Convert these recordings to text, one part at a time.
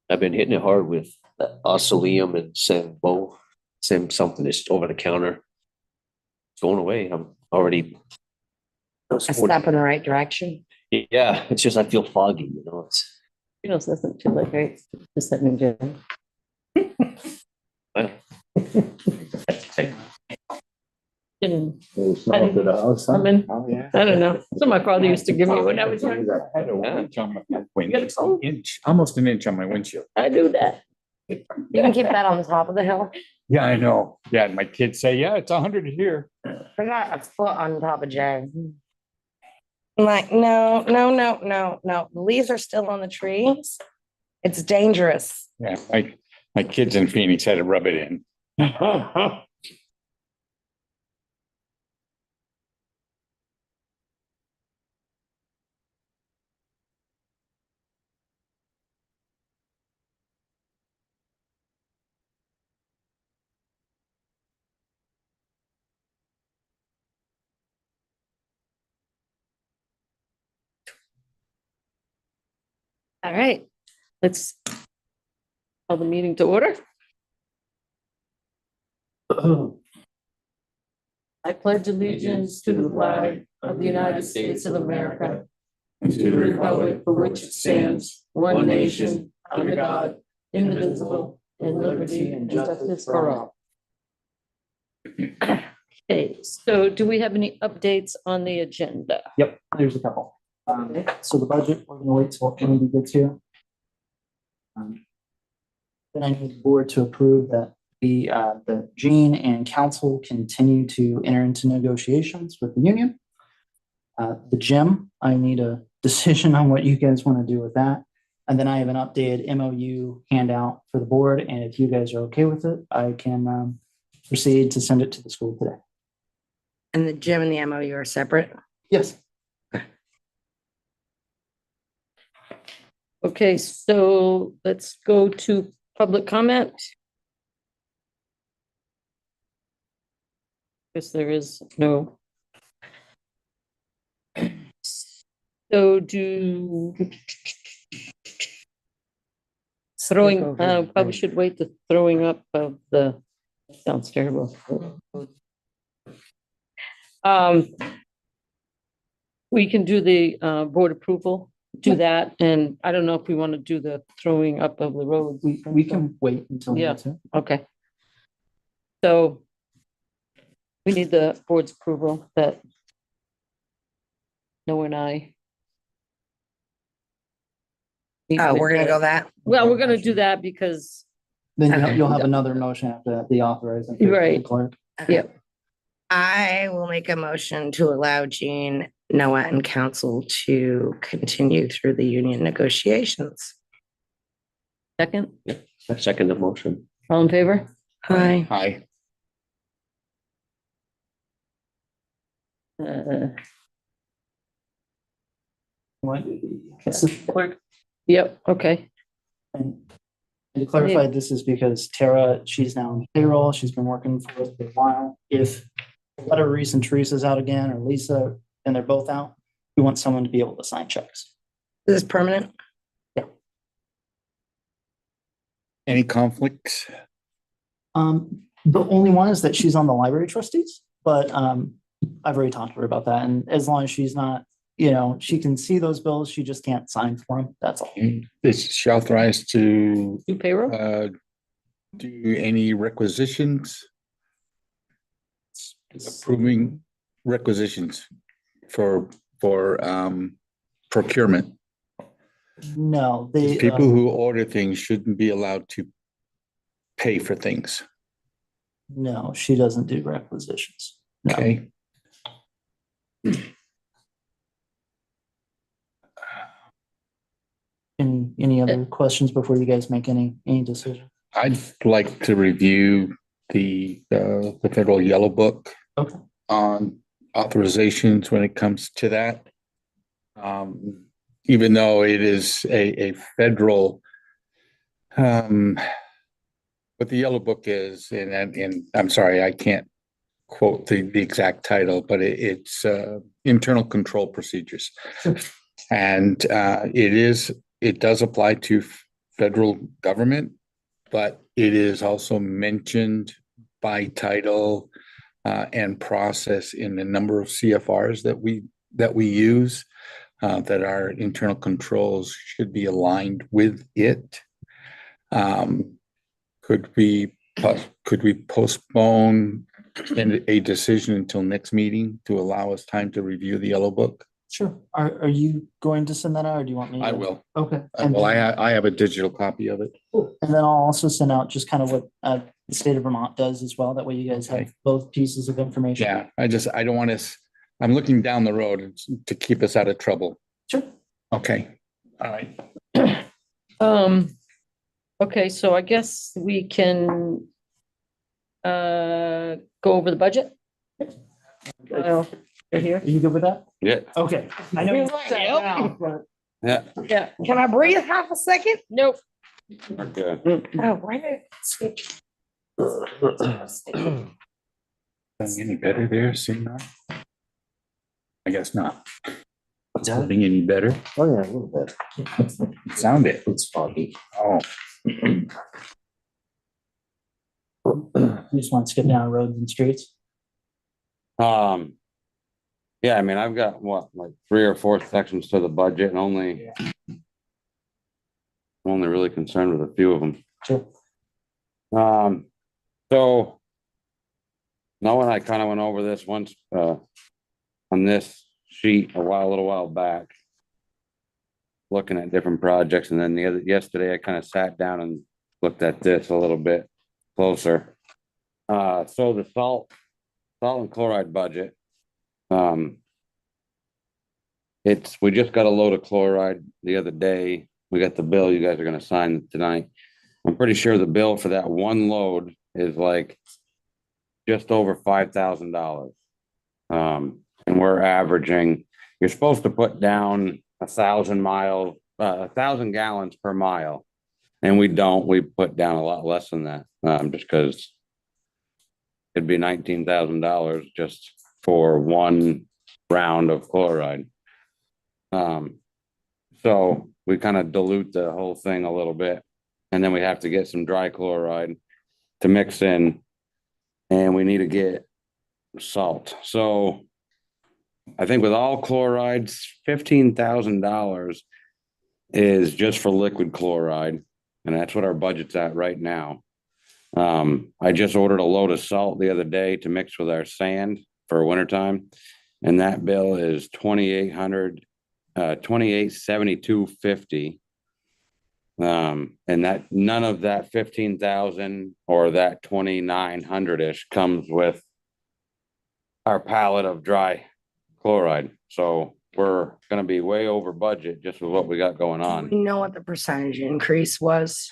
I've been hitting it hard with oscillium and Sam something that's over the counter. It's going away. I'm already. A step in the right direction. Yeah, it's just I feel foggy, you know. It's doesn't feel like right. Just having Jen. well, I mean, I mean, Oh, yeah. I don't know. So my father used to give me when I was young. I had a winch on my windshield. almost an inch on my windshield. I do that. You can keep that on the top of the hill. Yeah, I know. Yeah, my kids say, yeah, it's 100 here. I got a foot on top of Jay. I'm like, no. The leaves are still on the trees. It's dangerous. Yeah, my kids in Phoenix had to rub it in. All right, let's call the meeting to order. I pledge allegiance to the flag of the United States of America and to the republic for which it stands, one nation, under God, indivisible, in liberty and justice for all. Okay, so do we have any updates on the agenda? Yep, there's a couple. So the budget, we're gonna wait till Andy gets here. Then I need the board to approve that the Gene and council continue to enter into negotiations with the union. The gym, I need a decision on what you guys want to do with that. And then I have an updated MOU handout for the board, and if you guys are okay with it, I can proceed to send it to the school today. And the gym and the MOU are separate? Yes. Okay, so let's go to public comment. Guess there is no. So probably should wait the throwing up of the, sounds terrible. We can do the board approval, do that, and I don't know if we want to do the throwing up of the road. We can wait until. Yeah. Okay. So we need the board's approval that Noah and I. Oh, we're gonna go that? Well, we're gonna do that because, Then Okay. you'll have another motion after that, the authorizing. Right. Clerk. Yep. I will make a motion to allow Gene, Noah, and council to continue through the union negotiations. second, I second the motion. all in favor? Hi. Hi. Clerk. Yep, okay. And to clarify, this is because Tara, she's now on payroll. She's been working for us for a while. If for whatever reason Teresa's out again or Lisa, and they're both out, we want someone to be able to sign checks. This is permanent? Any conflicts? The only one is that she's on the library trustees, but I've already talked to her about that. And as long as she's not, she can see those bills, she just can't sign for them. That's all. Is she authorized to Do payroll? do any requisitions? Approving requisitions for procurement. No, they People who order things shouldn't be allowed to pay for things. no, she doesn't do requisitions. No. Okay. Any other questions before you guys make any decision? I'd like to review the federal yellow book Okay. on authorizations when it comes to that. Even though it is a federal, what the yellow book is, and I'm sorry, I can't quote the exact title, but it's internal control procedures. And it does apply to federal government, but it is also mentioned by title and process in a number of CFRs that we use, that our internal controls should be aligned with it. Could we postpone a decision until next meeting to allow us time to review the yellow book? Sure. Are you going to send that out or do you want me? I to? will. Okay. Well, I have a digital copy of it. Cool. And then I'll also send out just kind of what the state of Vermont does as well. That way you guys have Okay. both pieces of information. Yeah, I don't want us, I'm looking down the road to keep us out of trouble. Sure. Okay, all right. Okay, so I guess we can go over the budget. Well, you're here. Are you good with that? Yeah. Okay. I know you Yep. said now, but Yeah. Yeah, Can I breathe half a second? nope. Okay. Oh, why did Any better there, seeing that? I guess not. What's that? Being any better? Oh, yeah, a little bit. Sound it. It's foggy. Oh, you just want to skip down roads and streets. Yeah, I mean, I've got what, like 3 or 4 sections to the budget and I'm only really concerned with a few of them. Sure. So Noah and I kind of went over this once, on this sheet a little while back, looking at different projects. And then yesterday I kind of sat down and looked at this a little bit closer. So the salt and chloride budget, we just got a load of chloride the other day. We got the bill you guys are gonna sign tonight. I'm pretty sure the bill for that one load is like just over $5,000. And we're averaging, you're supposed to put down 1,000 gallons per mile. And we don't, we put down a lot less than that, just because it'd be $19,000 just for one round of chloride. So we kind of dilute the whole thing a little bit, and then we have to get some dry chloride to mix in, and we need to get salt. So I think with all chlorides, $15,000 is just for liquid chloride, and that's what our budget's at right now. I just ordered a load of salt the other day to mix with our sand for wintertime, and that bill is $2872.50. And that none of that 15,000 or that 2,900-ish comes with our pallet of dry chloride. So we're gonna be way over budget just with what we got going on. you know what the percentage increase was?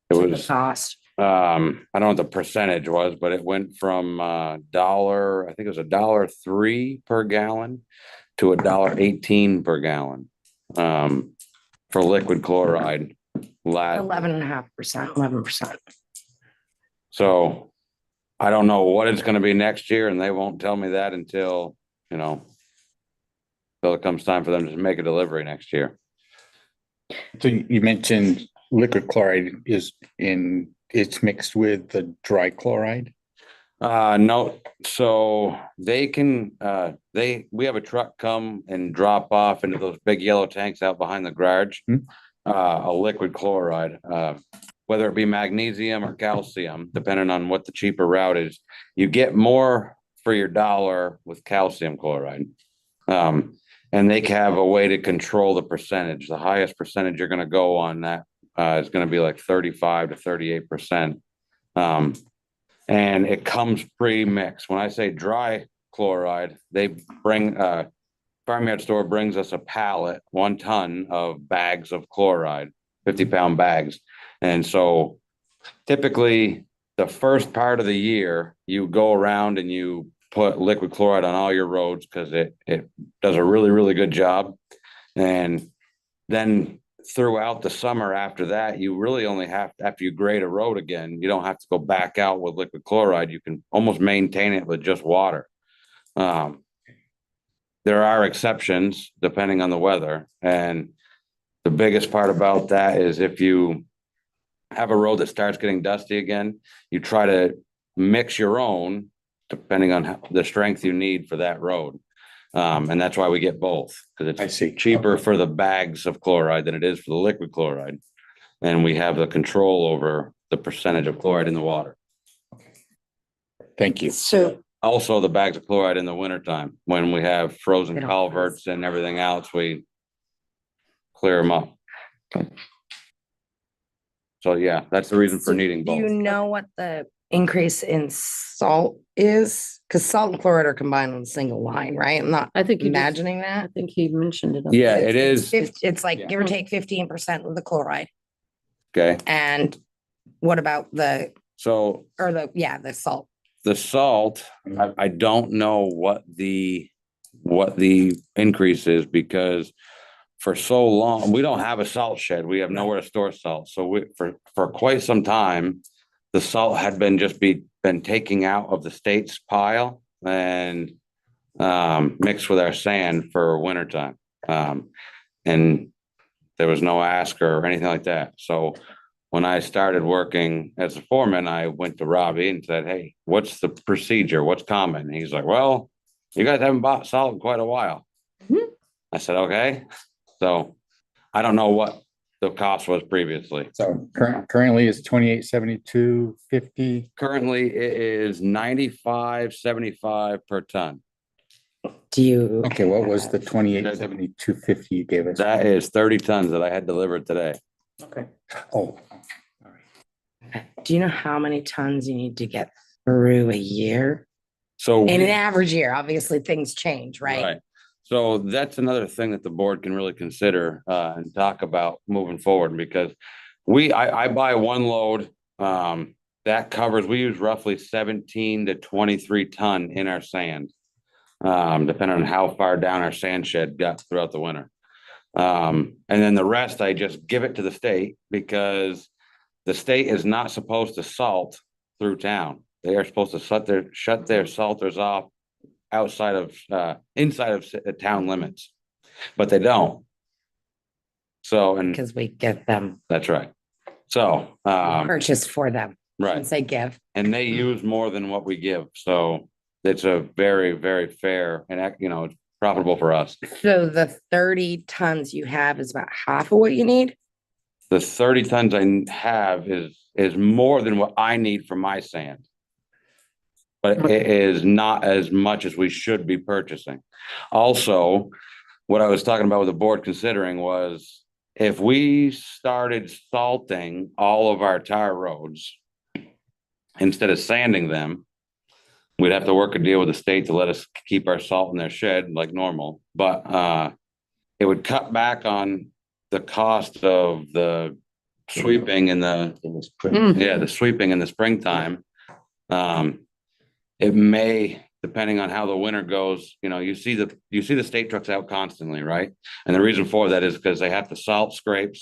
It to the was, cost. I don't know what the percentage was, but it went from dollar, I think it was $1.03 per gallon to $1.18 per gallon. For liquid chloride. 11.5%, 11%. So I don't know what it's gonna be next year, and they won't tell me that until, till it comes time for them to make a delivery next year. so you mentioned liquid chloride it's mixed with the dry chloride? No, so they can, we have a truck come and drop off into those big yellow tanks out behind the garage. A liquid chloride, whether it be magnesium or calcium, depending on what the cheaper route is. You get more for your dollar with calcium chloride. And they have a way to control the percentage. The highest percentage you're gonna go on that is gonna be like 35 to 38%. And it comes pre-mixed. When I say dry chloride, they bring, Farmyard Store brings us a pallet, 1 ton of bags of chloride, 50-pound bags. And so typically the first part of the year, you go around and you put liquid chloride on all your roads because it does a really, really good job. And then throughout the summer after that, you really only have, after you grade a road again, you don't have to go back out with liquid chloride. You can almost maintain it with just water. There are exceptions depending on the weather. And the biggest part about that is if you have a road that starts getting dusty again, you try to mix your own depending on the strength you need for that road. And that's why we get both, because I it's see. cheaper for the bags of chloride than it is for the liquid chloride. And we have the control over the percentage of chloride in the water. Thank you. So Also, the bags of chloride in the wintertime, when we have They frozen don't culverts and everything else, we clear them up. So yeah, that's the reason for So needing do you both. know what the increase in salt is? Because salt and chloride are combined on a single line, right? I'm not I think you just, imagining I that. think he mentioned it. up Yeah, there. it is. It's like Yeah. give or take 15% of the chloride. Okay, And what about the so the salt? the salt, I don't know what the increase is, because for so long, we don't have a salt shed. We have nowhere to store salt. So for quite some time, the salt had been taking out of the state's pile and mixed with our sand for wintertime. And there was no ask or anything like that. So when I started working as a foreman, I went to Robbie and said, hey, what's the procedure? What's common? And he's like, well, you guys haven't bought salt in quite a while. Mhm. I said, okay. So I don't know what the cost was previously. So currently it's 28.72.50. Currently, it is 95.75 per ton. Do you? Okay, what was the 28.72.50 you gave us? That is 30 tons that I had delivered today. Okay. Oh. Do you know how many tons you need to get through a year? So In an average year, obviously things change, right? So that's another thing that the board can really consider and talk about moving forward, because I buy one load that covers, we use roughly 17 to 23 ton in our sand, depending on how far down our sand shed got throughout the winter. And then the rest, I just give it to the state, because the state is not supposed to salt through town. They are supposed to shut their salters off outside of inside of town limits, but they don't. So, and Because we give them, that's right. So, purchase for them. right, Once they give. and they use more than what we give. So it's a very, very fair and it's profitable for us. So the 30 tons you have is about half of what you need? The 30 tons I have is more than what I need for my sand. But it is not as much as we should be purchasing. Also, what I was talking about with the board considering was, if we started salting all of our tar roads instead of sanding them, we'd have to work a deal with the state to let us keep our salt in their shed like normal. But it would cut back on the cost of the sweeping in the sweeping in the springtime. It may, depending on how the winter goes, you see the state trucks out constantly, right? And the reason for that is because they have to salt, scrape,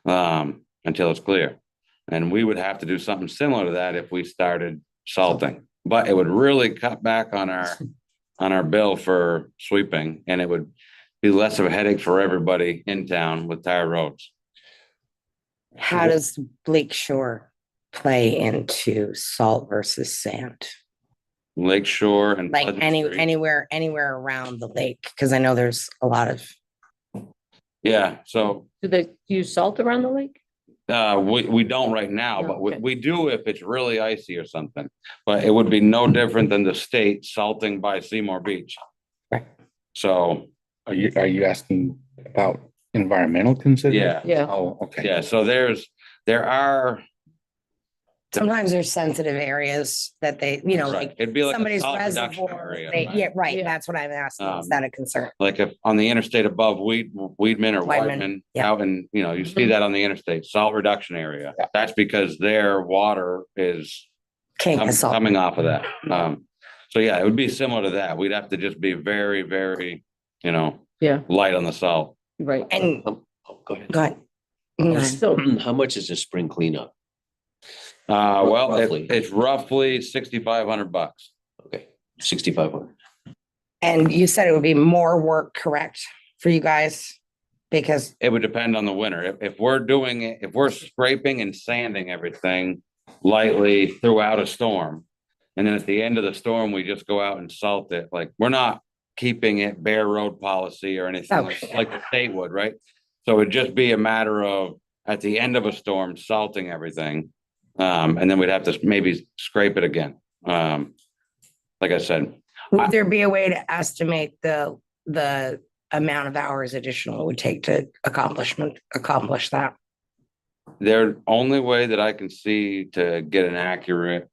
until it's clear. And we would have to do something similar to that if we started salting, but it would really cut back on our bill for sweeping, and it would be less of a headache for everybody in town with tire roads. How does Lake Shore play into salt versus sand? Lake Shore and Like Pleasant Street. anywhere around the lake? Because I know there's a lot of, Yeah, so Do they use salt around the lake? we don't right now, but Okay. we do if it's really icy or something. But it would be no different than the state salting by Seymour Beach. Right. So, Are you asking about environmental considerations? yeah, Yeah. Oh, okay. yeah, so there are. sometimes there's sensitive areas that they, like It'd be like a somebody's salt reduction reservoir. area. Yeah, right. Yeah. That's what I'm asking. Is that a concern? Like if on the interstate above Weedman or Whiteman, yeah. out in, you see that on the interstate, salt reduction area. Yeah. That's because their water is King of salt. coming off of that. So yeah, it would be similar to that. We'd have to just be very, very, Yeah, light on the salt. right. And Go ahead. go ahead. No. So, How much is a spring cleanup? Well, Roughly. it's roughly $6,500. Okay, 6,500. And you said it would be more work, correct, for you guys? Because, It would depend on the winter. If we're doing it, if we're scraping and sanding everything lightly throughout a storm, and then at the end of the storm, we just go out and salt it, like, we're not keeping it bare road policy or anything like the state would, right? So it'd just be a matter of, at the end of a storm, salting everything. And then we'd have to maybe scrape it again. Like I said, would there be a way to estimate the amount of hours additional it would take to accomplish that? the only way that I can see to get an accurate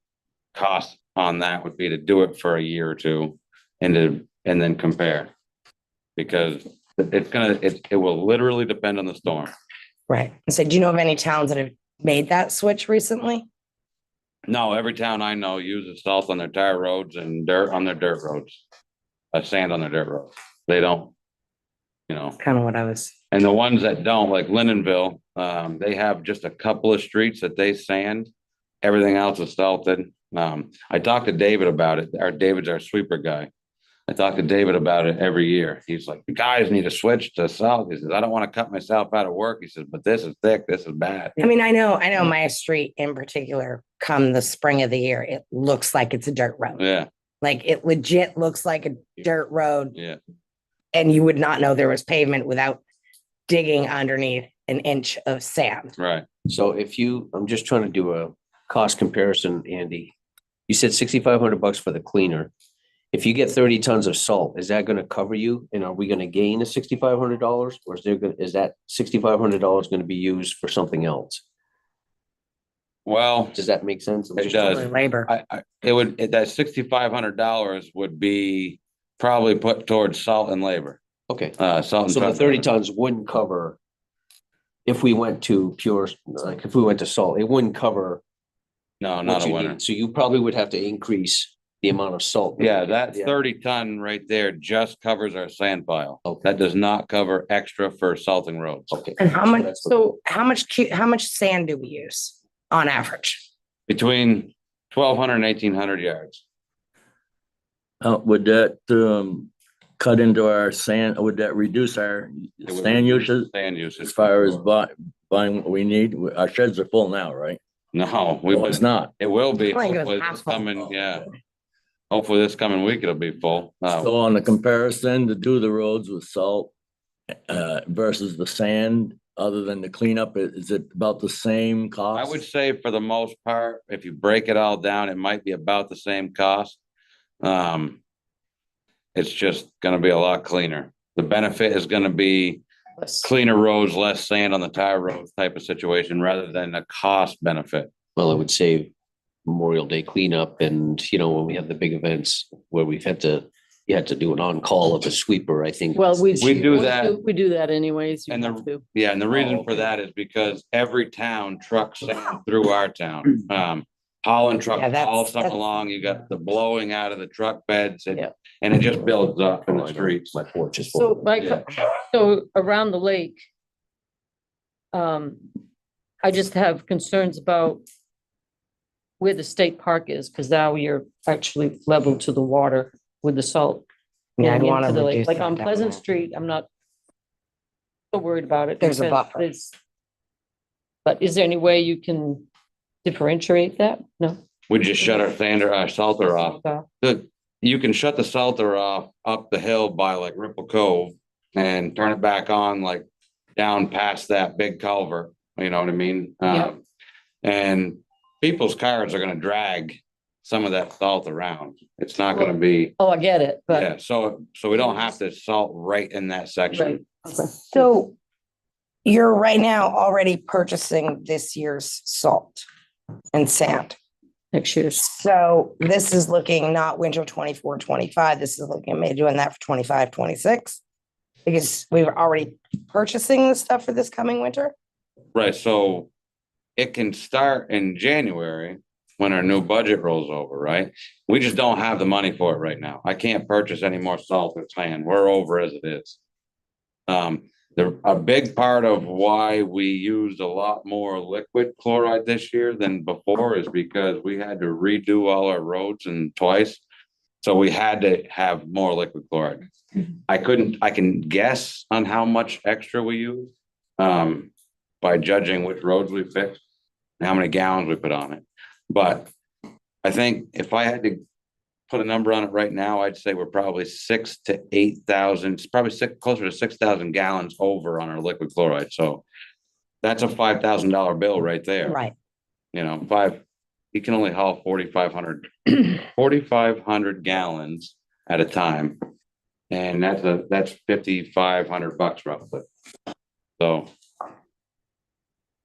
cost on that would be to do it for a year or two and then compare. Because it will literally depend on the storm. Right. So do you know of any towns that have made that switch recently? No, every town I know uses salt on their tire roads and dirt on their dirt roads. Sand on their dirt roads. They don't, Kind of what I was. and the ones that don't, like Lindenville, they have just a couple of streets that they sand. Everything else is salted. I talked to David about it. David's our sweeper guy. I talk to David about it every year. He's like, the guys need to switch to salt. He says, I don't want to cut myself out of work. He says, but this is thick. This is bad. I mean, I know my street in particular, come the spring of the year, it looks like it's a dirt road. Yeah. Like it legit looks like a dirt road. Yeah. And you would not know there was pavement without digging underneath an inch of sand. Right. So I'm just trying to do a cost comparison, Andy. You said $6,500 for the cleaner. If you get 30 tons of salt, is that going to cover you? And are we going to gain the $6,500, or is that $6,500 going to be used for something else? Well, Does that make sense? it does. Labor. That $6,500 would be probably put towards salt and labor. Okay. Salt and So the truck 30 labor. tons wouldn't cover, if we went to if we went to salt, it wouldn't cover. No, what not a you winter. need. So you probably would have to increase the amount of salt. Yeah, that 30 ton right there just covers our sand pile. Okay. That does not cover extra for salting roads. Okay. And how much, That's what- so how much sand do we use on average? Between 1,200 and 1,800 yards. Would that cut into our sand, would that reduce our It would sand reduce usage Sand usage. as far as buying what we need? Our sheds are full now, right? No, Well, it's not. it will be. I think it was Hopefully half this full. coming, yeah. Hopefully this coming week it'll be full. So on the comparison to do the roads with salt versus the sand, other than the cleanup, is it about the same cost? I would say for the most part, if you break it all down, it might be about the same cost. It's just gonna be a lot cleaner. The benefit is gonna be cleaner roads, less sand on the tire roads type of situation, rather than a cost benefit. Well, it would save Memorial Day cleanup, and when we have the big events where you had to do an on-call of a sweeper, I think. Well, we do that. We do that anyways. You And have to. Yeah, and the reason Oh, for okay. that is because every town trucks sand through our town. Holland trucks Yeah, that's- all summer that's- long. You got the blowing out of the truck beds Yeah. and it just builds up in Oh, the I know. streets. My porch is So full. Mike, so around the lake, I just have concerns about where the state park is, because now you're actually level to the water with the salt. Yeah, I'd going wanna into the lake. reduce Like that on Pleasant definitely. Street, I'm not so worried about it. There's a because buffer. But is there any way you can differentiate that? No? We just shut our salter off. You can shut the salter off up the hill by like Ripple Cove and turn it back on like down past that big culvert, you know what I mean? Yeah. And people's cars are gonna drag some of that salt around. It's not gonna be, Oh, I get it, yeah, but. so we don't have to salt right in that Right. section. Okay. So you're right now already purchasing this year's salt and sand. Next year's. So this is looking not winter 24, 25. This is looking at maybe doing that for 25, 26. Because we were already purchasing the stuff for this coming winter. Right, so it can start in January when our new budget rolls over, right? We just don't have the money for it right now. I can't purchase any more salt or sand. We're over as it is. A big part of why we used a lot more liquid chloride this year than before is because we had to redo all our roads and twice. So we had to have more liquid chloride. I can guess on how much extra we use, by judging which roads we fixed and how many gallons we put on it. But I think if I had to put a number on it right now, I'd say we're probably 6,000 to 8,000, it's probably closer to 6,000 gallons over on our liquid chloride. So that's a $5,000 bill right there. Right. You know, you can only haul 4,500 gallons at a time. And that's $5,500 roughly. So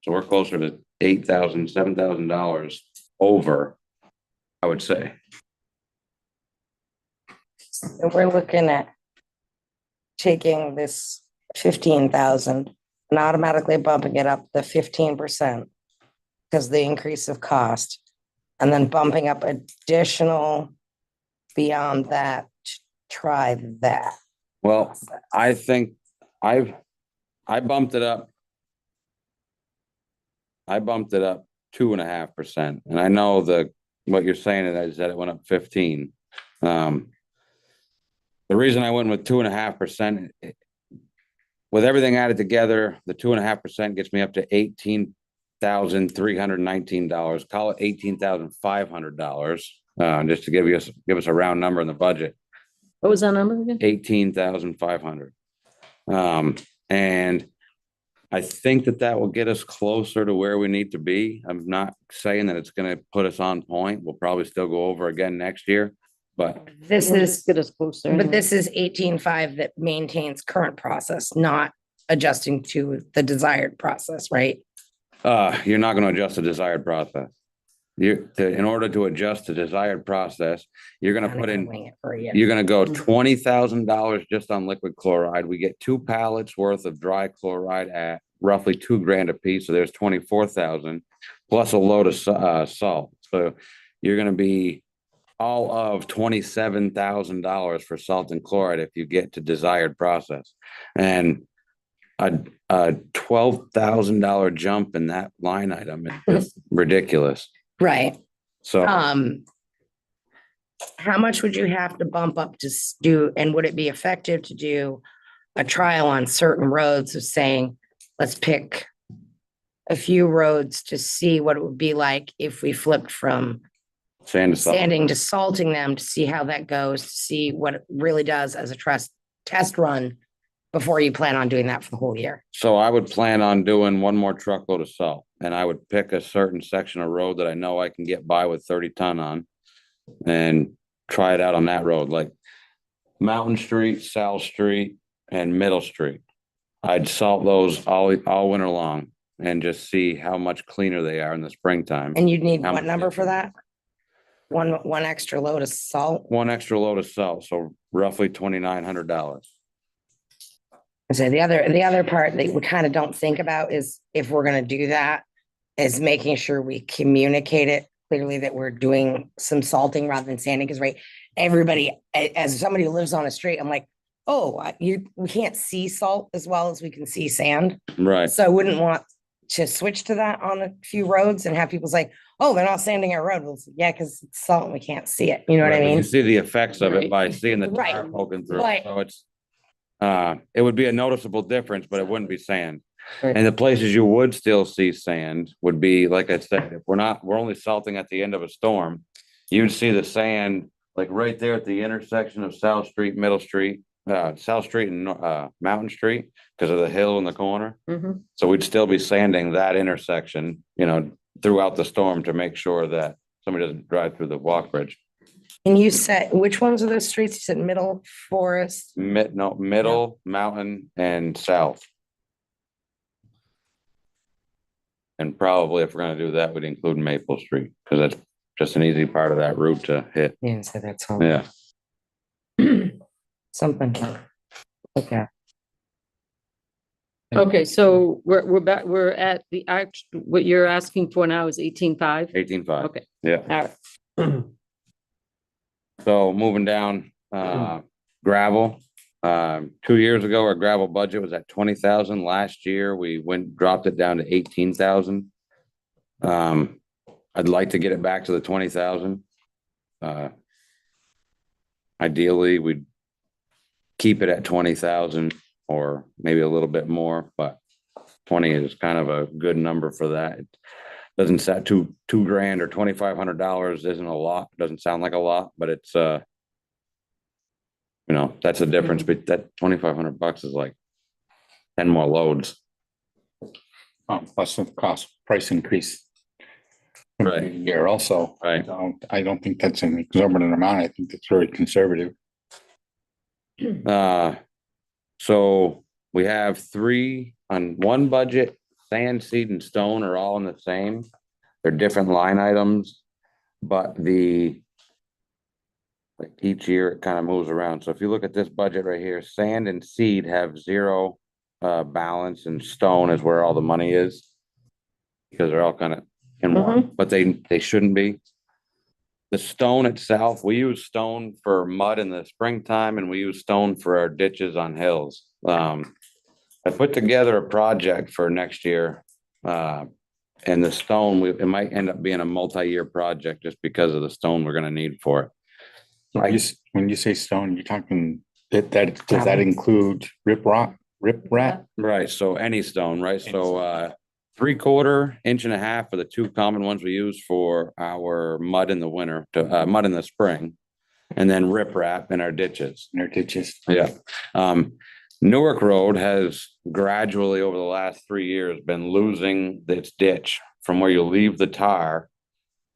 we're closer to $8,000, $7,000 over, I would say. So we're looking at taking this 15,000 and automatically bumping it up the 15% because of the increase of cost, and then bumping up additional beyond that to try that. Well, I think I bumped it up. I bumped it up 2.5%. And I know what you're saying is that it went up 15. The reason I went with 2.5%, with everything added together, the 2.5% gets me up to $18,319. Call it $18,500, just to give us a round number in the budget. What was that number again? 18,500. And I think that will get us closer to where we need to be. I'm not saying that it's going to put us on point. We'll probably still go over again next year, but This is, Get us closer. but this is 18.5 that maintains current process, not adjusting to the desired process, right? you're not going to adjust the desired process. In order to adjust the desired process, you're going to Kinda put in, wing it for you. you're going to go $20,000 just on liquid chloride. We get 2 pallets worth of dry chloride at roughly $2,000 a piece. So there's 24,000 plus a load of salt. So you're going to be all of $27,000 for salt and chloride if you get to desired process. And a $12,000 jump in that line item is just ridiculous. Right. So How much would you have to bump up to do, and would it be effective to do a trial on certain roads of saying, let's pick a few roads to see what it would be like if we flipped from sand to salt. sanding to salting them, to see how that goes, to see what it really does as a test run before you plan on doing that for the whole year? So I would plan on doing one more truckload of salt, and I would pick a certain section of road that I know I can get by with 30 ton on and try it out on that road, like Mountain Street, South Street, and Middle Street. I'd salt those all winter long and just see how much cleaner they are in the springtime. And you'd need How what much number is for it? that? One extra load of salt? One extra load of salt, so roughly $2,900. I say the other part that we kind of don't think about is, if we're gonna do that, is making sure we communicate it clearly that we're doing some salting rather than sanding. Because right, everybody, as somebody who lives on a street, I'm like, oh, we can't see salt as well as we can see sand. Right. So I wouldn't want to switch to that on a few roads and have people say, oh, they're not sanding our road. Well, yeah, because it's salt and we can't see it. You know what I Right, but mean? You see the effects of it Right. by seeing the Right. tar poking through. Right. So it would be a noticeable difference, but it wouldn't be sand. Right. And the places you would still see sand would be, like I said, if we're only salting at the end of a storm, you'd see the sand like right there at the intersection of South Street, Middle Street, South Street and Mountain Street, because of the hill in the corner. Mhm. So we'd still be sanding that intersection, throughout the storm to make sure that somebody doesn't drive through the walk bridge. And you said, which ones are those streets? You said Middle, Forest? Middle, Mountain, and South. And probably if we're gonna do that, we'd include Maple Street, because that's just an easy part of that route to hit. Yeah, so that's all. Yeah. Something. Okay. Okay, so we're back, we're at the what you're asking for now is 18.5? 18.5. Okay. Yeah. All right. So moving down, gravel. 2 years ago, our gravel budget was at 20,000. Last year, we dropped it down to 18,000. I'd like to get it back to the 20,000. ideally, we'd keep it at 20,000 or maybe a little bit more, but 20 is kind of a good number for that. It doesn't set two grand or $2,500 isn't a lot. Doesn't sound like a lot, but it's that's the difference. But that $2,500 is like 10 more loads. Plus the cost price increase. Right. Here also. Right. I don't think that's an exorbitant amount. I think it's very conservative. So we have 3 on one budget, sand, seed, and stone are all in the same. They're different line items, but like each year it kind of moves around. So if you look at this budget right here, sand and seed have 0 balance, and stone is where all the money is. Because they're all kind of in one, but they shouldn't be. The stone itself, we use stone for mud in the springtime, and we use stone for our ditches on hills. I put together a project for next year, and the stone, it might end up being a multi-year project just because of the stone we're gonna need for it. When you say stone, you're talking does that include riprap? Right, so any stone, right? So 3/4 inch and a half are the 2 common ones we use for our mud in the winter, mud in the spring, and then riprap in our ditches. Yeah. Newark Road has gradually over the last 3 years been losing its ditch from where you leave the tar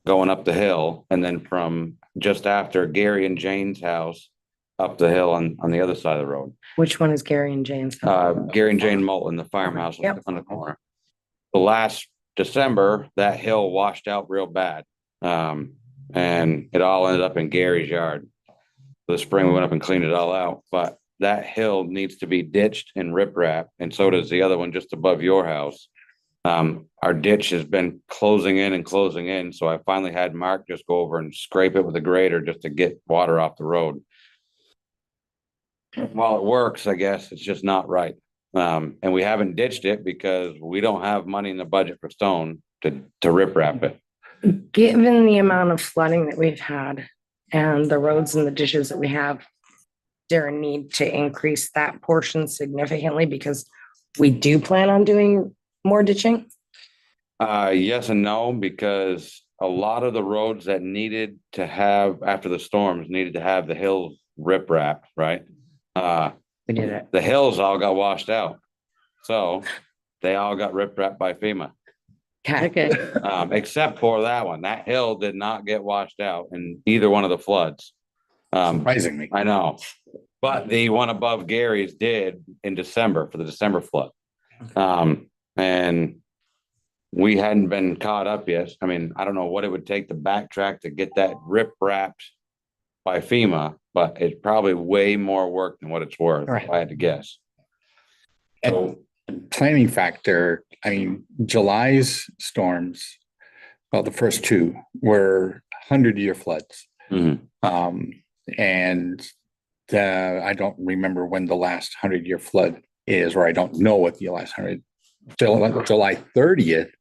going up the hill, and then from just after Gary and Jane's house up the hill on the other side of the road. Which one is Gary and James? Gary and Jane Moulton, the farmhouse on the corner. The last December, that hill washed out real bad. And it all ended up in Gary's yard. For the spring, we went up and cleaned it all out, but that hill needs to be ditched and riprap, and so does the other one just above your house. Our ditch has been closing in, so I finally had Mark just go over and scrape it with a grader just to get water off the road. While it works, I guess it's just not right. And we haven't ditched it because we don't have money in the budget for stone to riprap it. Given the amount of flooding that we've had and the roads and the ditches that we have, is there a need to increase that portion significantly because we do plan on doing more ditching? Yes and no, because a lot of the roads that needed to have, after the storms, needed to have the hills riprap, right? We did it. The hills all got washed out. So they all got riprap by FEMA. Okay. Except for that one. That hill did not get washed out in either one of the floods. Surprisingly. I know. But the one above Gary's did in December for the December flood. And we hadn't been caught up yet. I mean, I don't know what it would take to backtrack to get that riprapped by FEMA, but it's probably way more work than what it's worth, Right. if I had to guess. So, Planning factor, I mean, July's storms, well, the first 2 were 100-year floods. mhm. And I don't remember when the last 100-year flood is, or I don't know what the last 100. July 30th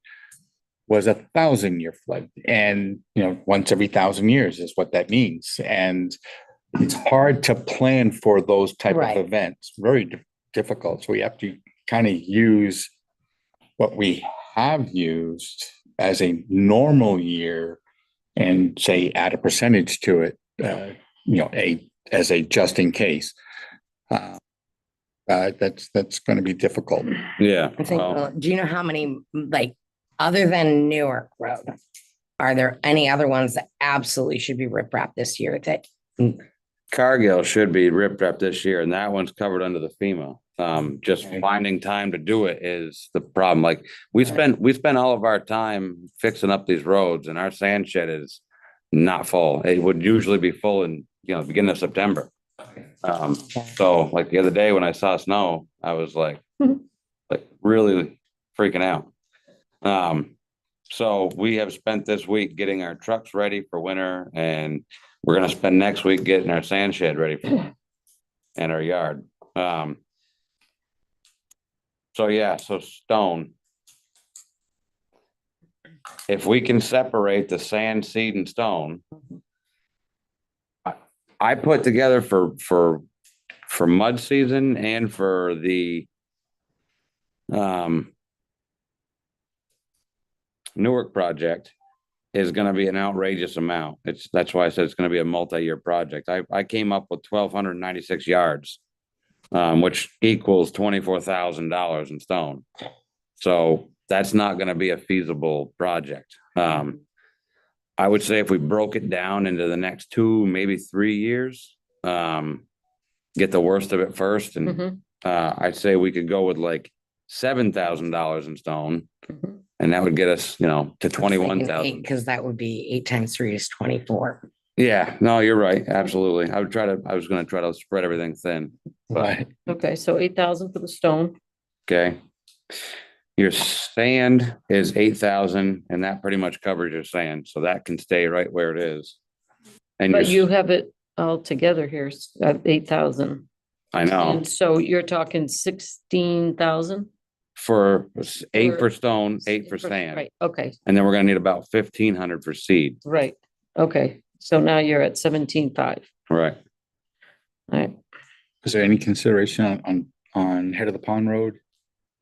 was a 1,000-year flood. And, once every 1,000 years is what that means. And it's hard to plan for those type Right. of events, very difficult. So we have to kind of use what we have used as a normal year and say add a percentage to it, as a just in case. That's going to be difficult. Yeah. I think, well, do you know how many, like, other than Newark Road, are there any other ones that absolutely should be riprap this year that? Cargill should be riprap this year, and that one's covered under the FEMA. Just Okay. finding time to do it is the problem. Like we spent all of our time fixing up these roads, and our sand shed is not full. It would usually be full in, beginning of September. So like the other day when I saw snow, I was like really freaking out. So we have spent this week getting our trucks ready for winter, and we're gonna spend next week getting our sand shed ready for and our yard. So stone. If we can separate the sand, seed, and stone, I put together for mud season and for the Newark project is gonna be an outrageous amount. That's why I said it's gonna be a multi-year project. I came up with 1,296 yards, which equals $24,000 in stone. So that's not gonna be a feasible project. I would say if we broke it down into the next 2, maybe 3 years, get the worst of it first, and Mhm, I'd say we could go with like $7,000 in stone, mhm. and that would get us, to 21,000. Because that would be 8 times 3 is 24. Yeah, no, you're right. Absolutely. I was gonna try to spread everything thin. Right. Okay, so 8,000 for the stone. Okay. Your sand is 8,000, and that pretty much covers your sand, so that can stay right where it is. And But you your, have it all together here, at 8,000. I know, And so you're talking 16,000? for 8 for For- stone, 8 for sand, Right, okay, and then we're gonna need about 1,500 for seed. right, okay. So now you're at 17,500. Right. All right, Is there any consideration on Head of the Pond Road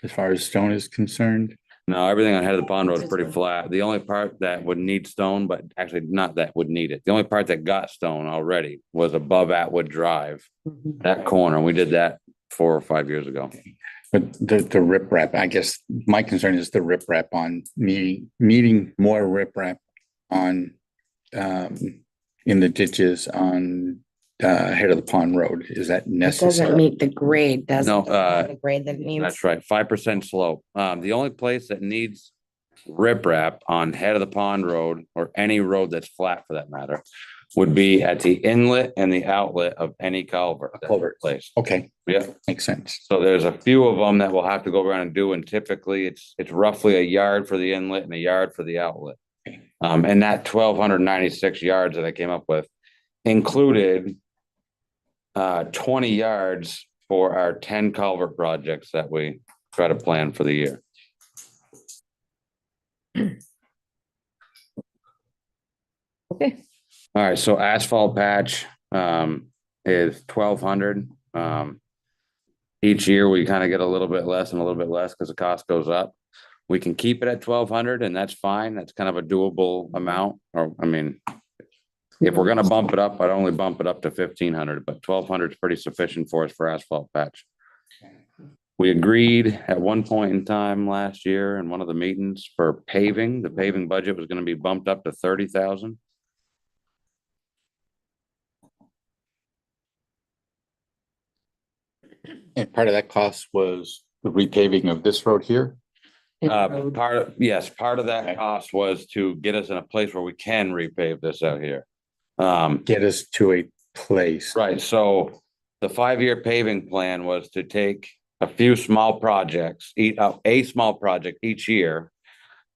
as far as stone is concerned? No, everything on Head of the Pond Road is pretty flat. The only part that would need stone, but actually not that would need it. The only part that got stone already was above Atwood Drive, Mhm. that corner. We did that 4 or 5 years ago. But the riprap, I guess my concern is the riprap on needing more riprap on in the ditches on Head of the Pond Road. Is that It doesn't necessary? meet the grade, does it? No, Doesn't have the grade that it needs. That's right, 5% slope. The only place that needs riprap on Head of the Pond Road, or any road that's flat for that matter, would be at the inlet and the outlet of any culvert. that's Culvert. Place. Okay, Yeah. makes sense. So there's a few of them that we'll have to go around and do, and typically it's roughly a yard for the inlet and a yard for the outlet. And that 1,296 yards that I came up with included 20 yards for our 10 culvert projects that we try to plan for the year. Okay, All right, so asphalt patch is 1,200. Each year we kind of get a little bit less and a little bit less because the cost goes up. We can keep it at 1,200, and that's fine. That's kind of a doable amount. Or, I mean, if we're gonna bump it up, I'd only bump it up to 1,500, but 1,200 is pretty sufficient for us for asphalt patch. We agreed at one point in time last year in one of the meetings for paving. The paving budget was gonna be bumped up to 30,000. And part of that cost was the repaving of this road here? Yes, part of that Okay. cost was to get us in a place where we can repave this out here. Get us to a place. Right, so the 5-year paving plan was to take a few small projects, a small project each year.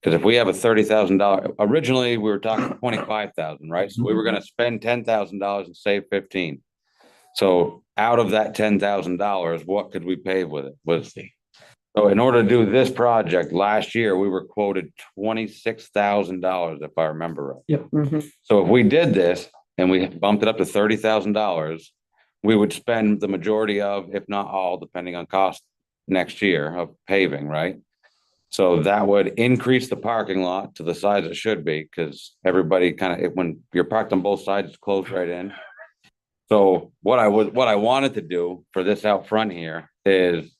Because if we have a $30,000, originally we were talking 25,000, right? So we were gonna spend $10,000 and save 15. So out of that $10,000, what could we pave with it? So in order to do this project, last year, we were quoted $26,000, if I remember right. mhm. So if we did this and we bumped it up to $30,000, we would spend the majority of, if not all, depending on cost next year of paving, right? So that would increase the parking lot to the size it should be, because everybody kind of, when you're parked on both sides, it's closed right in. So what I wanted to do for this out front here is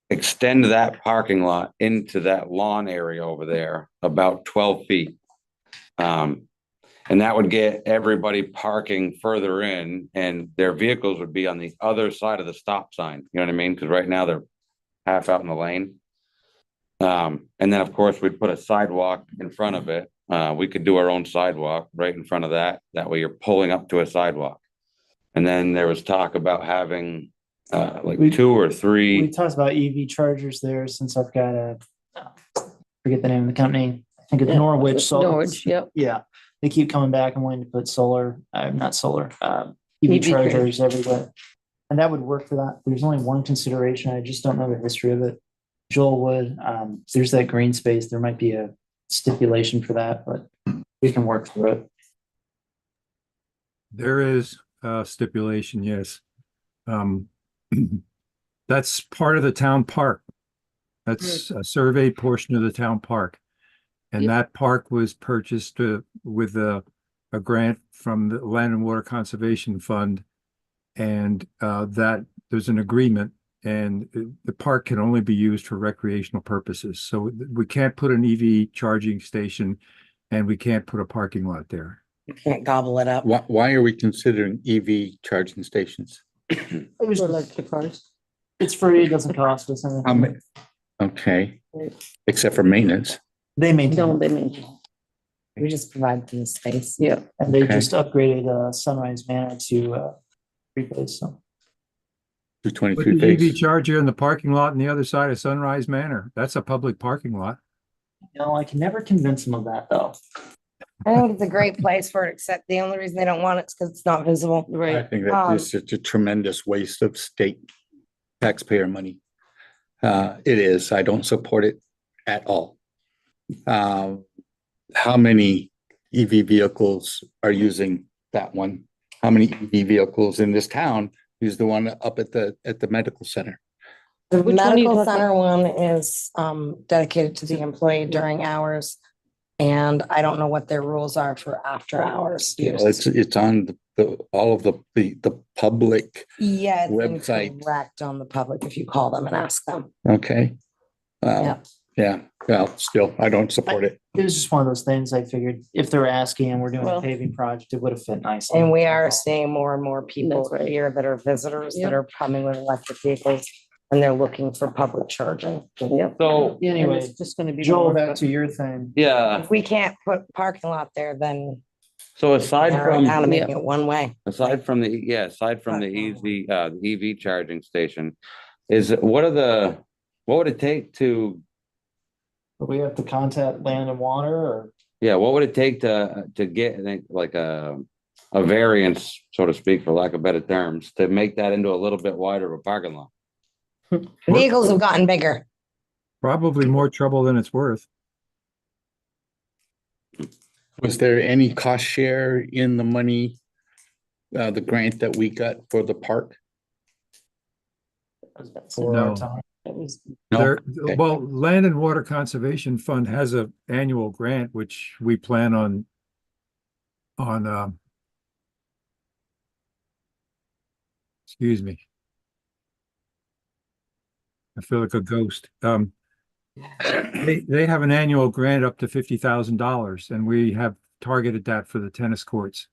extend that parking lot into that lawn area over there about 12 feet. And that would get everybody parking further in, and their vehicles would be on the other side of the stop sign. You know what I mean? Because right now they're half out in the lane. And then, of course, we'd put a sidewalk in front of it. We could do our own sidewalk right in front of that. That way you're pulling up to a sidewalk. And then there was talk about having like 2 or 3. We talked about EV chargers there, since I've got forget the name of the company. I think it's Yeah, Norwich. Norwich, yep. Yeah, they keep coming back and wanting to put not solar, EV EV chargers everywhere. And that would work for that. There's only one consideration. I just don't know the history of it. Joel would, there's that green space. There might be a stipulation for that, but we can work through it. There is stipulation, yes. That's part of the town park. That's a surveyed portion of the town park. And Yep. that park was purchased with a grant from the Land and Water Conservation Fund. And that there's an agreement, and the park can only be used for recreational purposes. So we can't put an EV charging station and we can't put a parking lot there. You can't gobble it up. Why are we considering EV charging stations? It was For electric cars. It's free, it doesn't cost us anything. Okay, except for maintenance. They maintain, No, it, they mean, We just provide the space. yeah. and they Okay. just upgraded Sunrise Manor to replace them. To Put 22 the EV phase. charger in the parking lot on the other side of Sunrise Manor. That's a public parking lot. No, I can never convince them of that, though. I think it's a great place for it, except the only reason they don't want it is because it's not visible. I Right. think that is such a tremendous waste of state taxpayer money. It is. I don't support it at all. How many EV vehicles are using that one? How many EV vehicles in this town use the one up at the medical center? The Which one are you medical talking center one is dedicated to the employee during hours. And I don't know what their rules are for after hours use. It's on all of the public. Yeah, it's website. incorrect on the public if you call them and ask them. Okay. Yeah. Yeah, well, still, I don't support it. It was just one of those things I figured if they're asking and we're doing a Well- paving project, it would have fit nicely. And we are seeing more and more people That's right. here that are visitors Yep. that are coming with electric vehicles and they're looking for public charging. Yep. So, And Anyway, it's just gonna be. Joel, more, back but- to your thing. yeah, If we can't put parking lot there, then so aside narrow it down from, to make it one way. aside from the Not EV charging station, what would it take to, But we have to contact Land and Water or yeah, what would it take to get, I think, like a variance, so to speak, for lack of better terms, to make that into a little bit wider of a parking lot? Vehicles have gotten bigger. Probably more trouble than it's worth. Was there any cost share in the money, the grant that we got for the park? for our No. time? It was- No? There, Okay. well, Land and Water Conservation Fund has a annual grant, which we plan on excuse me. I feel like a ghost. They have an annual grant up to $50,000 and we have targeted that for the tennis courts.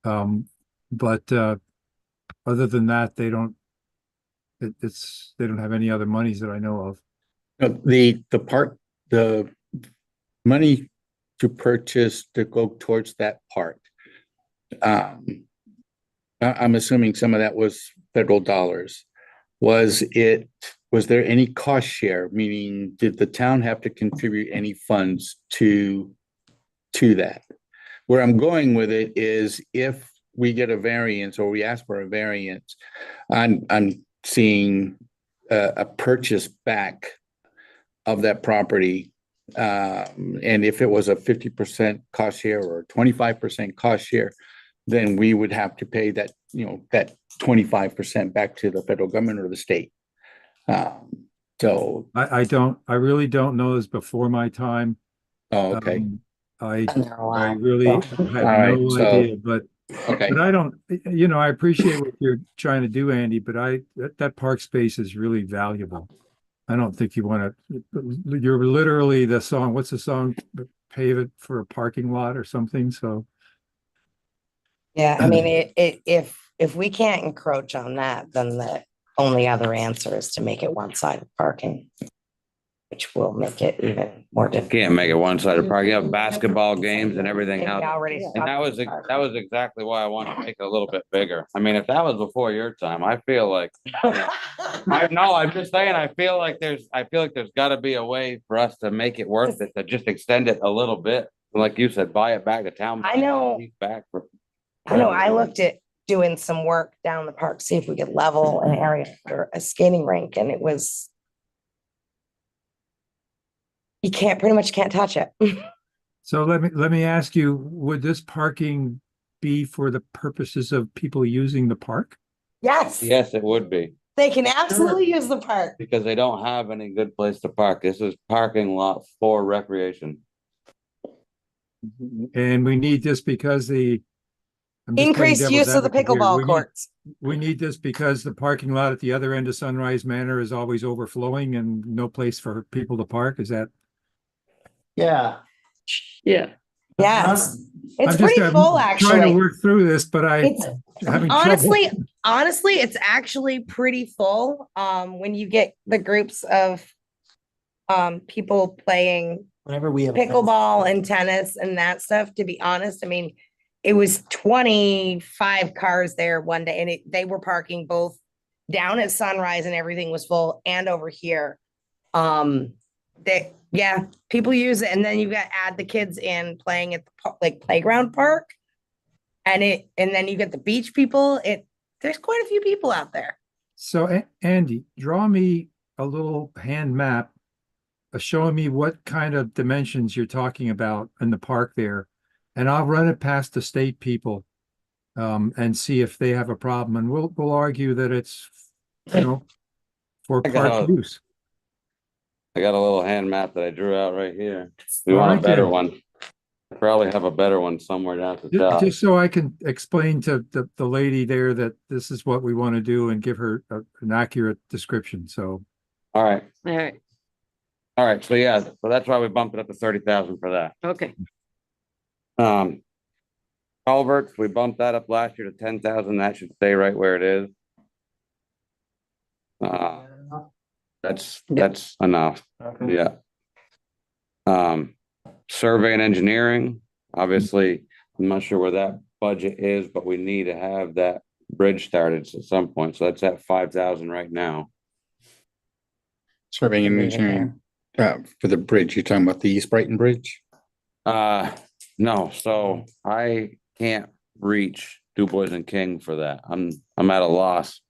But other than that, they don't have any other monies that I know of. The park, the money to purchase to go towards that park. I'm assuming some of that was federal dollars. Was there any cost share? Meaning, did the town have to contribute any funds to that? Where I'm going with it is if we get a variance or we ask for a variance, I'm seeing a purchase back of that property. And if it was a 50% cost share or 25% cost share, then we would have to pay that, that 25% back to the federal government or the state. So, I really don't know this before my time. okay, I Been there a I while. really Well, have right, no so- idea, but okay. I don't, I appreciate what you're trying to do, Andy, but that park space is really valuable. I don't think you want to, you're literally the song, what's the song? Pave it for a parking lot or something, so. Yeah, I mean, if we can't encroach on that, then the only other answer is to make it one-sided parking, which will make it even more difficult. Can't make it one-sided park. You have basketball games and everything And we else. already And that was exactly why I wanted to make it a little bit bigger. I mean, if that was before your time, I feel like, I'm just saying, I feel like there's gotta be a way for us to make it worth it, to just extend it a little bit. Like you said, buy it back to town. I know. Back. I know, I looked at doing some work down the park, see if we could level an area for a skating rink, and it was. You pretty much can't touch it. So let me ask you, would this parking be for the purposes of people using the park? Yes, Yes, it would be, they can absolutely use the park. because they don't have any good place to park. This is parking lot for recreation. And we need this because I'm just playing Increased devil's use of the advocate here. pickleball courts. We need this because the parking lot at the other end of Sunrise Manor is always overflowing and no place for people to park. Is that? Yeah. Yeah. Yes, it's I'm pretty full, Trying to actually. work through this, but It's having trouble. honestly, it's actually pretty full. When you get the groups of people playing Whenever we have. pickleball and tennis and that stuff, to be honest, I mean, it was 25 cars there one day, and they were parking both down at Sunrise and everything was full, and over here. Yeah, people use it, and then you got add the kids in playing at the like playground park. And then you get the beach people. There's quite a few people out there. So Andy, draw me a little hand map showing me what kind of dimensions you're talking about in the park there. And I'll run it past the state people and see if they have a problem. And we'll argue that it's, for I got park it. use. I got a little hand map that I drew out right here. We All want right, a better then. one. I probably have a better one somewhere down at the top. Just so I can explain to the lady there that this is what we want to do and give her an accurate description. So, All right, All right. all right. So yeah, so that's why we bumped it up to 30,000 for that. Okay. Culverts, we bumped that up last year to 10,000. That should stay right where it is. That's enough. Okay. Yeah. Survey and engineering, obviously, I'm not sure where that budget is, but we need to have that bridge started at some point. So that's at 5,000 right now. Surveying and engineering, for the bridge, you're talking about the East Brighton Bridge? No, so I can't reach Du Bois and King for that. I'm at a loss.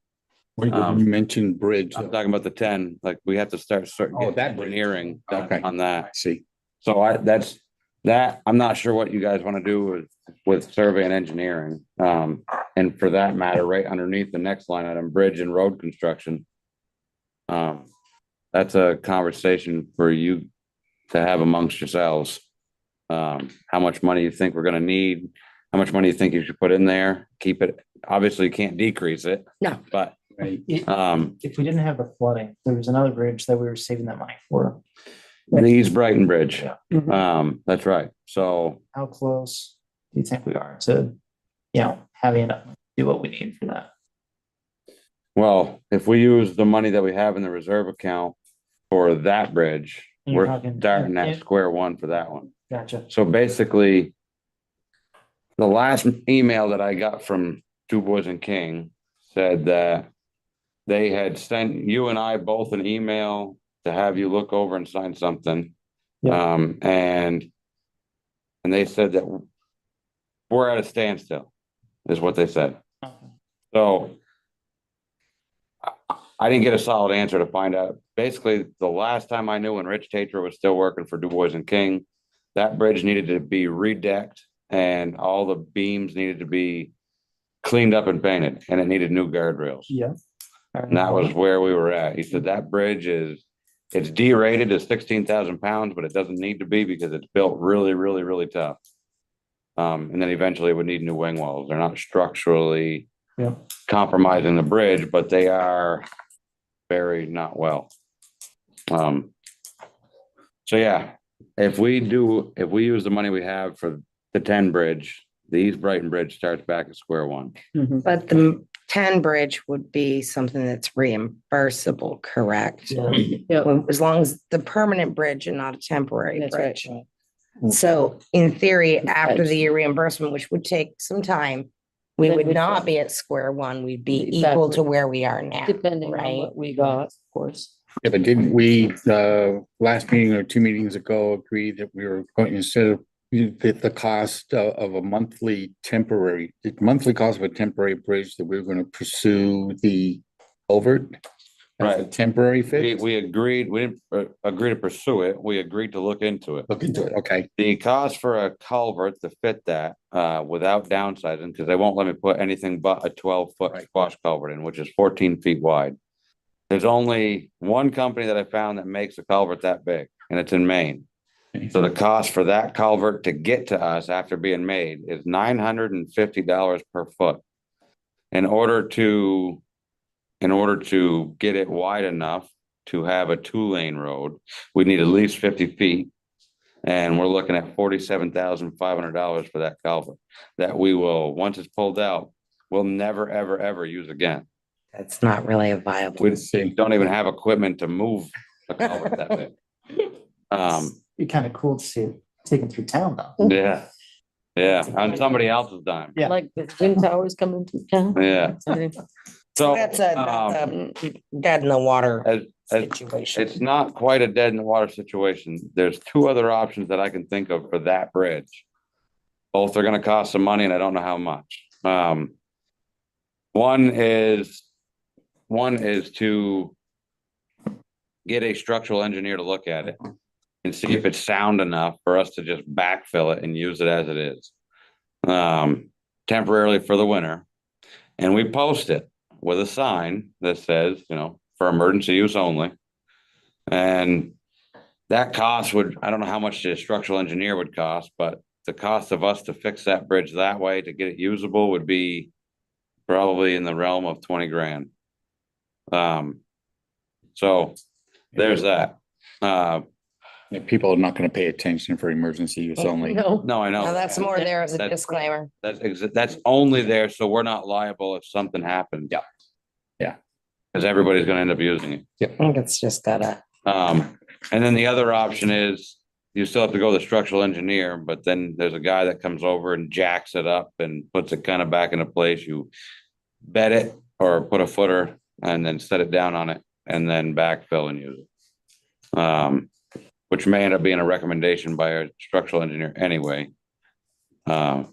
When you mentioned bridge, I'm talking about the 10, like we have to start Oh, that bridge. engineering done Okay. on I that. see. So I'm not sure what you guys want to do with survey and engineering. And for that matter, right underneath the next line item, bridge and road construction. That's a conversation for you to have amongst yourselves. How much money you think we're gonna need, how much money you think you should put in there, keep it, obviously you can't decrease it. No. But, Right. um, If we didn't have the flooding, there was another bridge that we were saving that money for. the East Brighton Bridge, Yeah. that's right, so. How close do you think we are to, having enough to do what we need for that? Well, if we use the money that we have in the reserve account for that bridge, And you're we're talking- starting at yeah. square one for that one. Gotcha. So basically, the last email that I got from Du Bois and King said that they had sent you and I both an email to have you look over and sign something. Yeah. And they said that we're at a standstill, is what they said. Okay. So I didn't get a solid answer to find out. Basically, the last time I knew, when Rich Tatro was still working for Du Bois and King, that bridge needed to be redecked and all the beams needed to be cleaned up and painted, and it needed new guardrails. Yeah. And that was where we were at. He said that bridge it's D-rated as 16,000 pounds, but it doesn't need to be because it's built really, really, really tough. And then eventually it would need new wing walls. They're not structurally Yeah. compromising the bridge, but they are buried not well. So yeah, if we use the money we have for the 10 bridge, the East Brighton Bridge starts back at square one. But the 10 bridge would be something that's reimbursable, correct? Yeah. Well, as long as the permanent bridge and not a temporary That's right. bridge. So in theory, after the reimbursement, which would take some time, we Then would we'd not go- be at square one. We'd be equal to Exactly. where we are now. Depending on right? what we got, of course. Yeah, but didn't we, last meeting or 2 meetings ago, agree that we were going, instead of the cost of a the monthly cost of a temporary bridge, that we were going to pursue the culvert As a Right. temporary We, fix? we agreed, we didn't agree to pursue it. We agreed to look into it. Look into it, okay. The cost for a culvert to fit that, without downsizing, because they won't let me put anything but a 12-foot Right. squash culvert in, which is 14 feet wide. There's only one company that I found that makes a culvert that big, and it's in Maine. So the cost for that culvert to get to us after being made is $950 per foot. In order to get it wide enough to have a 2-lane road, we need at least 50 feet. And we're looking at $47,500 for that culvert that we will, once it's pulled out, we'll never, ever, ever use again. That's not really a viable. We don't even have equipment to move a culvert that big. Be kind of cool to see it taken through town though. Yeah, yeah, on somebody else's dime. Yeah. Like the wind towers coming to town. Yeah, so, That's a dead in the water as, situation. it's not quite a dead in the water situation. There's 2 other options that I can think of for that bridge. Both are gonna cost some money and I don't know how much. One is to get a structural engineer to look at it and see if it's sound enough for us to just backfill it and use it as it is. Temporarily for the winter. And we post it with a sign that says, for emergency use only. And that cost would, I don't know how much the structural engineer would cost, but the cost of us to fix that bridge that way to get it usable would be probably in the realm of 20 grand. So there's that. People are not gonna pay attention for emergency use only. No, No, I know. Now, that's more there as a That's- disclaimer. That's only there, so we're not liable if something happens. Yeah. Yeah. Because everybody's gonna end up using it. I think it's just gotta, And then the other option is you still have to go to the structural engineer, but then there's a guy that comes over and jacks it up and puts it kind of back into place. You bed it or put a footer and then set it down on it and then backfill and use it. Which may end up being a recommendation by a structural engineer anyway. But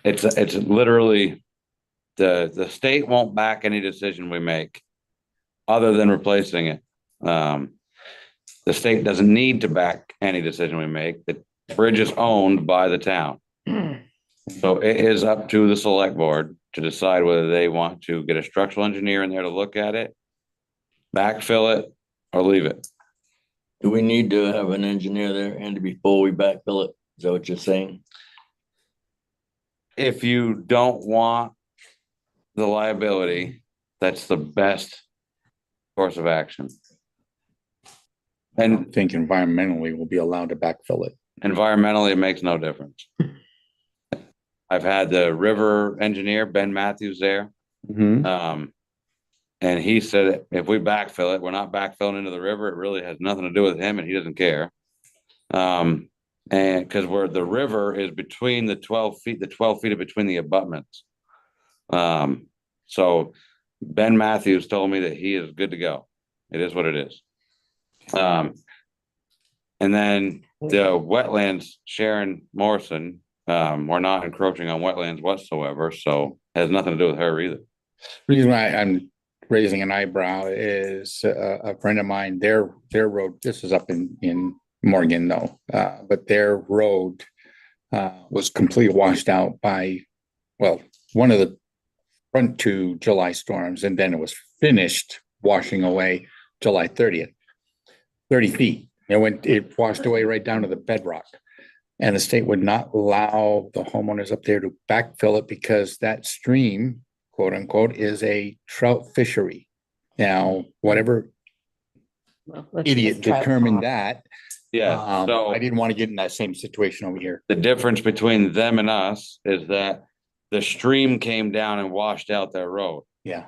it's literally the state won't back any decision we make other than replacing it. The state doesn't need to back any decision we make. The bridge is owned by the town. So it is up to the select board to decide whether they want to get a structural engineer in there to look at it, backfill it, or leave it. Do we need to have an engineer there and before we backfill it? Is that what you're saying? If you don't want the liability, that's the best course of action. I And don't think environmentally we'll be allowed to backfill it. environmentally, it makes no difference. I've had the river engineer, Ben Matthews, there. And he said, if we backfill it, we're not backfilling into the river. It really has nothing to do with him and he doesn't care. And because the river is between the 12 feet are between the abutments. So Ben Matthews told me that he is good to go. It is what it is. And then the wetlands, Sharon Morrison, we're not encroaching on wetlands whatsoever, so has nothing to do with her either. Reason why I'm raising an eyebrow is a friend of mine, their road, this is up in Morgan though, but their road was completely washed out by, well, one of the front 2 July storms, and then it was finished washing away July 30th, 30 feet. It washed away right down to the bedrock. And the state would not allow the homeowners up there to backfill it because that stream, quote unquote, is a trout fishery. Now, whatever well, let's- idiot trout determined pond. that, Yeah, so I didn't want to get in that same situation over here. the difference between them and us is that the stream came down and washed out their road. Yeah.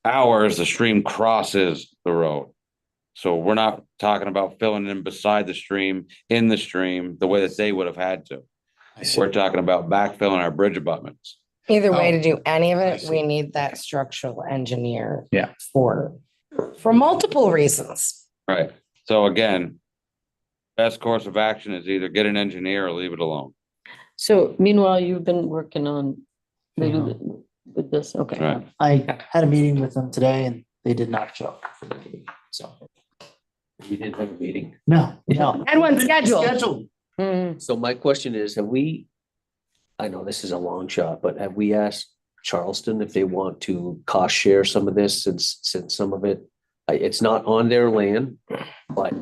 Ours, the stream crosses the road. So we're not talking about filling in beside the stream, in the stream, the way that they would have had to. I see. We're talking about backfilling our bridge abutments. either way Oh, to do any of I it, we see. need that structural engineer. Yeah. For multiple reasons. Right. So again, best course of action is either get an engineer or leave it alone. So meanwhile, you've been working on maybe with this, okay. Right. I had a meeting with them today and they did not show up for the meeting, so. We didn't have a meeting. No, no. Had one scheduled. Scheduled. Hmm. So my question is, I know this is a long shot, but have we asked Charleston if they want to cost share some of this since some of it, it's not on their land, but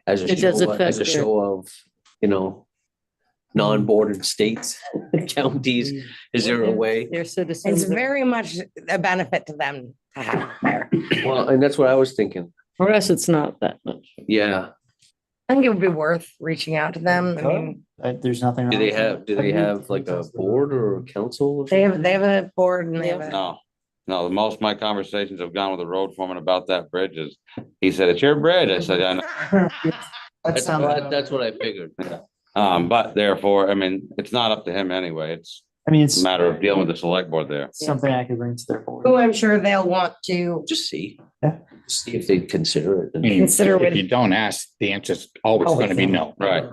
as a It does show, affect as a their- show of, non-bordered states, counties, is there a way? Their citizens. It's very much a benefit to them to have it there. Well, and that's what I was thinking. For us, it's not that much. Yeah. I think it would be worth reaching out to them. I mean, There's nothing. Do wrong they with have, it. do they have like a board or a council? or they something? have a board and they have a. No, no, most of my conversations have gone with the road foreman about that bridge is, he said, it's your bridge. I said, I know. That sounds. That's what I figured. But therefore, I mean, it's not up to him anyway. It's I mean, a it's matter of dealing with the select board there. something I could bring to their board. Who I'm sure they'll want to Just see. Yeah. See if they consider it. consider If with. you don't ask, the answer's always Always gonna be no. no. Right.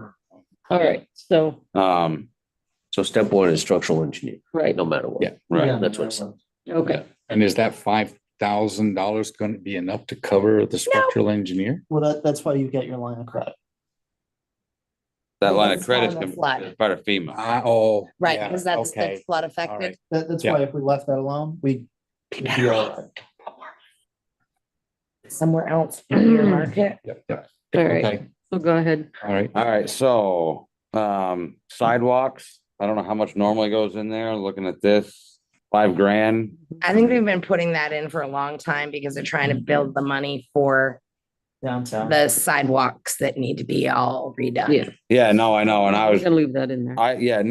All right, so, So step one is structural engineer, right, no matter what. Yeah. Right. That's what it sounds. okay. And is that $5,000 gonna be enough to cover the structural engineer? Well, that's why you get your line of credit. That line of It's credit on the flood. is part of FEMA. Oh. Right, yeah, because that's okay. flood All affected. right. That's Yeah. why if we left that alone, we'd be all right. Somewhere else in your market. Yep, yep. All right, Okay, so go ahead. all right. All right, so, sidewalks, I don't know how much normally goes in there, looking at this, $5,000. I think they've been putting that in for a long time because they're trying to build the money for Downtown. the sidewalks that need to be all redone. Yeah. Yeah, no, I know, and I We're was, gonna leave that in there. I don't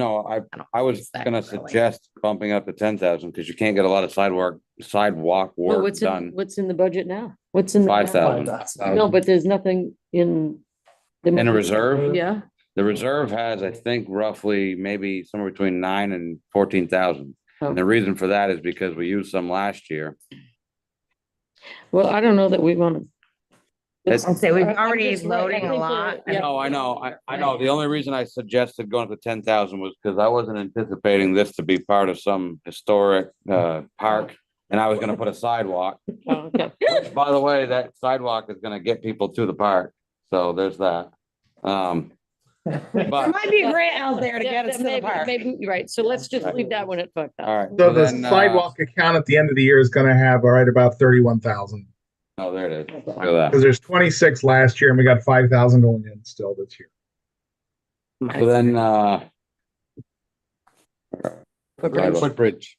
was use that gonna really. suggest bumping up to 10,000, because you can't get a lot of sidewalk Well, work done. what's in the budget now? What's in? the- 5,000. No, but there's nothing in. In a reserve? Yeah, The reserve has, I think, roughly maybe somewhere between 9 and 14,000. Oh. And the reason for that is because we used some last year. well, I don't know that we wanna. It's- I'd say we've I'm already just- I loading a think lot. that- yeah. No, I know. The only reason I suggested going up to 10,000 was because I wasn't anticipating this to be part of some historic park. And I was gonna put a sidewalk. Oh, okay. By the way, that sidewalk is gonna get people to the park. So there's that. There But, might be a grant out there to Yeah, get us to the maybe- park. Maybe, you're right, so let's just leave that one at all 5,000. right. So the then, sidewalk account at the end of the year is gonna have right about 31,000. Oh, there it is. Look at that. Because there's 26 last year and we got 5,000 going in still this year. So then, Footbridge.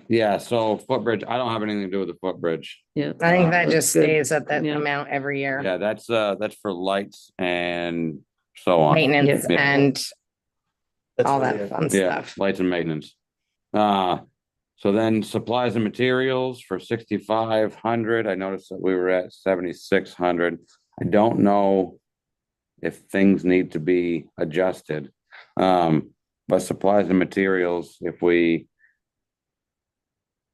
yeah, so footbridge, I don't have anything to do with the footbridge. Yeah. I think that That's just good. stays at that Yeah. amount every year. Yeah, that's for lights and so on. Maintenance Yeah. and That's all what that we- fun Yeah, stuff. lights and maintenance. So then supplies and materials for 6,500. I noticed that we were at 7,600. I don't know if things need to be adjusted. But supplies and materials, if we,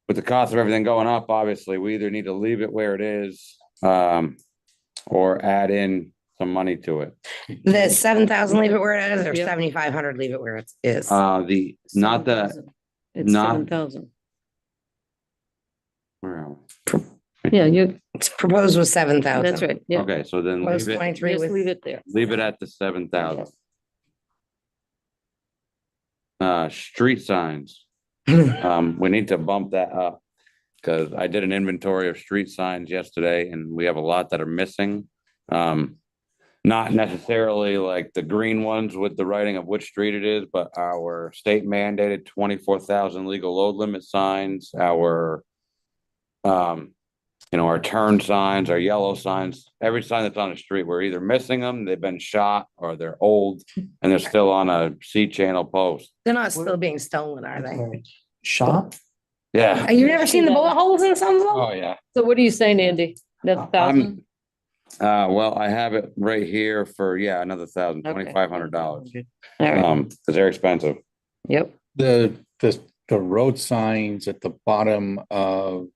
with the cost of everything going up, obviously, we either need to leave it where it is, or add in some money to it. The 7,000, leave it where it is, or Yep. 7,500, leave it where it is. Not the, 7,000. It's not- 7,000. where are Yeah, you, It's proposed was 7,000. that's right, we? yeah. Okay, so then Proposed leave it, 23 Just with. leave it there. leave it at the 7,000. Street signs, we need to bump that up. Cause I did an inventory of street signs yesterday and we have a lot that are missing. Not necessarily like the green ones with the writing of which street it is, but our state mandated 24,000 legal load limit signs, our our turn signs, our yellow signs, every sign that's on the street, we're either missing them, they've been shot, or they're old and they're still on a C channel post. They're not still being stolen, are they? Sorry. Shop? Yeah. Have you never seen the bullet holes in some of them? Oh, yeah. So what are you saying, Andy? That's 1,000? Well, I have it right here for, another $1,000, Okay. $2,500. All right, Cause they're expensive. yep. The road signs at the bottom of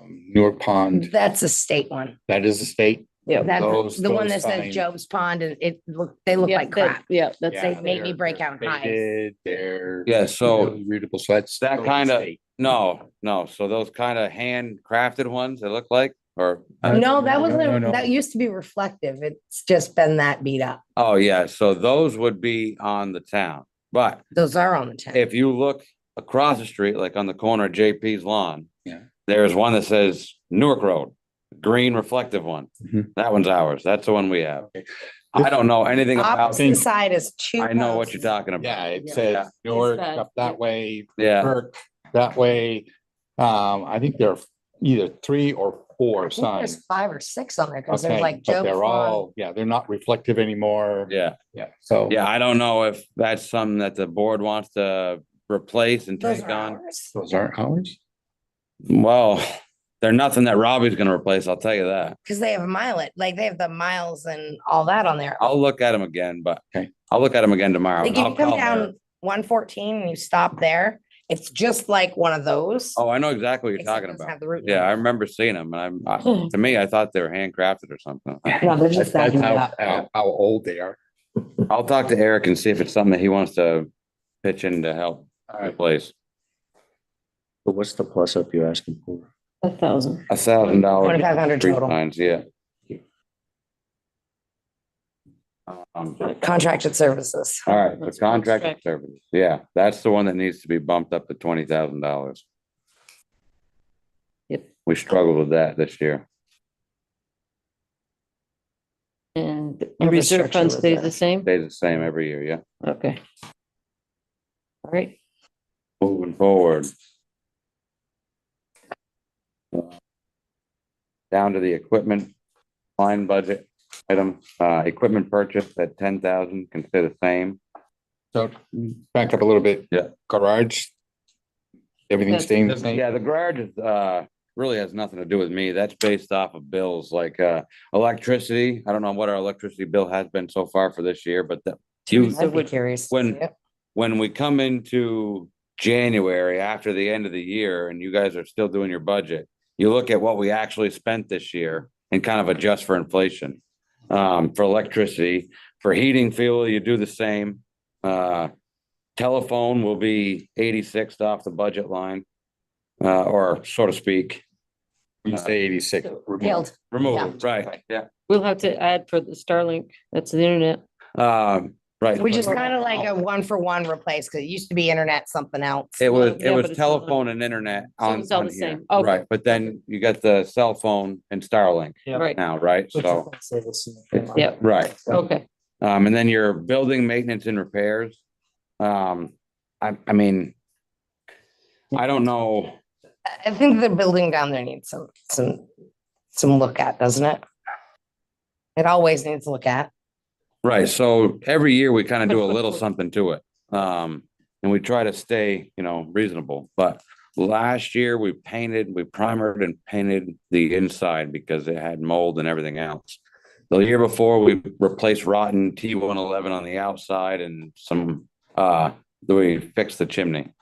Newark Pond, That's a state one. that is a state. Yeah. That's Those- the one those that says signs. Job's Pond and they look Yeah, like that- crap. Yeah, that's, They made me break out in hives. Faded, they're Yeah, so really readable, so that's. that kinda- No, no. So those kind of handcrafted ones, they look like, or, No, that no, wasn't, no. that used to be reflective. It's just been that beat up. oh yeah, so those would be on the town. But Those are on the tent. if you look across the street, like on the corner of JP's lawn. Yeah. There's one that says Newark Road, green reflective one. Mhm. That one's ours. That's the one we have. I don't know anything about, Opposite side is two. I know what you're houses. talking about. Yeah, it Yeah. says Newark that. up that way, Yeah, Kirk that way. I think there are either 3 or 4 I think there's signs. 5 or 6 on there because there's Okay, like but Joe they're Farm. all, yeah, they're not reflective anymore. yeah, Yeah, so. yeah. I don't know if that's something that the board wants to replace and Those take are on. ours. Those aren't ours? Well, they're nothing that Robbie's gonna replace, I'll tell you that. Because they have mileage, like they have the miles and all that on there. I'll look at them again, but Okay. I'll look at them again tomorrow. Like and if I'll you come call her. down 114 and you stop there, it's just like one of those. Oh, I know exactly what you're except talking it doesn't about. have the root Yeah, I number. remember seeing them and to me, I thought they were handcrafted or something. No, they're just That's that beat how, up. how old they are. I'll talk to Eric and see if it's something that he wants to pitch in to help replace. But what's the plus up you're asking for? 1,000. $1,000. 2,500 street total. signs, yeah. Contracted services. All right, the That's contracted contract. services, yeah, that's the one that needs to be bumped up to $20,000. Yep. We struggled with that this year. And the reserve Infrastructure fund stays the reserve. same? Stays the same every year, yeah. Okay. All right. Moving forward. Down to the equipment line budget item, equipment purchase at 10,000 can stay the same. So back up a little bit. Yeah. Garage. Everything's That's- staying the same. Yeah, the garage is, really has nothing to do with me. That's based off of bills like, electricity. I don't know what our electricity bill has been so far for this year, but I'd be curious. to when- see it. when we come into January after the end of the year and you guys are still doing your budget, you look at what we actually spent this year and kind of adjust for inflation. For electricity, for heating fuel, you do the same. Telephone will be 86 off the budget line, or so to speak. You say 86. Killed. Remove, right, yeah. We'll have to add for the Starlink. That's the internet. Right. Which is kind of like a 1-for-1 replace, because it used to be internet something else. It was, Yeah, it but was it's not- telephone and internet So on, it's all on the here. same. Okay. Right, but then you got the cell phone and Starlink Yeah. Right. now, right? Which is So, gonna save us some- Yep. right. Okay. And then your building maintenance and repairs. I mean, I don't know. I think the building down there needs some look at, doesn't it? It always needs to look at. Right, so every year we kind of do a little something to it. And we try to stay, reasonable, but last year we primered and painted the inside because it had mold and everything else. The year before, we replaced rotten T111 on the outside and we fixed the chimney.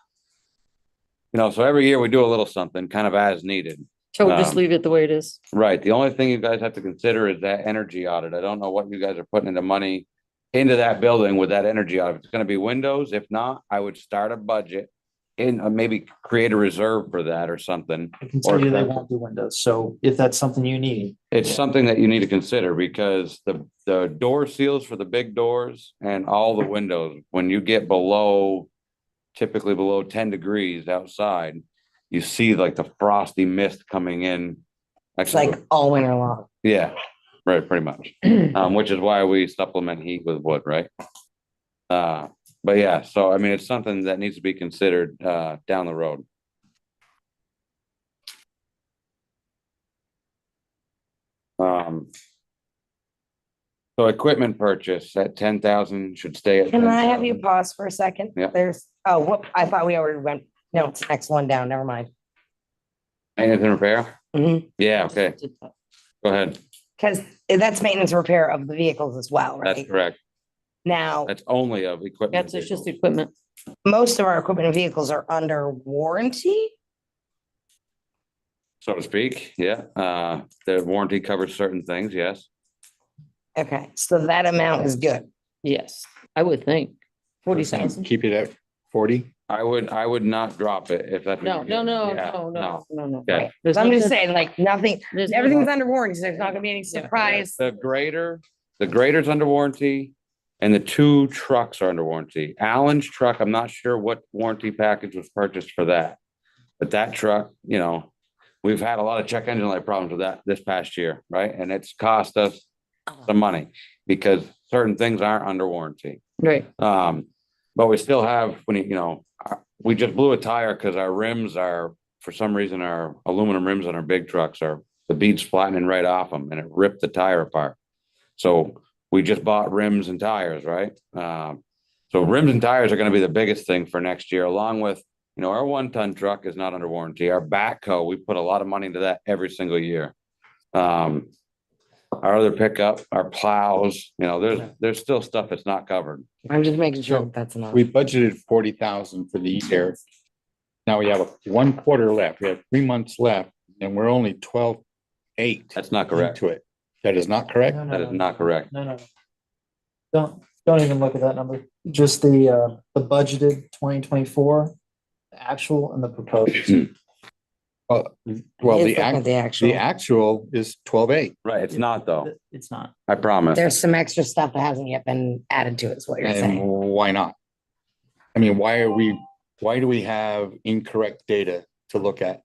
So every year we do a little something kind of as needed. So we'll just Um, leave it the way it is. Right. The only thing you guys have to consider is that energy audit. I don't know what you guys are putting into money into that building with that energy audit. If it's gonna be windows. If not, I would start a budget and maybe create a reserve for that or something. I can tell you they Or- won't do windows, so if that's something you need. It's something that you need to consider because the door seals for the big doors and all the windows, when you get typically below 10 degrees outside, you see like the frosty mist coming in. It's like all winter long. Yeah, right, pretty much. Which is why we supplement heat with wood, right? But yeah, so I mean, it's something that needs to be considered down the road. So equipment purchase at 10,000 should stay at. Can I have you 10,000. pause for a second? Yeah. Whoop, I thought we already went, no, it's the next one down, never mind. Maintenance and repair? Mhm. Yeah, okay, go ahead. Because that's maintenance and repair of the vehicles as well, That's right? correct. Now, That's only of equipment. That's it's just vehicles. equipment. most of our equipment and vehicles are under warranty. So to speak, yeah. The warranty covers certain things, yes. Okay, so that amount is good. Yes, I would think. 40,000. Keep it at 40? I would not drop it if that's. what No, you're no, doing. no, Yeah, no, no, no, no. Okay. There's I'm just nothing- saying, like, nothing, there's no- everything's under warranty, so there's not gonna be any surprise. The grader's under warranty and the two trucks are under warranty. Alan's truck, I'm not sure what warranty package was purchased for that. But that truck, you know, we've had a lot of check engine light problems with that this past year, right? And it's cost us some money because certain things aren't under warranty. Right, But we still have, we just blew a tire because our rims are, for some reason, our aluminum rims on our big trucks the bead's flattening right off them and it ripped the tire apart. So we just bought rims and tires, right? So rims and tires are going to be the biggest thing for next year, along with, our 1-ton truck is not under warranty. Our backhoe, we put a lot of money into that every single year. Our other pickup, our plows, there's still stuff that's not covered. I'm just making sure that's enough. We budgeted 40,000 for the year. Now we have 1 quarter left. We have 3 months left and we're only 12.8 That's not correct. into it. That is not correct? No, no, That no, is not correct. No. Don't even look at that number. Just the budgeted 2024, the actual and the proposed. Well, He's the looking at the actual. actual is 12.8. Right, it's not though. It's not. I promise. There's some extra stuff that hasn't yet been added to it, is what you're And saying. why not? I mean, why do we have incorrect data to look at?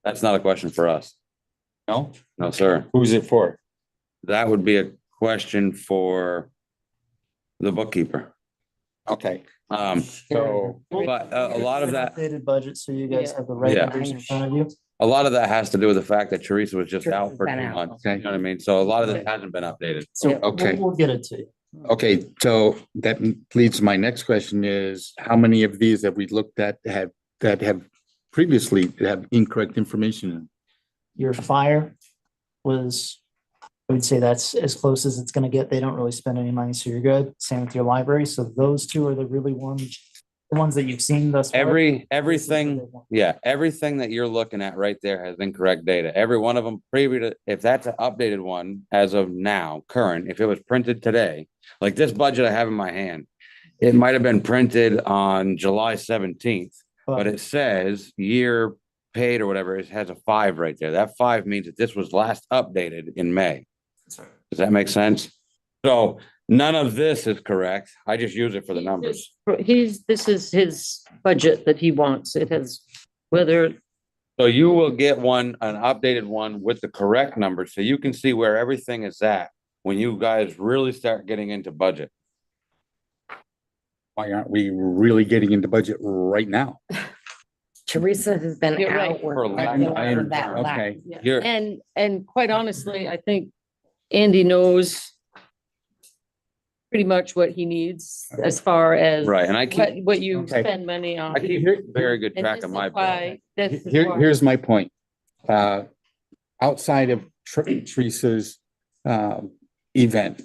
That's not a question for us. No? No, sir. Who's it for? That would be a question for the bookkeeper. Okay, Um, so but a lot of that, Updated budget, so you guys Yeah. have the right Yeah. numbers in front of you. a lot of that has to do with the fact that Teresa was just out Teresa's for been 2 out. months. Okay. You know what I mean? So a lot of it hasn't been updated. So Okay. we'll get it to you. Okay, so that leads to my next question is, how many of these have we looked at that have previously have incorrect information in? Your fire was, I would say that's as close as it's gonna get. They don't really spend any money, so you're good. Same with your library. So those two are the ones that you've seen thus far. Everything, yeah, everything that you're looking at right there has incorrect data. Every one of them previous to, if that's an updated one as of now, current, if it was printed today, like this budget I have in my hand, it might have been printed on July 17th, but it says year paid or whatever, it has a 5 right there. That 5 means that this was last updated in May. Does that make sense? So none of this is correct. I just use it for the numbers. this is his budget that he wants. It has, whether, So you will get an updated one with the correct numbers, so you can see where everything is at when you guys really start getting into budget. Why aren't we really getting into budget right now? Teresa has been You're right. out. For working lack- on I that understand. last- Okay, You're, and quite honestly, I think Andy knows pretty much what he needs as far as right, and I keep, what you Okay. spend money on. I keep very good And track this of is my bill. why- this is why- here's my point. Outside of Teresa's event,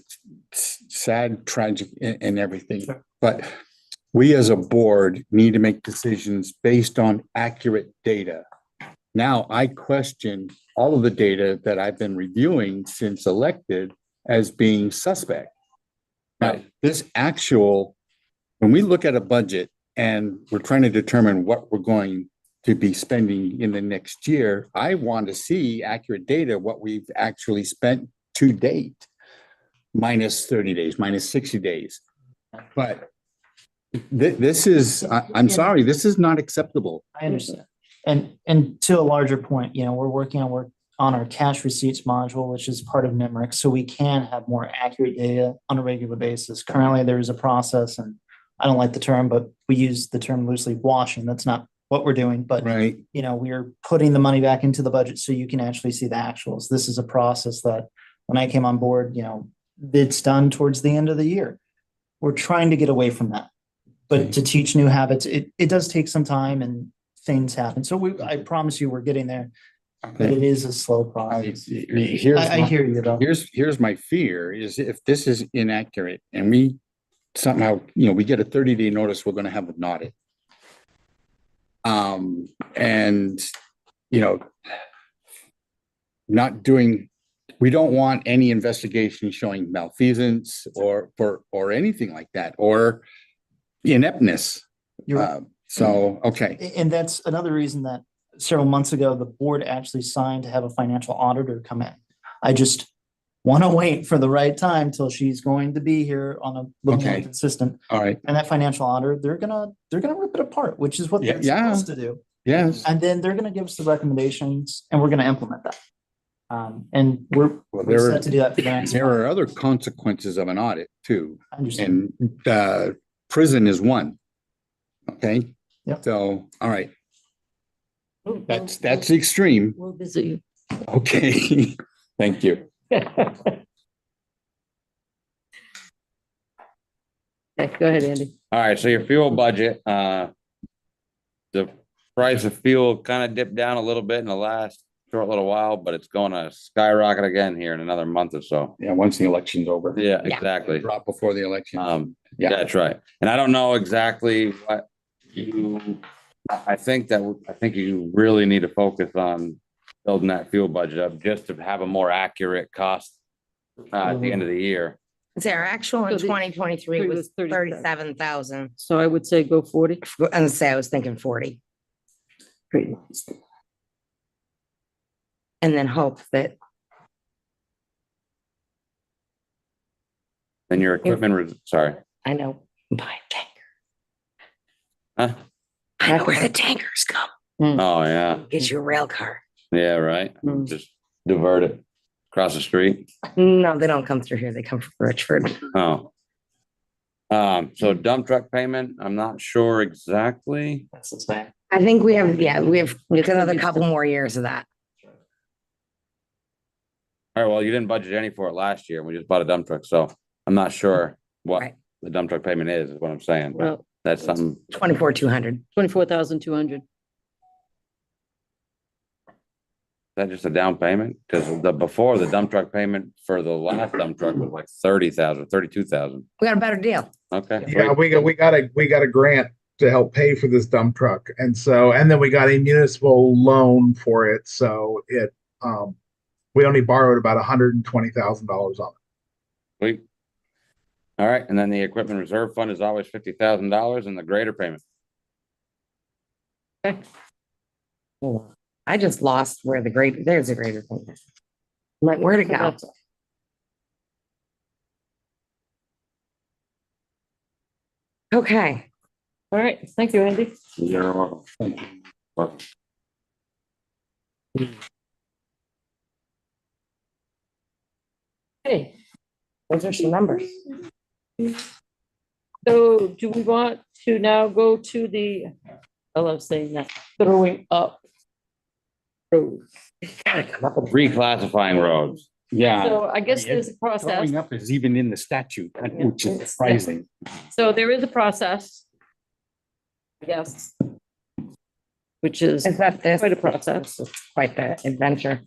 sad, tragic, and everything, but we as a board need to make decisions based on accurate data. Now, I question all of the data that I've been reviewing since elected as being suspect. Now, this actual, when we look at a budget and we're trying to determine what we're going to be spending in the next year, I want to see accurate data, what we've actually spent to date, minus 30 days, minus 60 days. But this is, I'm sorry, this is not acceptable. I understand. And to a larger point, we're working on our cash receipts module, which is part of NIMRIC, so we can have more accurate data on a regular basis. Currently, there is a process, and I don't like the term, but we use the term loosely, washing. That's not what we're doing, but Right. we're putting the money back into the budget so you can actually see the actuals. This is a process that when I came on board, it's done towards the end of the year. We're trying to get away from that. But to teach new habits, it does take some time and things happen. So I promise you, we're getting there, but it is a slow process. I hear you though. Here's my fear is if this is inaccurate and we somehow, we get a 30-day notice, we're going to have an audit. And, not doing, we don't want any investigation showing malfeasance or anything like that, or ineptness. You're, So, okay, and that's another reason that several months ago, the board actually signed to have a financial auditor come in. I just want to wait for the right time till she's going to be here on a little more Okay. consistent. all right, And that financial auditor, they're gonna rip it apart, which is what Yeah, they're yeah. supposed to do. yes. And then they're gonna give us the recommendations and we're gonna implement that. And Well, we're set to do that for the next. There are other consequences of an audit too, I understand. and prison is one. Okay? Yep. So, all right, that's the extreme. We'll visit you. Okay, thank you. Okay, go ahead, Andy. All right, so your fuel budget, the price of fuel kind of dipped down a little bit in the last short little while, but it's going to skyrocket again here in another month or so. Yeah, once the election's over. Yeah, Yeah. exactly. Drop before the election. Yeah. That's right. And I don't know exactly what I think you really need to focus on building that fuel budget up just to have a more accurate cost at the end of the year. See, our actual in So the- 2023 was 37. 37,000. So I would say go 40. And say I was thinking 40 Great. and then hope that, And your equipment, sorry, I know, buy a tanker. huh? I know where the tankers come. Oh, yeah, Get you a rail car. yeah, right. Mm. Just divert it across the street. No, they don't come through here. They come from Richford. Oh. So dump truck payment, I'm not sure exactly. That's the same. I think we have another couple more years of that. All right, well, you didn't budget any for it last year. We just bought a dump truck, so I'm not sure what Right. the dump truck payment is what I'm saying. but Well, That's something, 24,200. 24,200. is that just a down payment? Because before the dump truck payment for the last dump truck was like 30,000, 32,000. We got a better deal. Okay. Yeah, we got a grant to help pay for this dump truck. And then we got a municipal loan for it. So we only borrowed about $120,000 on it. Sweet. All right, and then the equipment reserve fund is always $50,000 and the greater payment. I just lost where there's a greater thing. I'm like, where'd it go? Okay. All right, thank you, Andy. You're welcome. Well, Okay, Those are some numbers. so do we want to now go to I love saying that, throwing up roads? Reclassifying roads. Yeah. So I guess there's a process. Throwing up is even in the statute, which is surprising. So there is a process. I guess. Which is Is that this? quite a process. Quite the adventure.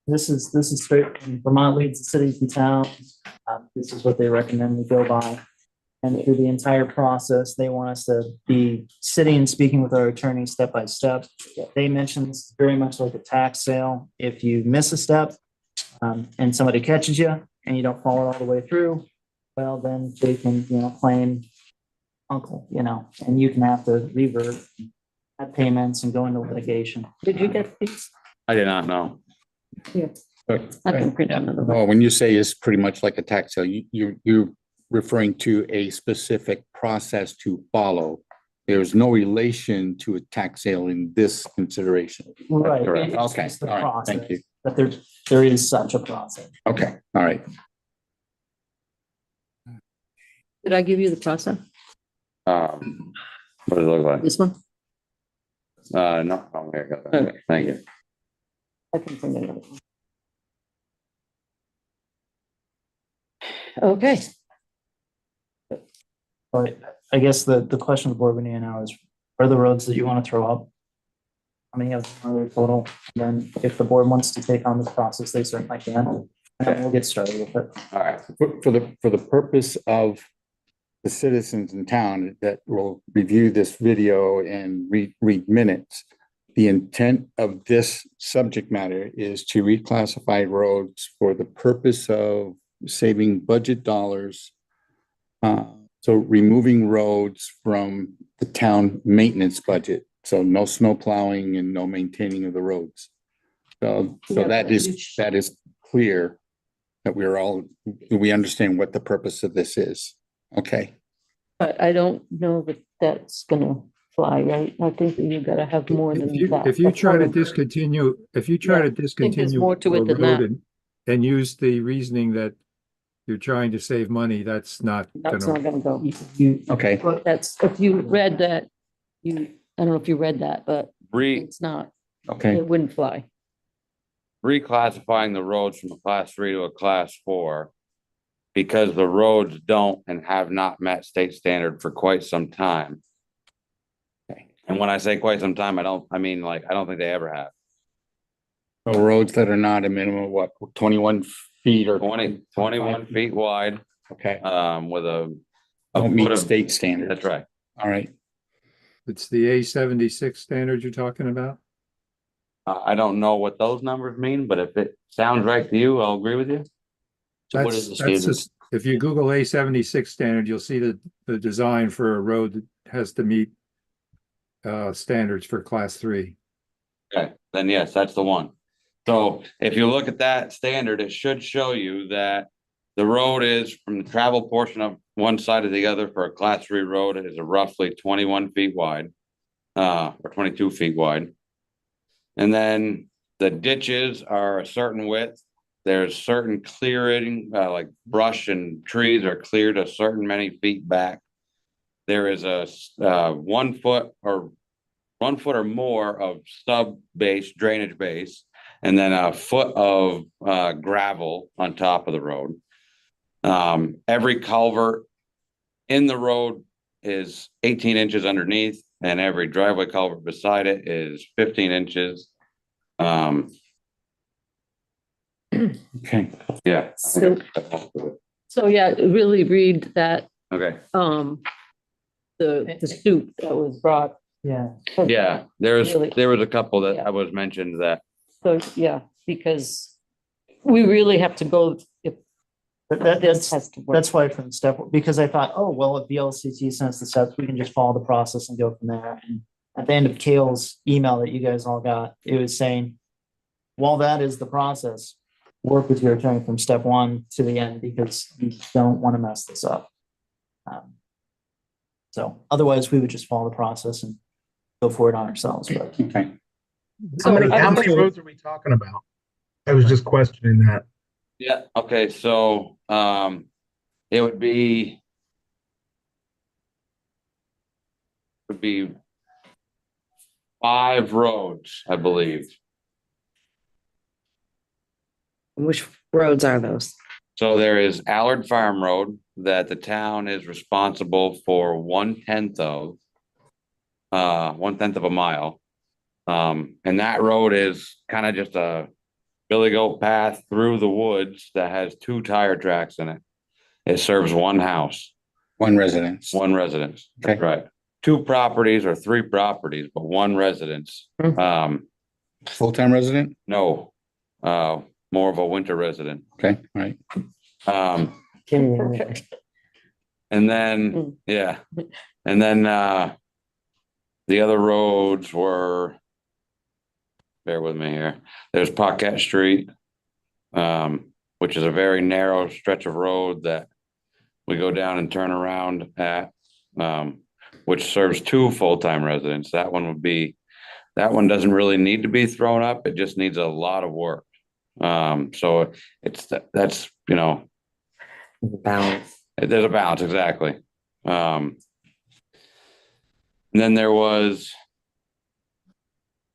This is straight from Vermont leads the cities and towns. This is what they recommend we go by. And through the entire process, they want us to be sitting and speaking with our attorney step by step. They mentioned this is very much like a tax sale. If you miss a step and somebody catches you and you don't follow it all the way through, well, then they can, claim uncle, and you can have to revert, have payments and go into litigation. Did you get these? I did not know. Here, I can print out another one. Well, when you say it's pretty much like a tax sale, you're referring to a specific process to follow. There's no relation to a tax sale in this consideration. Right. Correct. It's Okay, just the all right, thank process, you. But there is such a process. Okay, all right. Did I give you the process? What does it look like? This one? No, oh, here, got that. Okay. Thank you. I can print another one. Okay, But I guess the question the board we need now is, are the roads that you want to throw up? How many of them are there total? Then if the board wants to take on this process, they certainly can. And we'll get started with it. All right. For the purpose of the citizens in town that will review this video and read minutes, the intent of this subject matter is to reclassify roads for the purpose of saving budget dollars So removing roads from the town maintenance budget, so no snow plowing and no maintaining of the roads. So Yeah, that but is clear that we understand what the purpose of this is. Okay, But I don't know that that's gonna fly, right? I think that you gotta have more than that. If you That's try one to of the- discontinue, if you try Yeah, to I think there's discontinue more a to it than road that. and use the reasoning that you're trying to save money, that's not That's not gonna, gonna go. okay. That's, if you read that, I don't know if you read that, but it's not, Okay, it wouldn't fly. Reclassifying the roads from a class 3 to a class 4 because the roads don't and have not met state standard for quite some time. Okay. And when I say quite some time, I mean, like, I don't think they ever have. so roads that are not a minimum of what, 21 feet or 21 feet wide, Okay, with a don't foot meet of- state standards. That's right. All right, it's the A76 standard you're talking about? I don't know what those numbers mean, but if it sounds right to you, I'll agree with you. So what is the That's standard? just, if you Google A76 standard, you'll see the design for a road that has to meet standards for class 3. Okay, then yes, that's the one. So if you look at that standard, it should show you that the road is from the travel portion of one side to the other for a class 3 road is roughly 21 feet wide, or 22 feet wide. And then the ditches are a certain width. There's certain clearing, like brush and trees are cleared a certain many feet back. There is a 1 foot or more of sub base drainage base, and then a foot of gravel on top of the road. Every culvert in the road is 18 inches underneath, and every driveway culvert beside it is 15 inches. okay. Yeah. So yeah, really read that, Okay. the suit that was brought. Yeah, Yeah, there was Really? a couple that Yeah. I was mentioned that. So, yeah, because we really have to go, if this has to work. that's why from step, because I thought, oh, well, if VLCT sends the steps, we can just follow the process and go from there. And at the end of Kale's email that you guys all got, it was saying, while that is the process, work with your attorney from step 1 to the end because you don't want to mess this up. So otherwise, we would just follow the process and go for it on ourselves, but. Okay, So How many roads are we talking about? I was just questioning that. Yeah, okay, so it would be 5 roads, I believe. Which roads are those? So there is Allard Farm Road that the town is responsible for 1/10 of. 1/10 of a mile. And that road is kind of just a billy goat path through the woods that has 2 tire tracks in it. It serves 1 house, one residence. 1 residence. Okay. Right. 2 properties or 3 properties, but 1 residence. Full-time resident? No, more of a winter resident. Okay, all right. And then, yeah, and then, the other roads were, bear with me here, there's Paquette Street, which is a very narrow stretch of road that we go down and turn around at, which serves 2 full-time residents. That one doesn't really need to be thrown up. It just needs a lot of work. So that's, Balance. there's a balance, exactly. And then there was,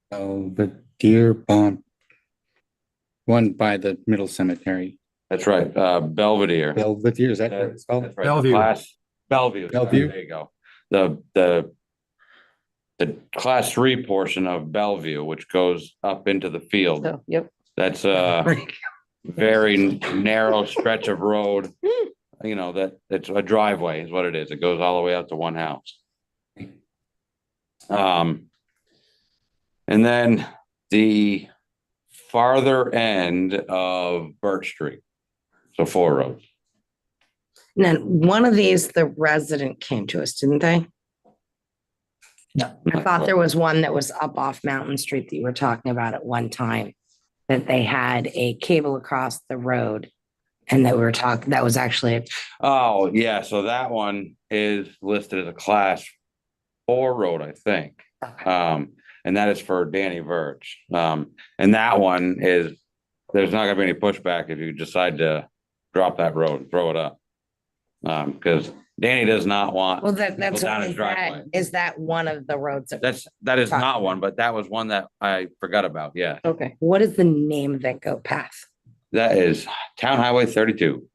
The Deer Pond. One by the middle cemetery. that's right, Belvedere. Belvedere, is that what it's called? That's right, the Bellevue. Bellevue. Bellevue. There you go. The class 3 portion of Bellevue, which goes up into the field. So, yep. That's a very narrow stretch of road. That it's a driveway is what it is. It goes all the way out to 1 house. And then the farther end of Birch Street. So 4 roads. And then one of these, the resident came to us, didn't they? I thought there was one that was up off Mountain Street that you were talking about at one time. That they had a cable across the road. And that we were talking, that was actually, Oh, yeah, so that one is listed as a class 4 road, I think. And that is for Danny Verge. And that one is, there's not gonna be any pushback if you decide to drop that road and throw it up. Because Danny does not want. well, that's, people down his driveway. is that one of the roads? That is not one, but that was one that I forgot about, yeah. Okay, what is the name of that goat path? That is Town Highway 32.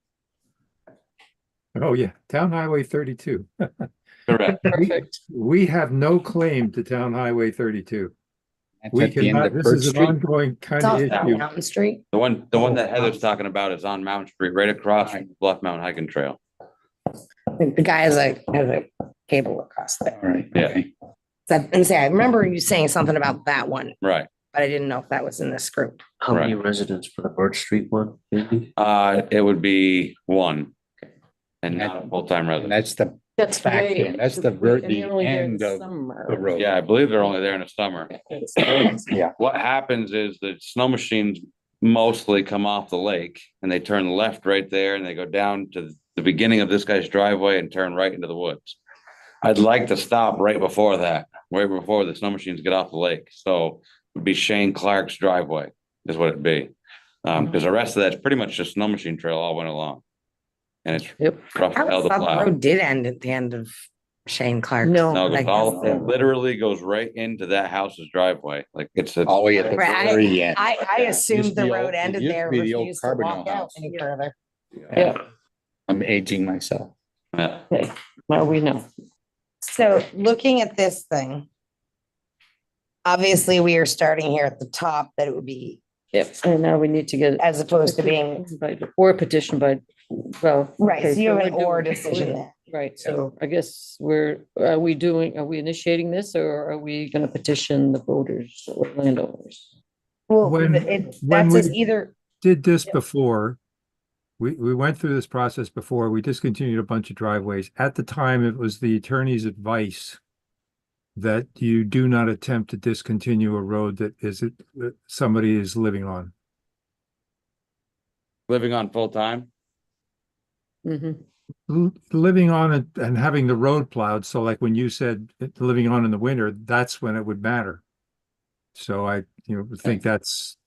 Oh, yeah, Town Highway 32. Correct. Perfect. We have no claim to Town Highway 32. That's We at the end cannot, of this Birch is an Street. ongoing kind It's of off issue. Mountain Street. The one that Heather's talking about is on Mountain Street, right across from Bluff Mountain Hiking Trail. The guy has a cable across there. All right, Yeah. okay. So, and say, I remember you saying something about that one, Right. but I didn't know if that was in this group. How many residents for the Birch Street one? Andy? It would be 1. And not a full-time And resident. that's the That's back great. end. That's the And they're the only there in end of summer. the road. Yeah, I believe they're only there in the summer. Yeah. What happens is the snow machines mostly come off the lake and they turn left right there and they go down to the beginning of this guy's driveway and turn right into the woods. I'd like to stop right before that, right before the snow machines get off the lake. So it'd be Shane Clark's driveway is what it'd be. Because the rest of that's pretty much just snow machine trail all went along. And it's Yep. rough I as hell to thought the plow. road did end at the end of Shane Clark. No. No, Like, it literally goes right into that house's driveway. Like it's All the way at the Right, very end. I assumed Used to the be road old- it ended used to there, be the old refused to Carbonell walk out house. any further. Yeah. I'm aging myself. Yeah. Okay, well, we know. So looking at this thing, obviously we are starting here at the top, that it would be, Yep, and now we need to get. as opposed to being, Or petition by, well. right, so okay, you have we're an or doing- decision there. Right, so I guess are we initiating this or are we gonna petition the voters or landowners? Well, When- that's when as we- either, Did this before. We went through this process before. We discontinued a bunch of driveways. At the time, it was the attorney's advice that you do not attempt to discontinue a road that somebody is living on. Living on full time. Mm-hmm. Living on it and having the road plowed. So like when you said living on in the winter, that's when it would matter. So I, think that's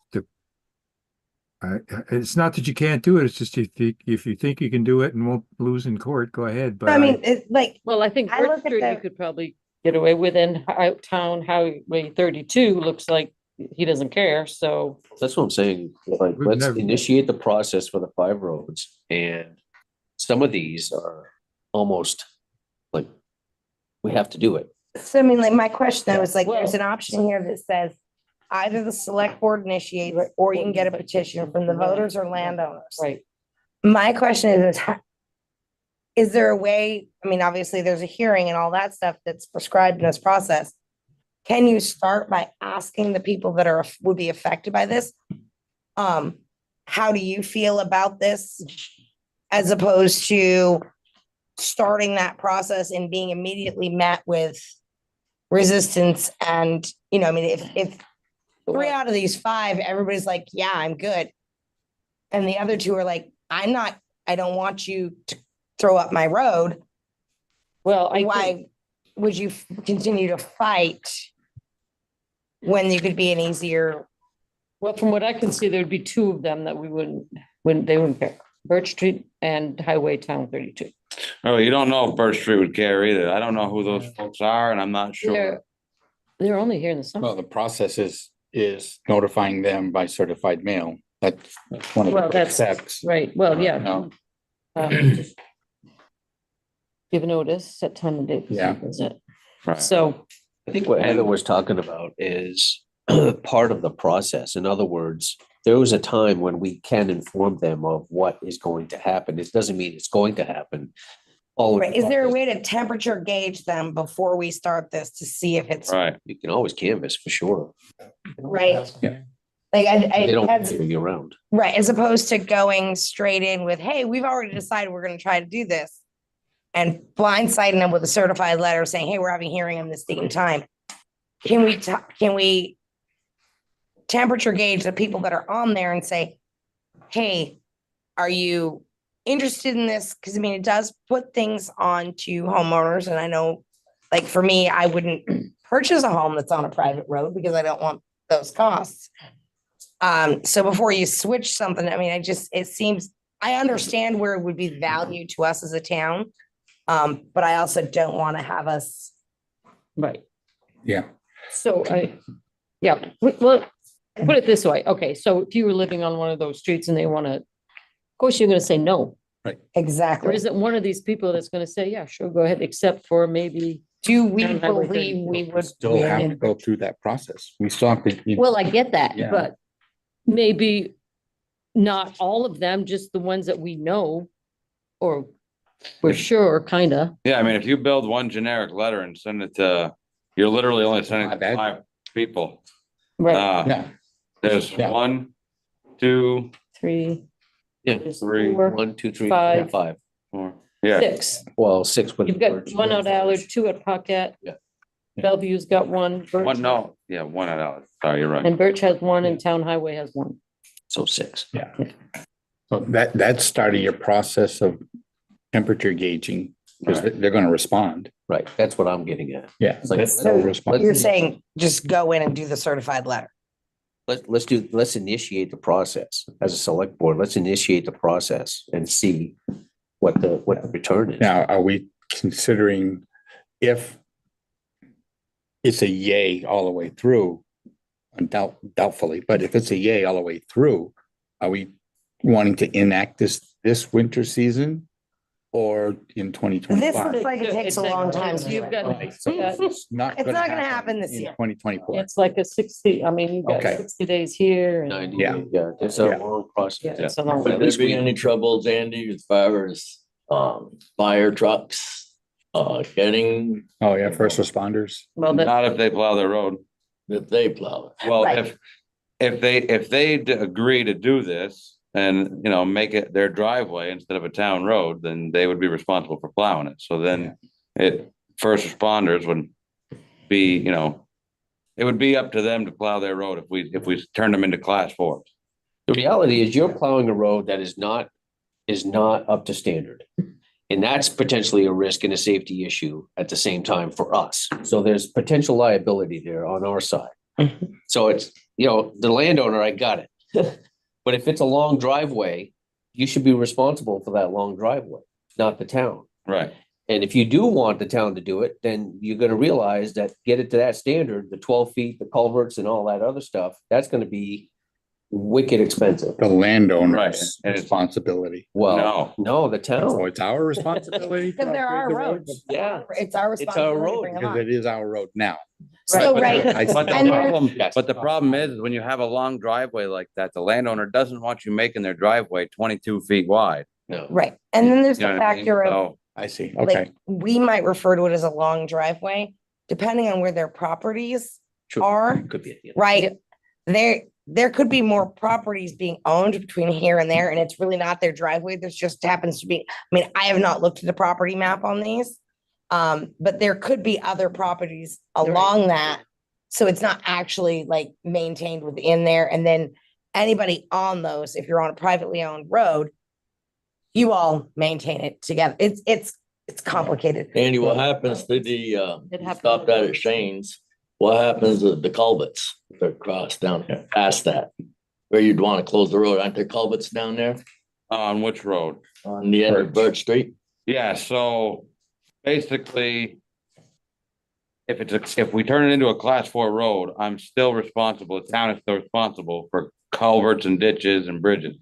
it's not that you can't do it. It's just if you think you can do it and won't lose in court, go ahead. But I mean, it's like, Well, I think I look Birch at Street, you the- could probably get away with, and Town Highway 32 looks like he doesn't care, so. That's what I'm saying. Like, We've let's never- initiate the process for the 5 roads, and some of these are almost like we have to do it. so I mean, like, my question though is like, Well- there's an option here that says either the select board initiates, or you can get a petition from the voters or landowners. Right. My question is there a way, I mean, obviously there's a hearing and all that stuff that's prescribed in this process. Can you start by asking the people that would be affected by this? How do you feel about this? As opposed to starting that process and being immediately met with resistance and, I mean, if 3 out of these 5, everybody's like, yeah, I'm good. And the other 2 are like, I don't want you to throw up my road. Well, Why would you continue to fight when you could be an easier? Well, from what I can see, there'd be 2 of them that they wouldn't care. Birch Street and Highway Town 32. Oh, you don't know if Birch Street would care either. I don't know who those folks are and I'm not sure. They're only here in the summer. Well, the process is notifying them by certified mail. That's one of Well, the that's steps. right. Well, yeah. No. Just give notice, set time and date. Yeah. That's it. Right. So, I think what Heather was talking about is part of the process. In other words, there was a time when we can inform them of what is going to happen. It doesn't mean it's going to happen. Right, is there a way to temperature gauge them before we start this to see if it's Right. You can always canvas for sure. right? Like, They don't as, year round. right, as opposed to going straight in with, hey, we've already decided we're gonna try to do this. And blindsiding them with a certified letter saying, hey, we're having a hearing on this date and time. Can we temperature gauge the people that are on there and say, hey, are you interested in this? Because I mean, it does put things on to homeowners. And I know, like for me, I wouldn't purchase a home that's on a private road because I don't want those costs. So before you switch something, I mean, it seems, I understand where it would be value to us as a town. But I also don't want to have us, Right. Yeah. So well, put it this way. Okay, so if you were living on one of those streets and they want to, of course, you're going to say no. There exactly. isn't one of these people that's going to say, yeah, sure, go ahead, except for maybe, Do we Down Highway believe we would? Still have to go through that process. We still have to. well, I get that, Yeah. but maybe not all of them, just the ones that we know or we're sure, kind of. Yeah, I mean, if you build one generic letter and send it to, you're literally only sending it to 5 people. Right. Yeah. There's Yeah. 1, 2, Three, Yeah, there's 3, four, 1, 2, 3, 5. 5. 4. Yeah, 6. Well, 6 with. You've got one at Allard, 2 at Paquette. Yeah. Bellevue's got one. Birch- one, no, yeah, 1 at Alex. Sorry, you're right. And Birch has one and Town Highway has one. So 6. Yeah. So that's starting your process of temperature gauging, because Right. they're gonna respond. Right, that's what I'm getting at. Yeah. It's like, So They'll respond. you're saying just go in and do the certified letter. let's initiate the process as a select board. Let's initiate the process and see what the return is. Now, are we considering if it's a yay all the way through? Doubtfully, but if it's a yay all the way through, are we wanting to enact this winter season or in 2025? This looks like it takes a long time. to do You've it. got, It's not It's not gonna happen this in year. 2024. it's like a 60, I mean, you've got Okay. 60 days here. and- 90, Yeah. yeah, it's a Yeah. long Yeah, process. it's a long. But at Would least there be we- any troubles, Andy, as far as fire trucks getting Oh, yeah, first responders. Well, that, Not if they plow their road. that they plow it? Well, Right. if they agree to do this and, make it their driveway instead of a town road, then they would be responsible for plowing it. So then first responders would be, it would be up to them to plow their road if we turn them into class 4. The reality is you're plowing a road that is not up to standard. And that's potentially a risk and a safety issue at the same time for us. So there's potential liability there on our side. So it's, the landowner, I got it. But if it's a long driveway, you should be responsible for that long driveway, not the town. Right. And if you do want the town to do it, then you're gonna realize that get it to that standard, the 12 feet, the culverts and all that other stuff, that's gonna be wicked expensive. The landowner's Right, and it's- responsibility. Well, no, the Oh, town. it's our responsibility. Because there are roads. Yeah. It's our It's our responsibility to road, bring them Because up. it is our road now. So, right. I see. But the And there- problem, Yes. but the problem is when you have a long driveway like that, the landowner doesn't want you making their driveway 22 feet wide. No. Right. And then there's You know the what I mean? factor of, So, I see. Okay. like, we might refer to it as a long driveway, depending on where their properties True. are, Could be. Yeah. right? There could be more properties being owned between here and there, and it's really not their driveway. There's just happens to be, I mean, I have not looked at the property map on these. But there could be other properties along that. So it's not actually like maintained within there. And then anybody on those, if you're on a privately owned road, you all maintain it together. It's complicated. Andy, what happens to the, It happens. stop that at Shane's? What happens to the culverts that cross down here past that? Where you'd want to close the road, aren't there culverts down there on which road? on the end of Birch Street? Yeah, so basically, if we turn it into a class 4 road, I'm still responsible, the town is still responsible for culverts and ditches and bridges.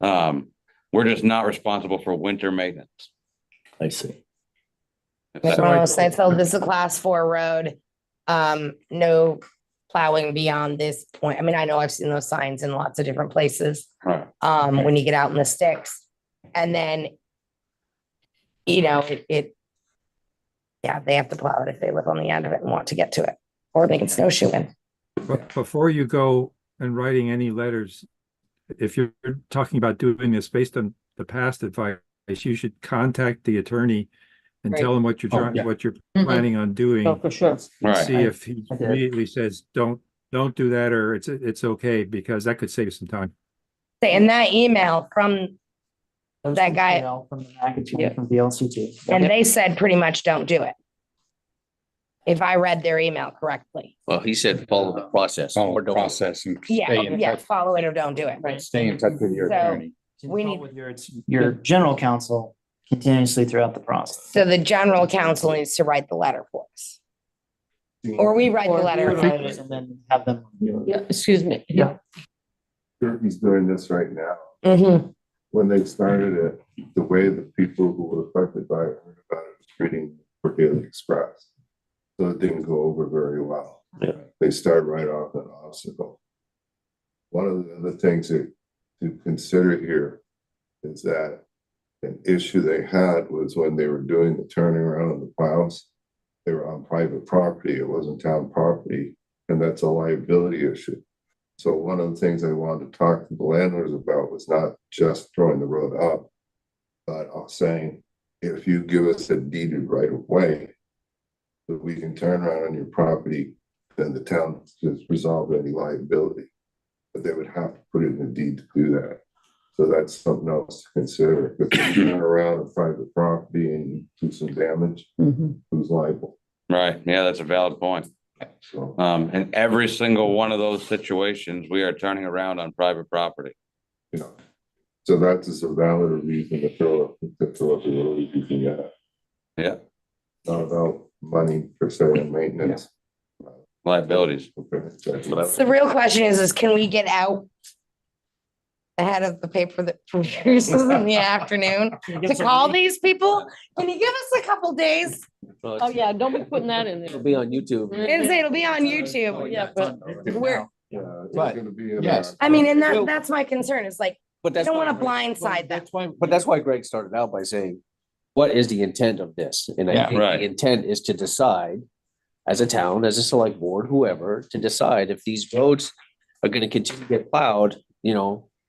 We're just not responsible for winter maintenance. I see. If Like that- Ronald said, so this is a class 4 road. No plowing beyond this point. I mean, I know I've seen those signs in lots of different places. Right. When you get out in the sticks. And then, yeah, they have to plow it if they live on the end of it and want to get to it, or they can snowshoe in. But before you go and writing any letters, if you're talking about doing this based on the past advice, you should contact the attorney and tell him what you're trying, yeah. what you're Mhm. planning on Oh, doing. for sure. Right. See if he I did. immediately says, don't do that, or it's okay, because that could save you some time. In that email from, was That from guy- KL, from the magazine, Yeah. from VLCT. and they said pretty much don't do it. If I read their email correctly. Well, he said follow the process. Follow or the don't. process and Yeah, stay in yeah, touch, follow it or don't do it. Right. stay in touch with your So- attorney. We need- With your general counsel continuously throughout the process. So the general counsel needs to write the letter for us. Or we write the Or letter. we write it. And then have them. review it. Yeah, excuse me. Yeah. Turkey's doing this right now. Mhm. When they started it, the way the people who were affected by it heard about it was reading for Daily Express. So it didn't go over very well. Yeah. They start right off an obstacle. One of the other things to consider here is that an issue they had was when they were doing the turning around of the plows, they were on private property, it wasn't town property, and that's a liability issue. So one of the things I wanted to talk to the landowners about was not just throwing the road up, but saying, if you give us a deeded right of way, that we can turn around on your property, then the town just resolve any liability. But they would have to put it in the deed to do that. So that's something else to consider. If you turn around on private property and you do some damage, Mhm. who's liable? Right, yeah, that's a valid point. So. In every single one of those situations, we are turning around on private property. You know, so that is a valid reason to throw up the road using that. Yeah. Not about money per se and maintenance. Liabilities. Okay, that's what I was- The real question is can we get out ahead of the paper that produces in the afternoon to call these people? Can you give us a couple days? Well, Oh, yeah, don't be putting that in It'll there. be on YouTube. It'll be on YouTube. Yeah, but We're, Yeah, it's But, gonna be in yes. I mean, and that's my concern. It's like, But I that's don't why want to Greg- blindside them. But that's why Greg started out by saying, what is the intent of this? And I Yeah, think right. the intent is to decide as a town, as a select board, whoever, to decide if these roads are gonna continue to get plowed,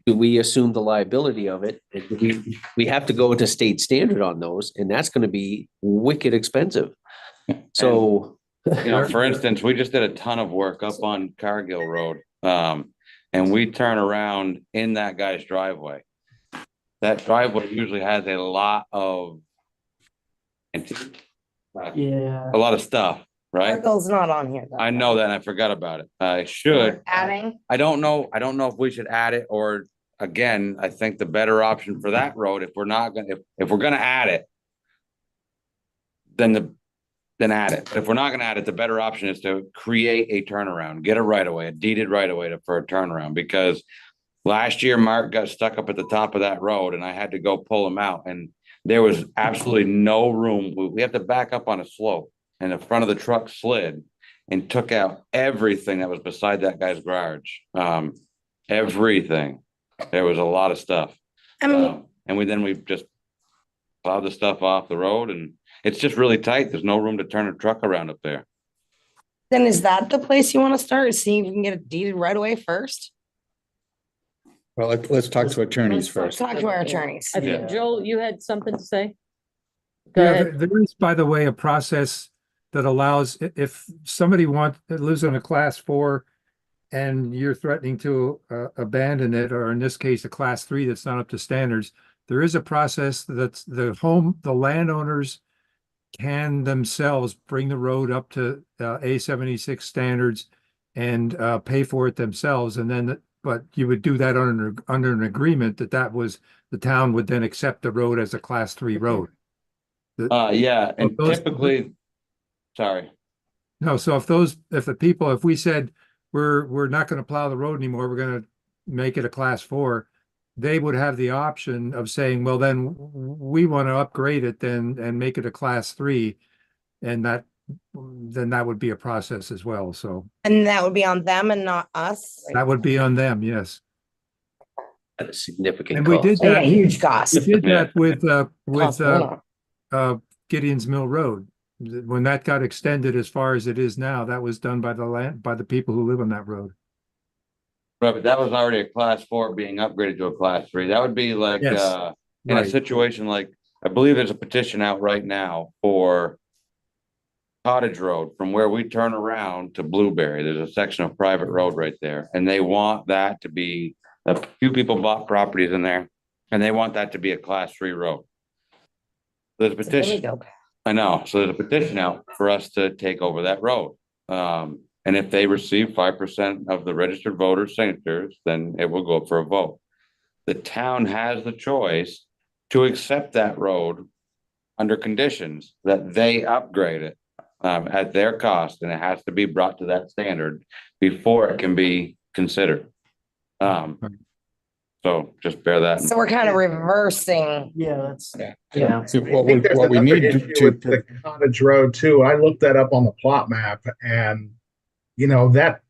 do we assume the liability of it? And do we have to go to state standard on those, and that's gonna be wicked expensive. So, For instance, we just did a ton of work up on Cargill Road. And we turn around in that guy's driveway. That driveway usually has a lot of Yeah. a lot of stuff, right? Article's not on here. though. I know that and I forgot about it. I should. Adding, I don't know if we should add it or again, I think the better option for that road, if we're not gonna, if we're gonna add it. Then add it. But if we're not gonna add it, the better option is to create a turnaround, get a right of way, a deeded right of way for a turnaround, because. Last year, Mark got stuck up at the top of that road and I had to go pull him out and there was absolutely no room. We have to back up on a slope and the front of the truck slid. And took out everything that was beside that guy's garage. Everything. There was a lot of stuff. I mean, And we just plowed the stuff off the road and it's just really tight. There's no room to turn a truck around up there. then is that the place you want to start? Is seeing if we can get it deeded right away first? Well, let's talk to attorneys Let's first. talk to our attorneys. I think, Yeah. Joel, you had something to say? Go Yeah, ahead. there is, by the way, a process that allows, if somebody lives on a class 4 and you're threatening to abandon it, or in this case, a class 3 that's not up to standards, there is a process that's the landowners can themselves bring the road up to A76 standards and pay for it themselves. And then, but you would do that under an agreement that was, the town would then accept the road as a class 3 road. Yeah, and those- typically, sorry. No, so if we said, we're not gonna plow the road anymore, we're gonna make it a class 4, they would have the option of saying, well, then we want to upgrade it then and make it a class 3. And then that would be a process as well. So And that would be on them and not us. that would be on them, yes. at a significant And we cost. did They got that, huge costs. we did that with Costs more. Gideon's Mill Road. When that got extended as far as it is now, that was done by the people who live on that road. Right, but that was already a class 4 being upgraded to a class 3. That would be like, Yes, in a right. situation like, I believe there's a petition out right now for Cottage Road from where we turn around to Blueberry. There's a section of private road right there, and they want that to be, a few people bought properties in there, and they want that to be a class 3 road. There's a So there we petition. go. I know, so there's a petition out for us to take over that road. And if they receive 5% of the registered voters' signatures, then it will go up for a vote. The town has the choice to accept that road under conditions that they upgrade it at their cost, and it has to be brought to that standard before it can be considered. So just bear that. So we're kind of reversing. Yeah, that's, Yeah. yeah. So I think there's what we another need issue to, with the Cottage Road too. I looked that up on the plot map, and you know that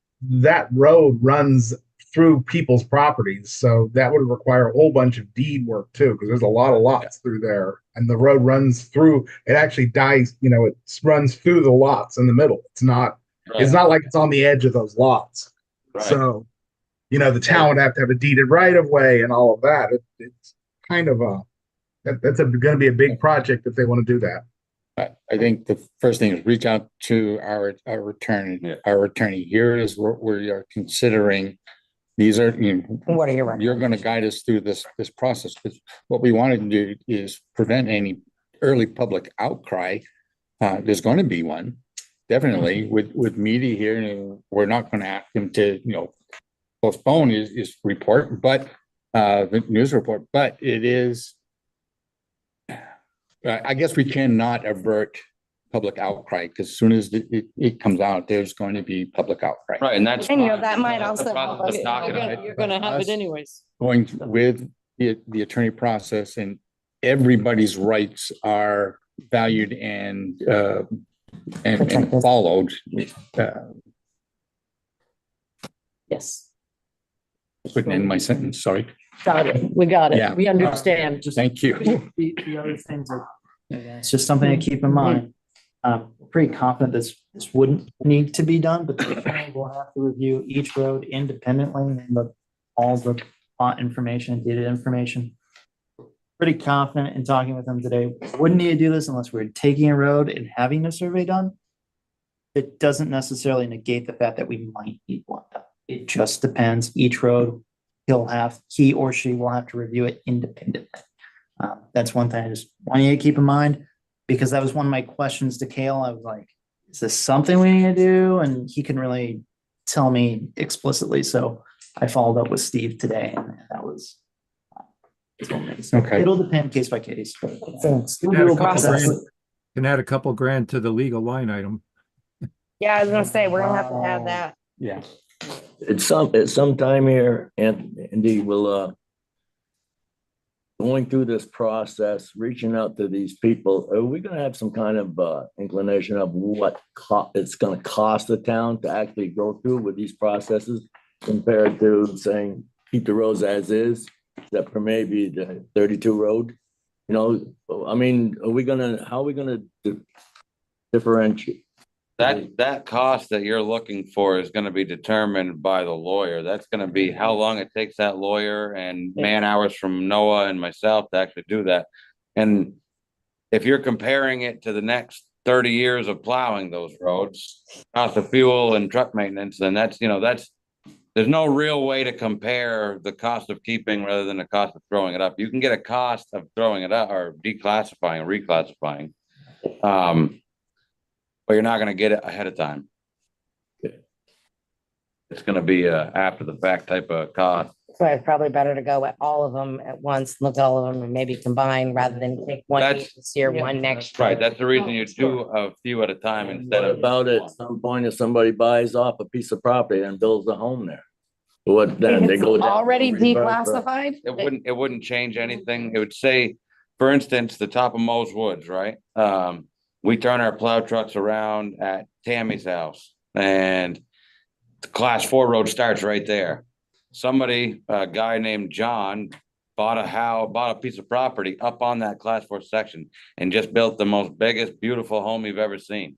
road runs through people's properties, so that would require a whole bunch of deed work too, because there's a lot of lots through there, and the road runs through. It actually dies, you know, it runs through the lots in the middle. It's not like it's on the edge of those lots. Right. So, you know, the town would have to have a deeded right of way and all of that. It's kind of that's going to be a big project if they want to do that. I think the first thing is reach out to our attorney. Yeah. Our attorney. Here is what we are considering. These are, you know, What are you? you're going to guide us through this process, because what we want to do is prevent any early public outcry. There's going to be one, definitely, with media here, and we're not going to ask him to, you know, postpone his report, but the news report, but it is, I guess we cannot avert public outcry, because as soon as it comes out, there's going to be public outcry. Right, and that's. And you know, fine. that might That's the also process help us. of talking about it. You're gonna have it anyways. Going with the attorney process, and everybody's rights are valued and Protected. followed. Yes, Couldn't end my sentence, sorry. got it. We got Yeah. it. We understand. Just Thank you. the other things are, again, it's just something to keep in mind. Pretty confident this wouldn't need to be done, but the county will have to review each road independently and all the plot information, data information. Pretty confident in talking with them today. Wouldn't need to do this unless we're taking a road and having a survey done. It doesn't necessarily negate the fact that we might need one done. It just depends. Each road, he or she will have to review it independently. That's one thing I just want you to keep in mind, because that was one of my questions to Kale. I was like, is this something we need to do? And he can really tell me explicitly. So I followed up with Steve today, and that was. Okay. It'll depend case by case. but, Thanks. we'll Add a do a couple process. grand. Can add a couple grand to the legal line item. Yeah, I was gonna say, we're gonna have to add that. Yeah. It's some time here, and Andy will, going through this process, reaching out to these people, are we gonna have some kind of inclination of what it's gonna cost the town to actually go through with these processes compared to saying, keep the roads as is, except for maybe the 32 road? You know, I mean, how are we gonna differentiate? That cost that you're looking for is gonna be determined by the lawyer. That's gonna be how long it takes that lawyer and man hours from Noah and myself to actually do that. And if you're comparing it to the next 30 years of plowing those roads, cost of fuel and truck maintenance, then there's no real way to compare the cost of keeping rather than the cost of throwing it up. You can get a cost of throwing it up or declassifying, reclassifying. But you're not gonna get it ahead of time. It's gonna be a after the fact type of cost. So it's probably better to go at all of them at once, look at all of them and maybe combine rather than take one That's- this year, one next year. Right, that's the reason you do a few at a time instead What of. about at some point if somebody buys off a piece of property and builds a home there? What then? They It's go down. already reverse the- declassified? It wouldn't change anything. It would say, for instance, the top of Mo's Woods, right? We turn our plow trucks around at Tammy's house and the class 4 road starts right there. Somebody, a guy named John, bought a piece of property up on that class 4 section and just built the most biggest, beautiful home you've ever seen.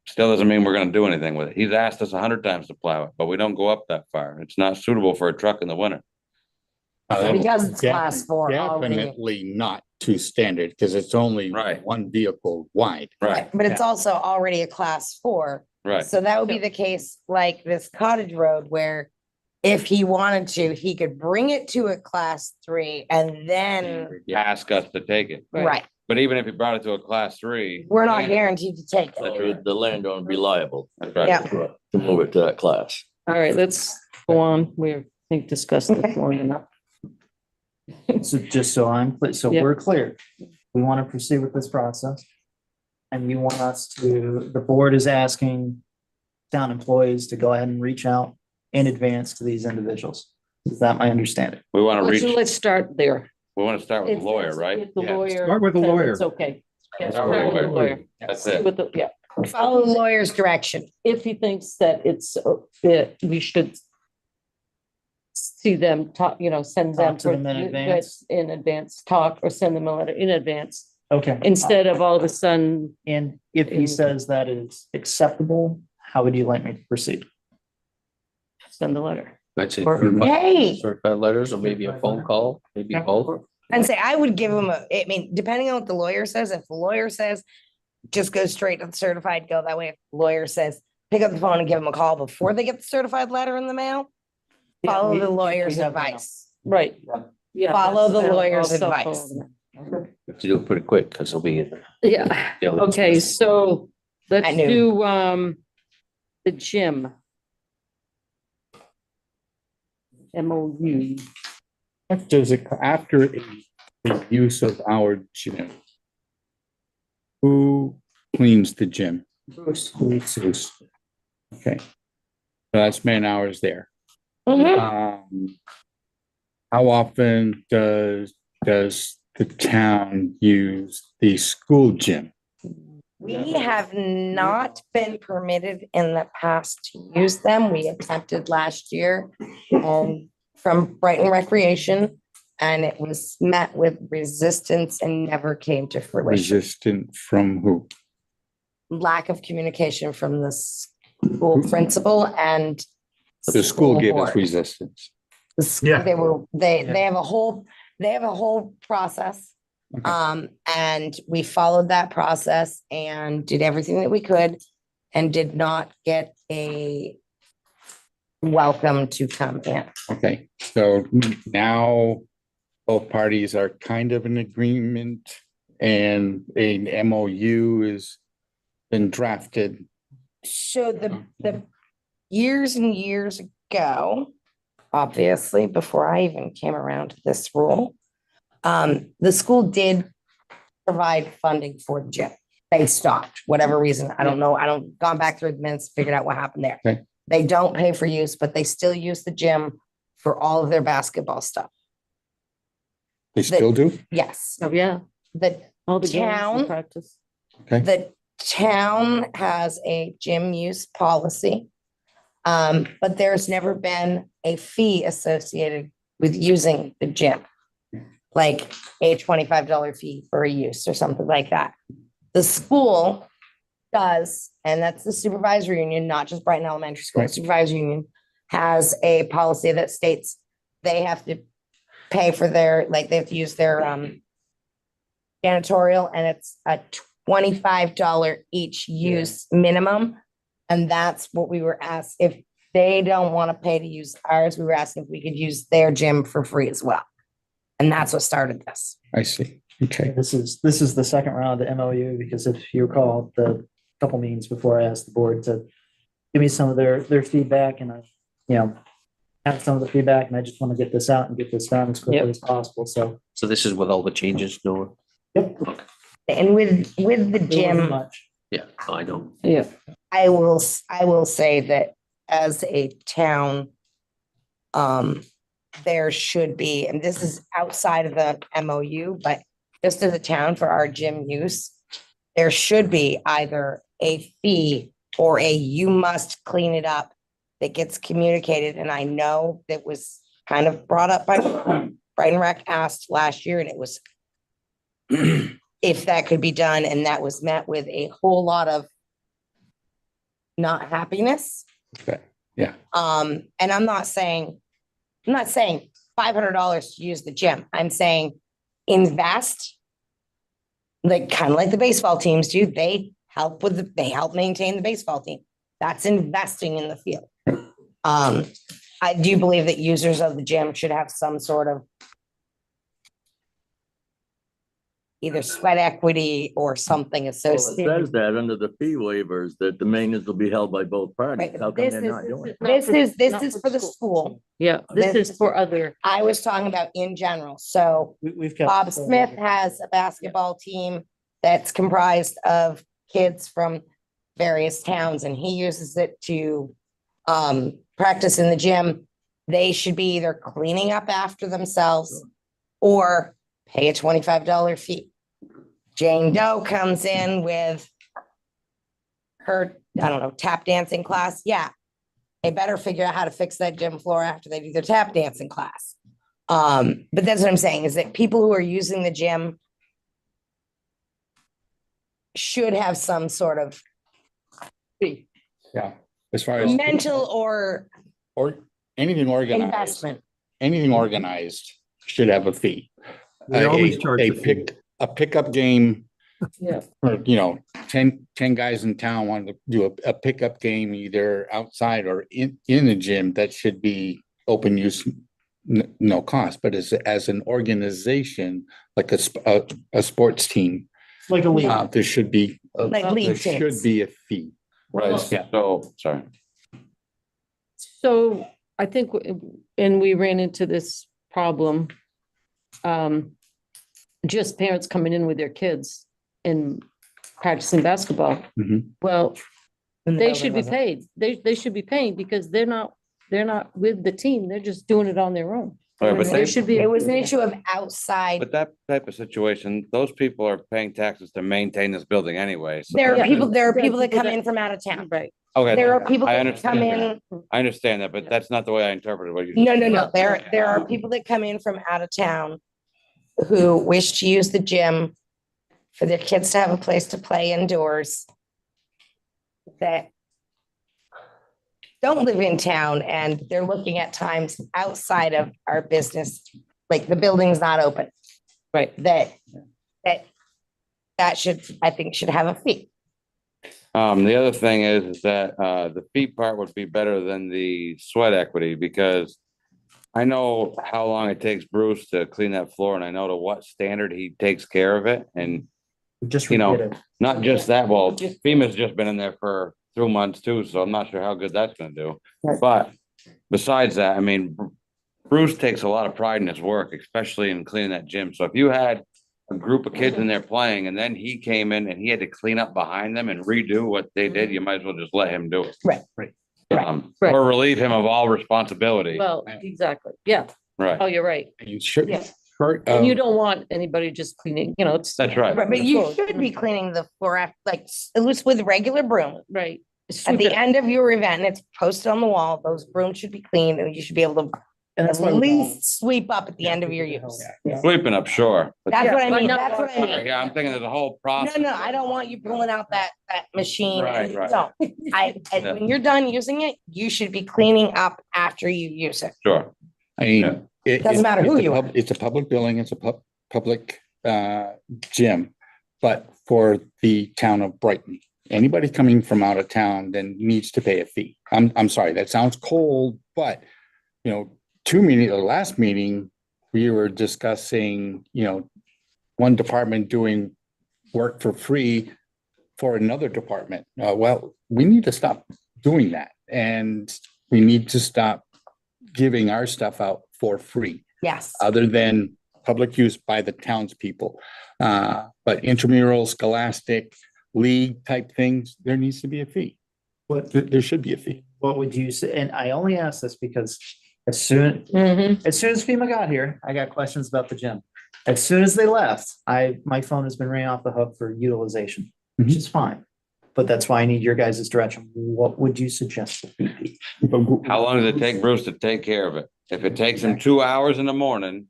still doesn't mean we're gonna do anything with it. He's asked us 100 times to plow it, but we don't go up that far. It's not suitable for a truck in the winter. Because it's class 4 already. Definitely not to standard, because it's only Right. one vehicle wide. Right, But it's also already a class 4. right. So that would be the case like this Cottage Road where if he wanted to, he could bring it to a class 3 and then, Ask us to take it. right, But even if he brought it to a class 3. we're not guaranteed to take it. That's right. The landowner would be liable That's right. Yeah. to move it to that class. All right, let's go on. I think discussed this long enough. So just so I'm, so Yeah. we're clear, we want to proceed with this process. And you want us to, the board is asking town employees to go ahead and reach out in advance to these individuals. Is that my understanding? We want to Let's reach, let's start there. we want to start with If the lawyer, it's- right? if the Yeah, lawyer start with the says lawyer. It's okay. Yeah, Start with the lawyer. That's See it. what the- Yeah, Follow the lawyer's direction. if he thinks that we should see them talk, send them. Talk to them in advance. In advance, talk or send them a letter in advance, Okay. instead of all of a sudden, And if he says that is acceptable, how would you like me to proceed? send the letter. I'd say Or- Hey. certified letters or maybe a phone call, maybe both. And say, I would give him I mean, depending on what the lawyer says, if the lawyer says, just go straight to the certified, go that way. If the lawyer says, pick up the phone and give them a call before they get the certified letter in the mail, Yeah, follow we- the lawyer's we have that. advice. Right. Yeah. Follow that's- the lawyer's also advice. follow- Have to do it pretty quick because they'll be. Yeah, Yeah, okay, so let's I knew. do the gym. MOU. After the use of our gym, who cleans the gym? Bruce. Bruce. Okay. So that's man hours there. Mhm. How often does the town use the school gym? We have not been permitted in the past to use them. We attempted last year from Brighton Recreation, and it was met with resistance and never came to fruition. Resistant from who? Lack of communication from the school principal and The school gave us board. resistance. The school, Yeah. they have a whole process. Okay. And we followed that process and did everything that we could and did not get a welcome to come in. Okay, so now both parties are kind of in agreement and an MOU is been drafted. So the years and years ago, obviously, before I even came around to this rule, the school did provide funding for the gym. They stopped, whatever reason. I don't know. I don't gone back through the minutes, figured out what happened there. Okay. They don't pay for use, but they still use the gym for all of their basketball stuff. They still do? Yes, Oh, yeah, the all the games Town? and practice. Okay, The town has a gym use policy. But there's never been a fee associated with using the gym. Like a $25 fee for a use or something like that. The school does, and that's the supervisory union, not just Brighton Elementary School. Right. Supervisory union has a policy that states they have to pay for they have to use their janitorial, and it's a $25 each use minimum. And that's what we were asked, if they don't want to pay to use ours, we were asking if we could use their gym for free as well. And that's what started this. I see. Okay, This is the second round of the MOU, because if you recall, the couple meetings before I asked the board to give me some of their feedback, and I, have some of the feedback, and I just want to get this out and get this done as quickly Yep. as possible, so. So this is with all the changes, Noah? Yep. And with the There wasn't gym, much. Yeah, I know. Yeah, I will say that as a town, there should be, and this is outside of the MOU, but just as a town for our gym use, there should be either a fee or a you must clean it up that gets communicated. And I know that was kind of brought up by Brighton Rec asked last year, and it was if that could be done, and that was met with a whole lot of not happiness. Okay, yeah. And I'm not saying $500 to use the gym. I'm saying invest. Like kind of like the baseball teams do. They help maintain the baseball team. That's investing in the field. I do believe that users of the gym should have some sort of either sweat equity or something Well, it associated. says that under the fee waivers that the maintenance will be held by both parties. Right, How come this they're is- not doing it? This Not is for for the school. school. Yeah, this This- is for other, I was talking about in general. So We've got. Bob Smith has a basketball team that's comprised of kids from various towns and he uses it to practice in the gym. They should be either cleaning up after themselves or pay a $25 fee. Jane Doe comes in with her, I don't know, tap dancing class. Yeah. They better figure out how to fix that gym floor after they do their tap dancing class. But that's what I'm saying is that people who are using the gym should have some sort of Yeah, as far as, mental or or anything organized, investment. anything organized should have a fee. They always A- charge a the fee. A pickup game, yeah, or, 10 guys in town want to do a pickup game either outside or in the gym, that should be open use, no cost, but as an organization, like a sports team, Like a league. there should be, Like there league should tickets. be a fee. Right, Yeah. so, sorry. so I think, and we ran into this problem. Just parents coming in with their kids and practicing basketball. Mhm. Well, And the they building should be wasn't- paid. They should be paying because they're not with the team. They're just doing it on their own. Right, but There they, should be. It was an issue of outside. but that type of situation, those people are paying taxes to maintain this building anyway. So There are Yeah. people that People come that- in from out of town. Right. Okay, There are people I that come understand in. I understand that, but that's not the way I interpreted what you. No, no, no. Well, There are people that come in from out of town who wish to use the gym for their kids to have a place to play indoors that don't live in town and they're looking at times outside of our business, like the building's not open. Right. That should, I think, should have a fee. The other thing is that, the fee part would be better than the sweat equity, because I know how long it takes Bruce to clean that floor, and I know to what standard he takes care of it, and Just you know, redid it. not just that, well, FEMA's just been in there for 2 months too, so I'm not sure how good that's gonna do. Right. But besides that, I mean, Bruce takes a lot of pride in his work, especially in cleaning that gym. So if you had a group of kids in there playing and then he came in and he had to clean up behind them and redo what they did, you might as well just let him do it. Right. Right. Right. Or relieve him of all responsibility. Well, exactly. Yeah. Oh, Right, you're right. You should, Yeah. short And you of, don't want anybody just cleaning, it's. that's right. Right, but you should be cleaning the floor after, like, at least with regular broom. Right. At Sweep the it. end of your event, and it's posted on the wall, those brooms should be clean and you should be able to And that's at why. least sweep up at the end of your use. Sweeping up, sure. but- That's what I Yeah, but mean, not- that's what I mean. Yeah, I'm thinking there's a whole process. No, I don't want you pulling out that machine. Right, right. No, when you're done using it, you should be cleaning up after you use it. Sure, I mean. Doesn't matter who you are. It's a public building, it's a public gym, but for the town of Brighton. Anybody coming from out of town then needs to pay a fee. I'm sorry, that sounds cold, but the last meeting, we were discussing, one department doing work for free for another department. Well, we need to stop doing that, and we need to stop giving our stuff out for free, Yes. other than public use by the townspeople. But intramural, scholastic, league type things, there needs to be a fee. What, There should be a fee. what would you say? And I only ask this because as soon Mhm. as FEMA got here, I got questions about the gym. As soon as they left, my phone has been ringing off the hook for utilization, which is fine. But that's why I need your guys' direction. What would you suggest? the fee be? how long does it take Bruce to take care of it? If it takes him 2 hours in the morning,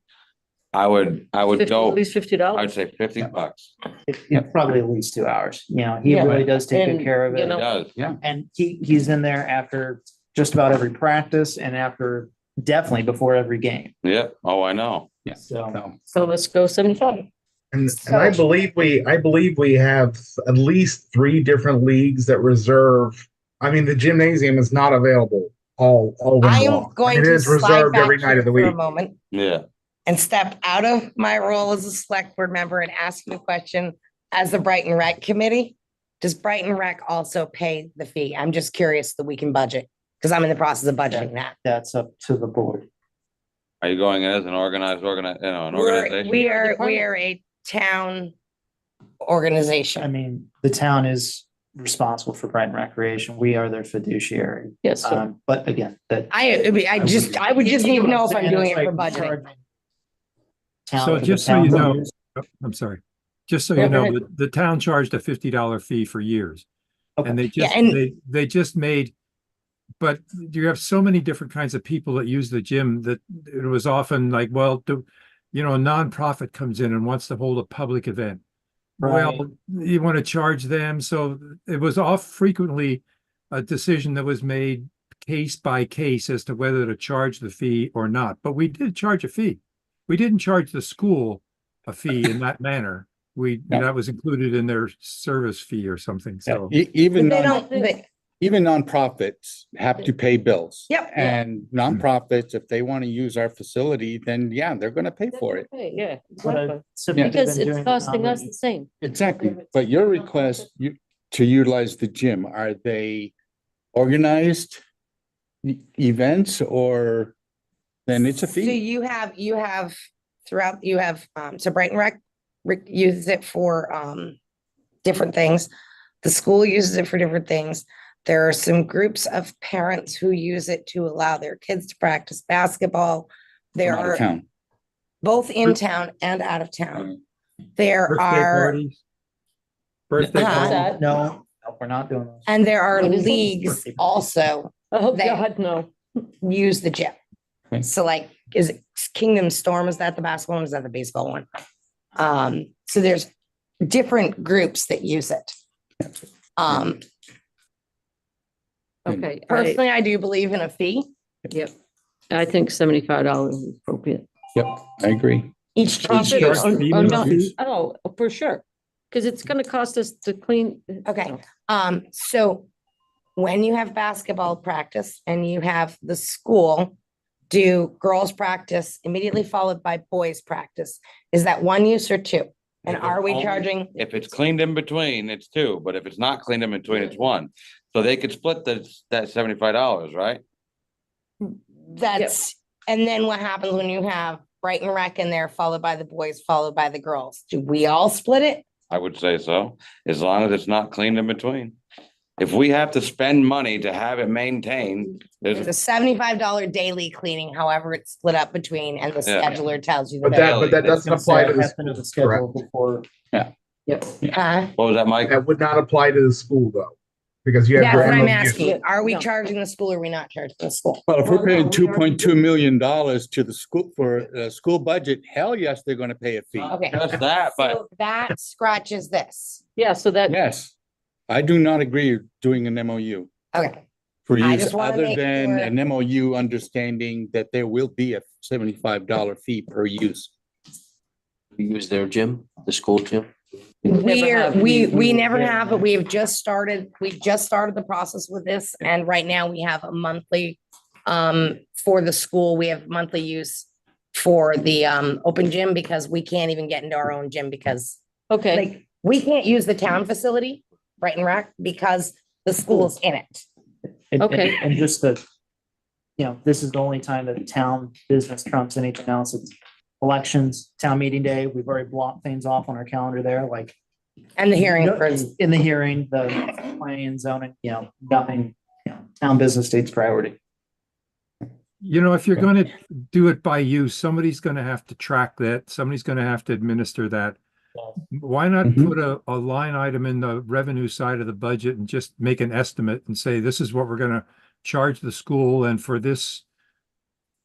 I would At go, least $50. I'd say 50 bucks. It's probably at least 2 hours. You know, he Yeah. really does take good And, care of you it. know, It does. And he's in there after just about every practice and after definitely before every game. Yeah. Oh, I know. So So let's go 75. And I believe we have at least 3 different leagues that reserve. I mean, the gymnasium is not available all winter I long. am going It to is slide reserved back every night here of the for a week. moment Yeah. and step out of my role as a select board member and ask you a question as the Brighton Rec Committee. Does Brighton Rec also pay the fee? I'm just curious that we can budget, because I'm in the process of budgeting that. that's up to the board. Are you going as an organized, an organization? We are a town organization. I mean, the town is responsible for Brighton Recreation. We are their fiduciary. Yes, sir. But again, that. I would just need to know if I'm doing it for budgeting. So just so you know, I'm sorry, just so you know, the town charged a $50 fee for years. And they just, they just made, but you have so many different kinds of people that use the gym that it was often like, well, a nonprofit comes in and wants to hold a public event. Well, you want to charge them. So it was frequently a decision that was made case by case as to whether to charge the fee or not. But we did charge a fee. We didn't charge the school a fee in that manner. That was included in their service fee or something. So Even They don't, even nonprofits have to pay bills. Yep. And nonprofits, if they want to use our facility, then yeah, they're going to pay for it. Yeah, What exactly. I've Because been doing it's with costing us Dominique- the same. Exactly. But your request to utilize the gym, are they organized events or then it's a so fee? you have so Brighton Rec uses it for different things. The school uses it for different things. There are some groups of parents who use it to allow their kids to practice basketball. There From out of are town. both in town and out of town. There birthday are, parties, birthday Uh-huh. parties. That- No, we're not doing those. and there are What is it? leagues also Oh, They- God, no. use the gym. Okay. So like, is it Kingdom Storm? Is that the basketball one? Is that the baseball one? So there's different groups that use it. Okay. Personally, I do believe in a fee. Yep. I think $75 is appropriate. Yep, I agree. Each Profit teacher. charge or fee not. fees? Oh, for sure. Because it's gonna cost us to clean. Okay, so when you have basketball practice and you have the school do girls practice immediately followed by boys practice, is that one use or two? And If are it's we only- charging? If it's cleaned in between, it's 2, but if it's not cleaned in between, it's 1. So they could split that $75, right? That's, and then what happens when you have Brighton Rec in there followed by the boys, followed by the girls? Do we all split it? I would say so, as long as it's not cleaned in between. If we have to spend money to have it maintained, It's there's, a $75 daily cleaning, however it's split up between, and the Yeah. scheduler tells you. But that doesn't apply to the Have to know the school, correct? schedule before. Yep. what was that, Mike? That would not apply to the school though, because you have. That's your what I'm MOU. asking. Are we No. charging the school or are we not charging the school? Well, if we're Well, paying no, we already $2.2 million to the school for a school budget, hell yes, they're going to pay a fee. Okay. Just that, but So that scratches this. Yeah, so that, Yes. I do not agree with doing an MOU Okay, for I use just wanna other make than sure- an MOU understanding that there will be a $75 fee per use. We use their gym, the school gym. we never have, but we've just started the process with this. And right now we have a monthly, for the school, we have monthly use for the, open gym because we can't even get into our own gym because okay, like, we can't use the town facility, Brighton Rec, because the school's in it. Okay. And just the, this is the only time that town business trumps anything else. It's elections, town meeting day. We've already blocked things off on our calendar there, like. And the hearing for, In the hearing, the planning and zoning, nothing, town business state's priority. If you're going to do it by use, somebody's going to have to track that. Somebody's going to have to administer that. Why not Mhm. put a line item in the revenue side of the budget and just make an estimate and say, this is what we're going to charge the school, and for this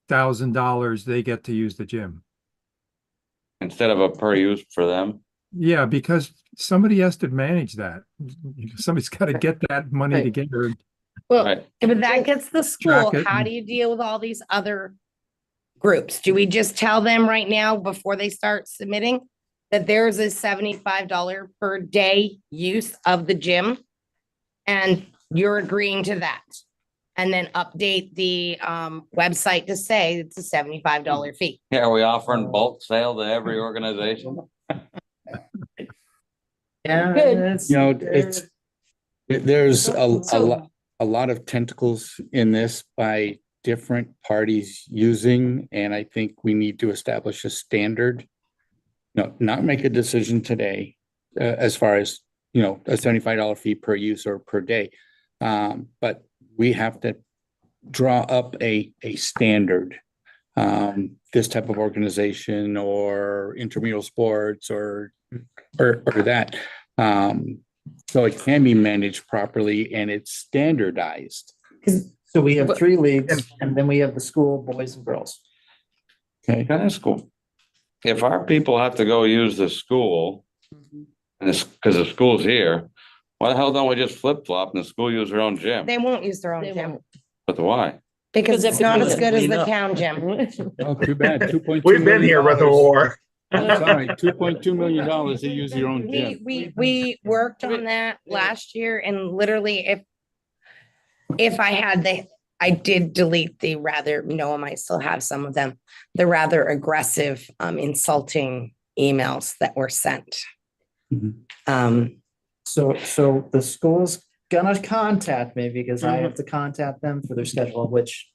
$1,000, they get to use the gym. instead of a per use for them. Yeah, because somebody has to manage that. Somebody's got to get that money Right. together. Well, Right. But that gets the school. Track it How and- do you deal with all these other groups? Do we just tell them right now before they start submitting that there's a $75 per day use of the gym? And you're agreeing to that? And then update the website to say it's a $75 fee. Yeah, are we offering bulk sale to every organization? Yeah. Good. it's- You know, there's a So- lot of tentacles in this by different parties using, and I think we need to establish a standard. No, not make a decision today, as far as, you know, a $75 fee per use or per day. But we have to draw up a standard. This type of organization or intramural sports or that. So it can be managed properly and it's standardized. So we have 3 leagues and then we have the school, boys and girls. Okay. Kind of school. If our people have to go use the school, and it's because the school's here, why the hell don't we just flip flop and the school use their own gym? They won't use their own They gym won't. But why? because it's not as good as Clean the up. town gym. Oh, too bad. $2.2 We've been here with the million. war. Sorry, $2.2 million to use your own gym. We worked on that last year and literally if I did delete the rather, no, I might still have some of them, the rather aggressive, insulting emails that were sent. Mhm. So the school's gonna contact me because I have to contact them for their schedule, which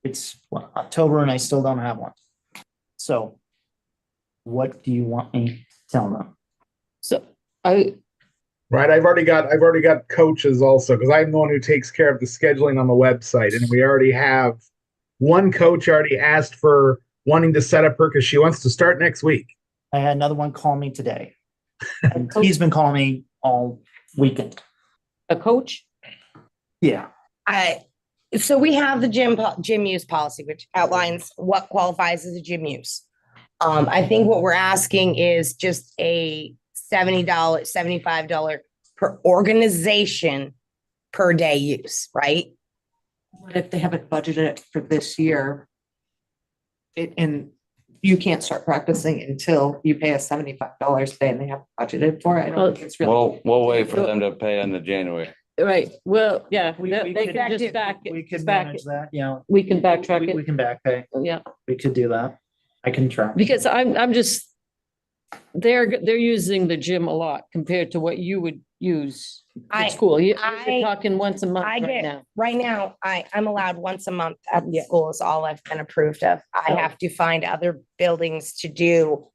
it's October and I still don't have one. So what do you want me to tell them? So I, Right, I've already got coaches also, because I'm the one who takes care of the scheduling on the website, and we already have one coach already asked for wanting to set up her because she wants to start next week. I had another one call me today. And he's been calling me all weekend. a coach, Yeah. So we have the gym use policy, which outlines what qualifies as a gym use. I think what we're asking is just a $70, $75 per organization per day use, right? What if they haven't budgeted for this year? And you can't start practicing until you pay us $75 a day and they haven't budgeted for it. I don't think it's really. We'll wait for them to pay in the January. right, well, yeah, We they could- can just back, We could back, manage that, you know. we can backtrack We it, can back pay. yeah, We could do that. I can try. because I'm just, they're using the gym a lot compared to what you would use I- at school. You're I- talking once a month I right get- now. Right now, I'm allowed once a month at the school is all I've been approved of. I have to find other buildings to do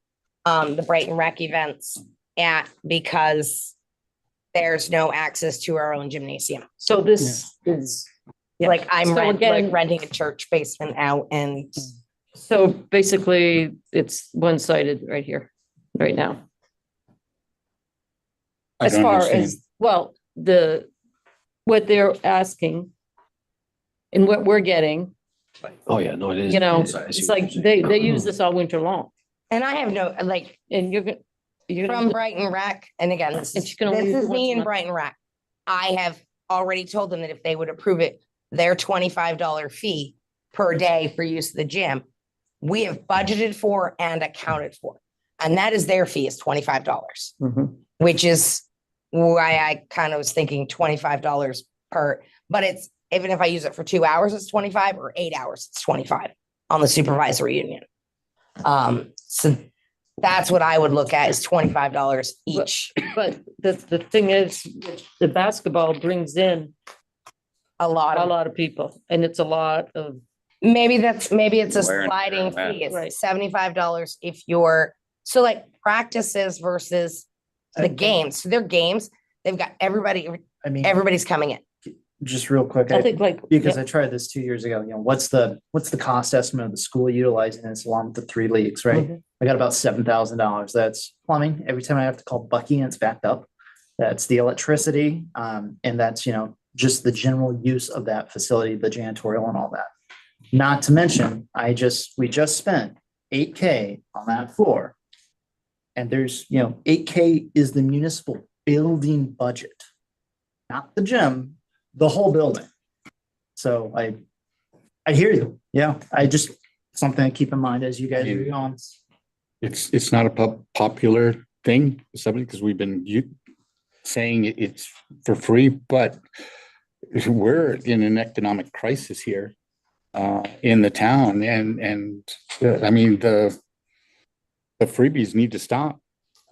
the Brighton Rec events at because there's no access to our own gymnasium. So this is. yeah. Like I'm So like again- renting a church basement out and So basically, it's one-sided right here, right now. I As don't far understand. as, well, what they're asking and what we're getting, Oh, yeah, no, it is. you know, I see it's what like you're saying. they use this all winter long. and I have no, like, And you're from gonna, Brighton Rec, and again, this And is, she can only this use it is once me a and month. Brighton Rec. I have already told them that if they would approve it, their $25 fee per day for use of the gym, we have budgeted for and accounted for. And that is their fee is $25, Mhm. which is why I kind of was thinking $25 per, but it's, even if I use it for 2 hours, it's 25 or 8 hours, it's 25 on the supervisory union. So that's what I would look at is $25 each, But the thing is, the basketball brings in a lot a of, lot of people, and it's a lot of, maybe it's a Wear and tear sliding on that. fee. It's Right. $75 if you're, so like practices versus the games. So their games, they've got I mean, everybody's coming in. just real quick. I think like. Because yeah, I tried this 2 years ago, you know, what's the cost estimate of the school utilizing this along with the 3 leagues, right? Mhm. I got about $7,000. That's plumbing. Every time I have to call Bucky and it's backed up. That's the electricity. And that's, you know, just the general use of that facility, the janitorial and all that. Not to mention, we just spent $8K on that floor And there's, 8K is the municipal building budget, not the gym, the whole building. So I hear you. Yeah, something to keep in mind as you guys are going. It's not a popular thing, something, because we've been saying it's for free, but we're in an economic crisis here in the town, and I mean, the freebies need to stop.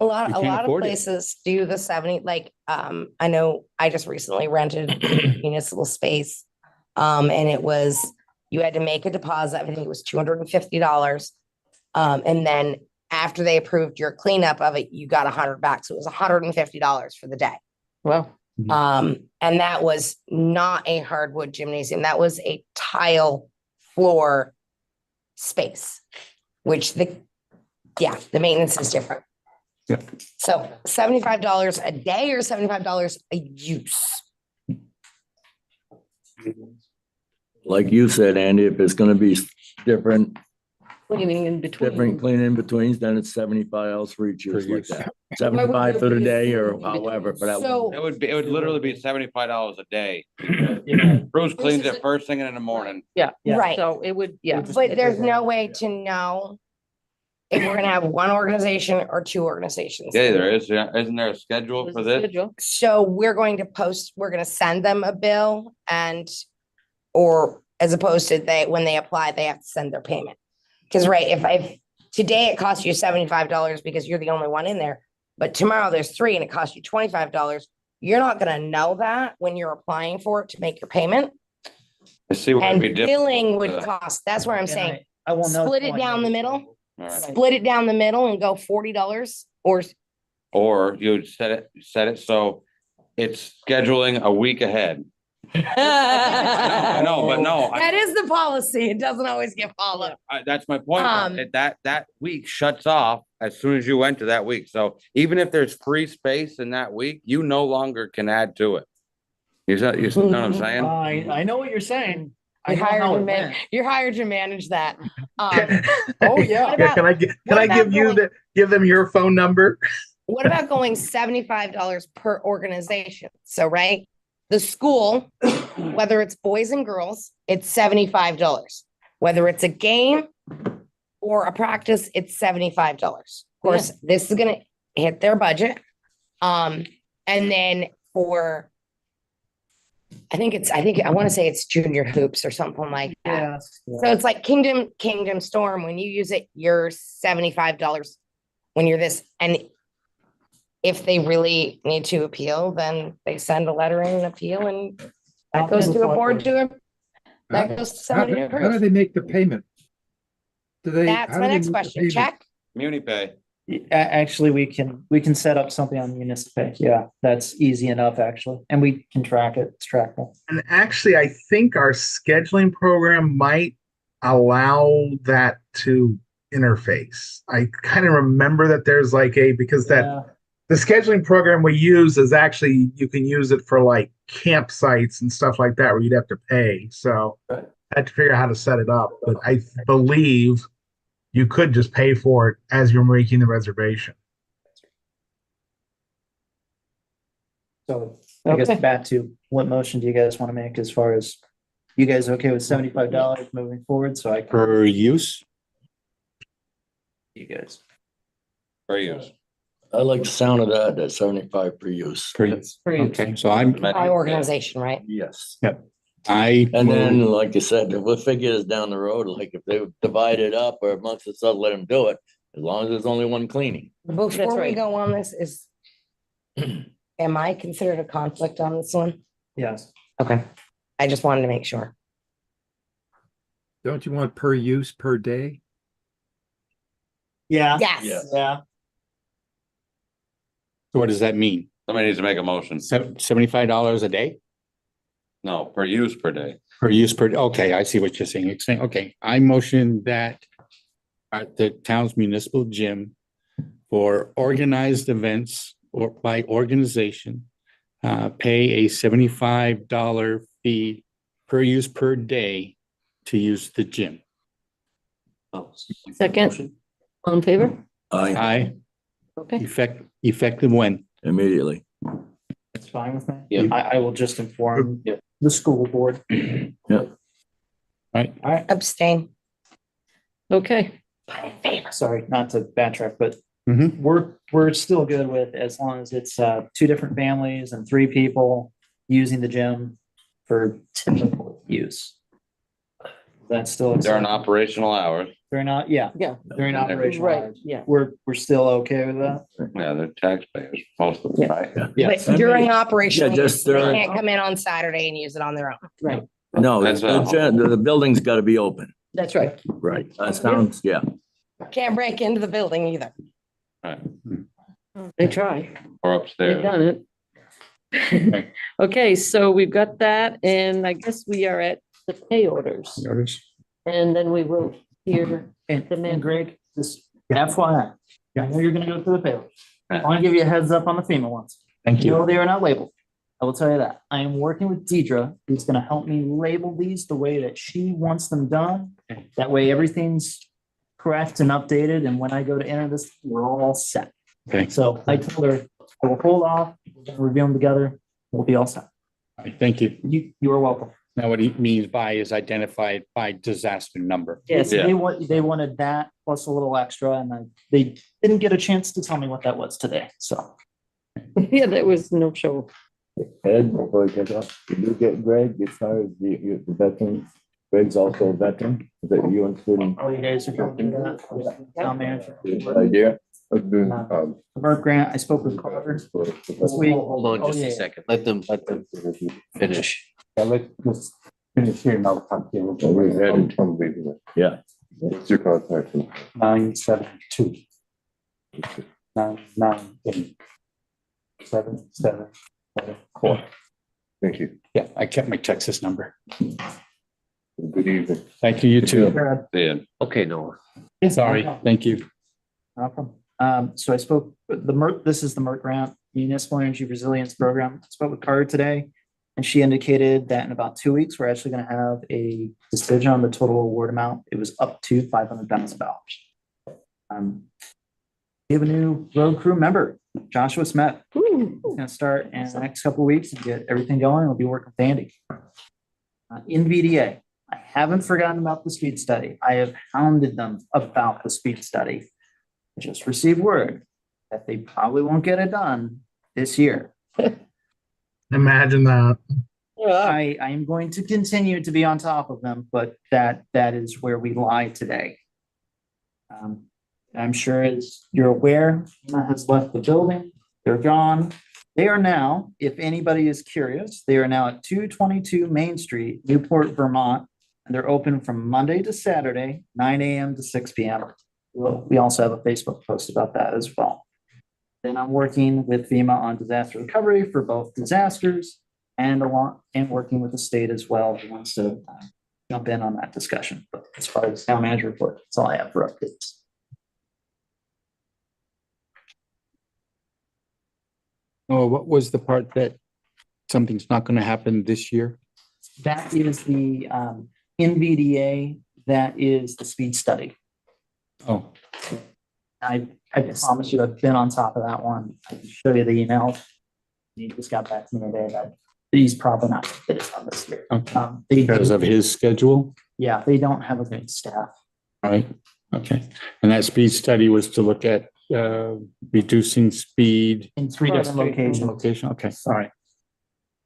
A We lot can't of afford it. places do the 70, like, I know I just recently rented municipal space. And it was, you had to make a deposit, I think it was $250. And then after they approved your cleanup of it, you got 100 back. So it was $150 for the day. Well, And that was not a hardwood gymnasium. That was a tile floor space, which the maintenance is different. Yeah. So $75 a day or $75 a use? Like you said, Andy, if it's gonna be different cleaning in between. cleaning in betweens, then it's 75 else for each use like use. that. 75 for the day or however, for that. So- It would literally be $75 a day. Yeah. Bruce cleans it first thing in the morning. Yeah. Right. So it would, yeah. But there's no way to know if we're gonna have one organization or two organizations. Yeah, there is. Yeah. Isn't there a schedule for this? So we're going to we're gonna send them a bill or as opposed to when they apply, they have to send their payment. Because if today it costs you $75 because you're the only one in there, but tomorrow there's 3 and it costs you $25, you're not gonna know that when you're applying for it to make your payment. I see what And we did. billing would cost, that's where I'm saying, I won't know. split it down the middle. All right. Split it down the middle and go $40 Or you set it so it's scheduling a week ahead. I No, but no. That is the policy. It doesn't always get followed. That's my point. Um, That week shuts off as soon as you enter that week. So even if there's free space in that week, you no longer can add to it. You know what I'm saying? I know what you're saying. I You're know hired how to it man, went. you're hired to manage that. Oh, yeah. What about- Can I what about give you going- give them your phone number? What about going $75 per organization? So, right, the school, whether it's boys and girls, it's $75. Whether it's a game or a practice, it's $75. Of course, this is gonna hit their budget. And then for, I want to say it's junior hoops or something like that. Yeah. So it's like Kingdom Storm. When you use it, you're $75 when you're this. And if they really need to appeal, then they send a letter in an appeal and that goes to a board that goes to How somebody do to how do approve. they make the payment? Do they? That's how my do they next make the question. payment? Check. Community pay. Actually, we can set up something on Municipal. Yeah, that's easy enough, actually. And we can track it. It's trackable. And actually, I think our scheduling program might allow that to interface. I kind of remember that there's because Yeah. the scheduling program we use is actually, you can use it for like campsites and stuff like that where you'd have to pay. So Right. I had to figure out how to set it up, but I believe you could just pay for it as you're making the reservation. So I guess Okay. back to what motion do you guys want to make as far as you guys okay with $75 moving forward? So I can, Per use? you guys. For use. I like the sound of that 75 per use. Per use. Okay, so By organization, right? Yes. will- And then, like I said, we'll figure this down the road, like if they divide it up or amongst themselves, let them do it, as long as there's only one cleaning. Before we right. go on this am I considered a conflict on this one? Yes. Okay. I just wanted to make sure. Don't you want per use per day? Yeah. Yes. Yeah. Yeah. So what does that mean? Somebody needs to make a motion. $75 a day? No, per use per day. Per use per, okay, I see what you're saying. You're saying, okay, I motion that at the town's municipal gym for organized events or by organization, pay a $75 fee per use per day to use the gym. Second, all in favor? I Aye. Okay, Effective when? Immediately. It's fine with me. Yeah. I will just inform the school board. Right? All right, Abstain. okay, sorry, not to backtrack, but Mhm. we're still good with as long as it's two different families and three people using the gym for typical use. That's still. During acceptable. operational hours. They're not, yeah, yeah, during operational right, hours. yeah. We're still okay with that. Yeah, they're taxpayers, most of them, right? But during operation, Yeah, just they during- can't come in on Saturday and use it on their own. Right, No, That's, the building's gotta be open. that's right. Right. That sounds, yeah. Can't break into the building either. Right. They try. Or They've upstairs. done it. Okay, so we've got that, and I guess we are at the pay orders, Notice? and then we will hear And, the man. and Greg, just FYI, I know you're gonna go through the payroll. I Yeah. want to give you a heads up on the FEMA ones. Thank No, you. they are not labeled. I will tell you that. I am working with Deidre, who's gonna help me label these the way that she wants them done. That way, everything's correct and updated, and when I go to enter this, we're all set. Okay. So I told her, I will hold off, we'll review them together, we'll be all set. All right, thank you. You are welcome. Now, what he means by is identified by disaster number. Yes, Yeah. They wanted that plus a little extra, and they didn't get a chance to tell me what that was today, so. yeah, there was no show. Ed, before we get up, did you get Greg as far as the veteran? Greg's also a veteran. Is that you interested in? Oh, you guys are going to do that? Town manager. Idea? Convert grant, I spoke with Carter this week. Hold on Oh, just yeah. a second. Let them finish. Let's just finish here and I'll talk to you. Yeah. What's your contact? 972. 998. 774. Thank you. Yeah, I kept my Texas number. Good evening. Thank you, you too. Yeah. Okay, Noah. Sorry, thank you. No problem. So I spoke, this is the MERT grant, Municipal Energy Resilience Program. I spoke with Carter today, and she indicated that in about 2 weeks, we're actually gonna have a decision on the total award amount. It was up to $500,000. We have a new road crew member, Joshua Smith. He's gonna start in the next couple of weeks and get everything going. We'll be working with Andy. In VDA, I haven't forgotten about the speed study. I have hounded them about the speed study. I just received word that they probably won't get it done this year. Imagine that. I am going to continue to be on top of them, but that is where we lie today. I'm sure as you're aware, Emma has left the building. They're gone. They are now, if anybody is curious, they are now at 222 Main Street, Newport, Vermont. And they're open from Monday to Saturday, 9 a.m. to 6 p.m. We also have a Facebook post about that as well. Then I'm working with FEMA on disaster recovery for both disasters and working with the state as well, who wants to jump in on that discussion. But as far as town manager report, that's all I have for updates. Oh, what was the part that something's not gonna happen this year? That is the NVDA, that is the speed study. Oh, I promise you, I've been on top of that one. I can show you the email. He just got back to me today that he's probably not gonna fit it on this year. okay. They Because of his schedule, Yeah, they don't have a good staff. right? Okay. And that speed study was to look at reducing speed. In three Cross different street. locations, Location, okay, all right.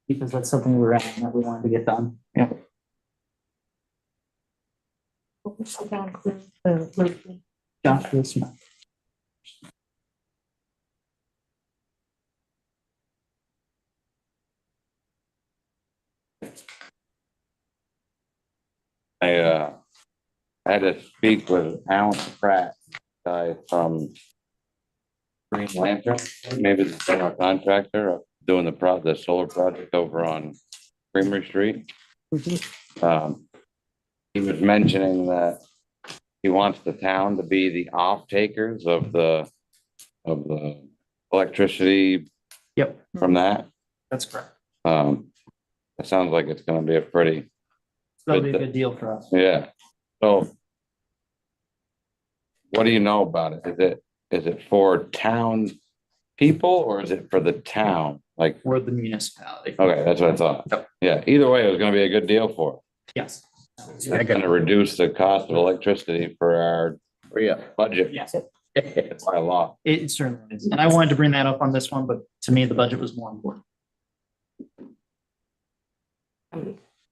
because that's something we're at that we wanted to get done. Yeah. Joshua Smith. I had to speak with Alan Pratt, guy from Green Lantern, maybe the general contractor doing the solar project over on Creamery Street. He was mentioning that he wants the town to be the off takers of the electricity Yep, from that. that's correct. It sounds like it's gonna be a pretty, That'll be a good deal for us. yeah, so. What do you know about it? is it for town people or is it for the town? Like, Or the municipality. okay, that's what I thought. Yeah, either way, it was gonna be a good deal for Yes. us. It's gonna reduce the cost of electricity for our Yeah. budget Yes, by a lot. it certainly is. And I wanted to bring that up on this one, but to me, the budget was more important.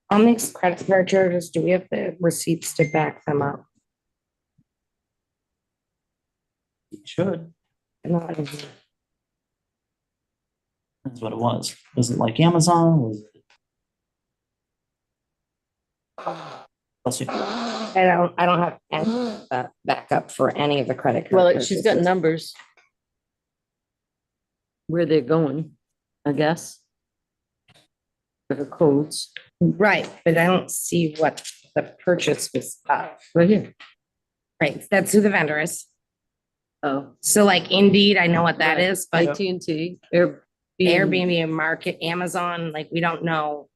On these credit card charges, do we have the receipts to back them up? It should. No, That's what it was. Was it like Amazon? Was it? Bless you. I don't have any backup for any of the credit. card Well, she's got purchases. numbers. Where they're going, I guess. For the codes, Right, but I don't see what the purchase was of. right here. Right, that's who the vendor is. Oh. So like Indeed, I know what that Right. is, but AT&T, Airbnb. Airbnb and Market, Amazon, like we don't know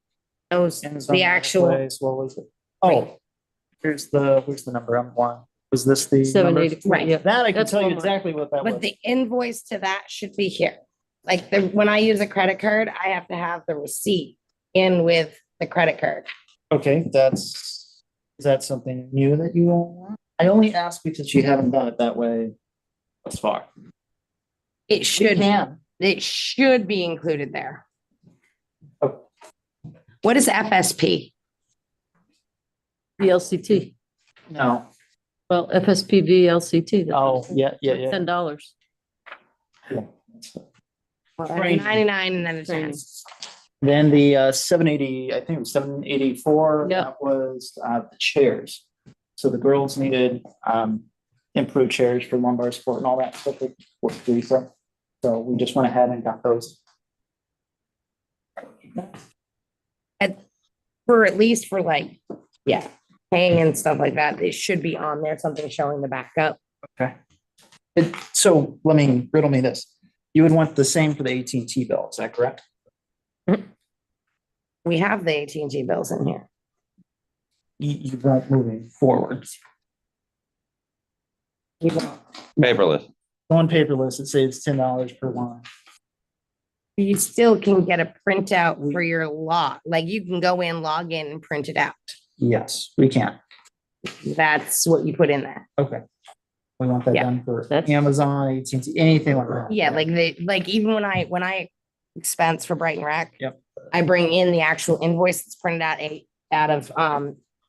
those, Amazon the actual. Marketplace, what was it? Oh, here's the number on one. Was this the? number? 784, Right. yeah. That I can That's tell you Walmart. exactly what that But was. the invoice to that should be here. Like when I use a credit card, I have to have the receipt in with the credit card. Okay, is that something new that you all want? I only ask because you haven't done it that way thus far. It should, can. it should be included there. Oh. What is FSP? VLCT, No, well, FSP VLCT. oh, yeah. $10. Crazy. 99 and then it's Crazy. 10. Then the 780, I think it was 784, Yep. that was the chairs. So the girls needed improved chairs for lumbar support and all that stuff that worked for Lisa. So we just went ahead and got those. For at least for like, yeah, paying and stuff like that, it should be on there, something showing the backup. Okay. So let me riddle me this. You would want the same for the AT&T bill, is that correct? We have the AT&T bills in here. You want moving forward. You don't- Paperless. On paperless, it saves $10 per line. You still can get a printout for your log, like you can go in, log in and print it out. Yes, we can. That's what you put in there. Okay. We want that Yeah. done for That's- Amazon, AT&T, anything like that. Yeah, like even when I expense for Brighton Rec. Yep. I bring in the actual invoice that's printed out of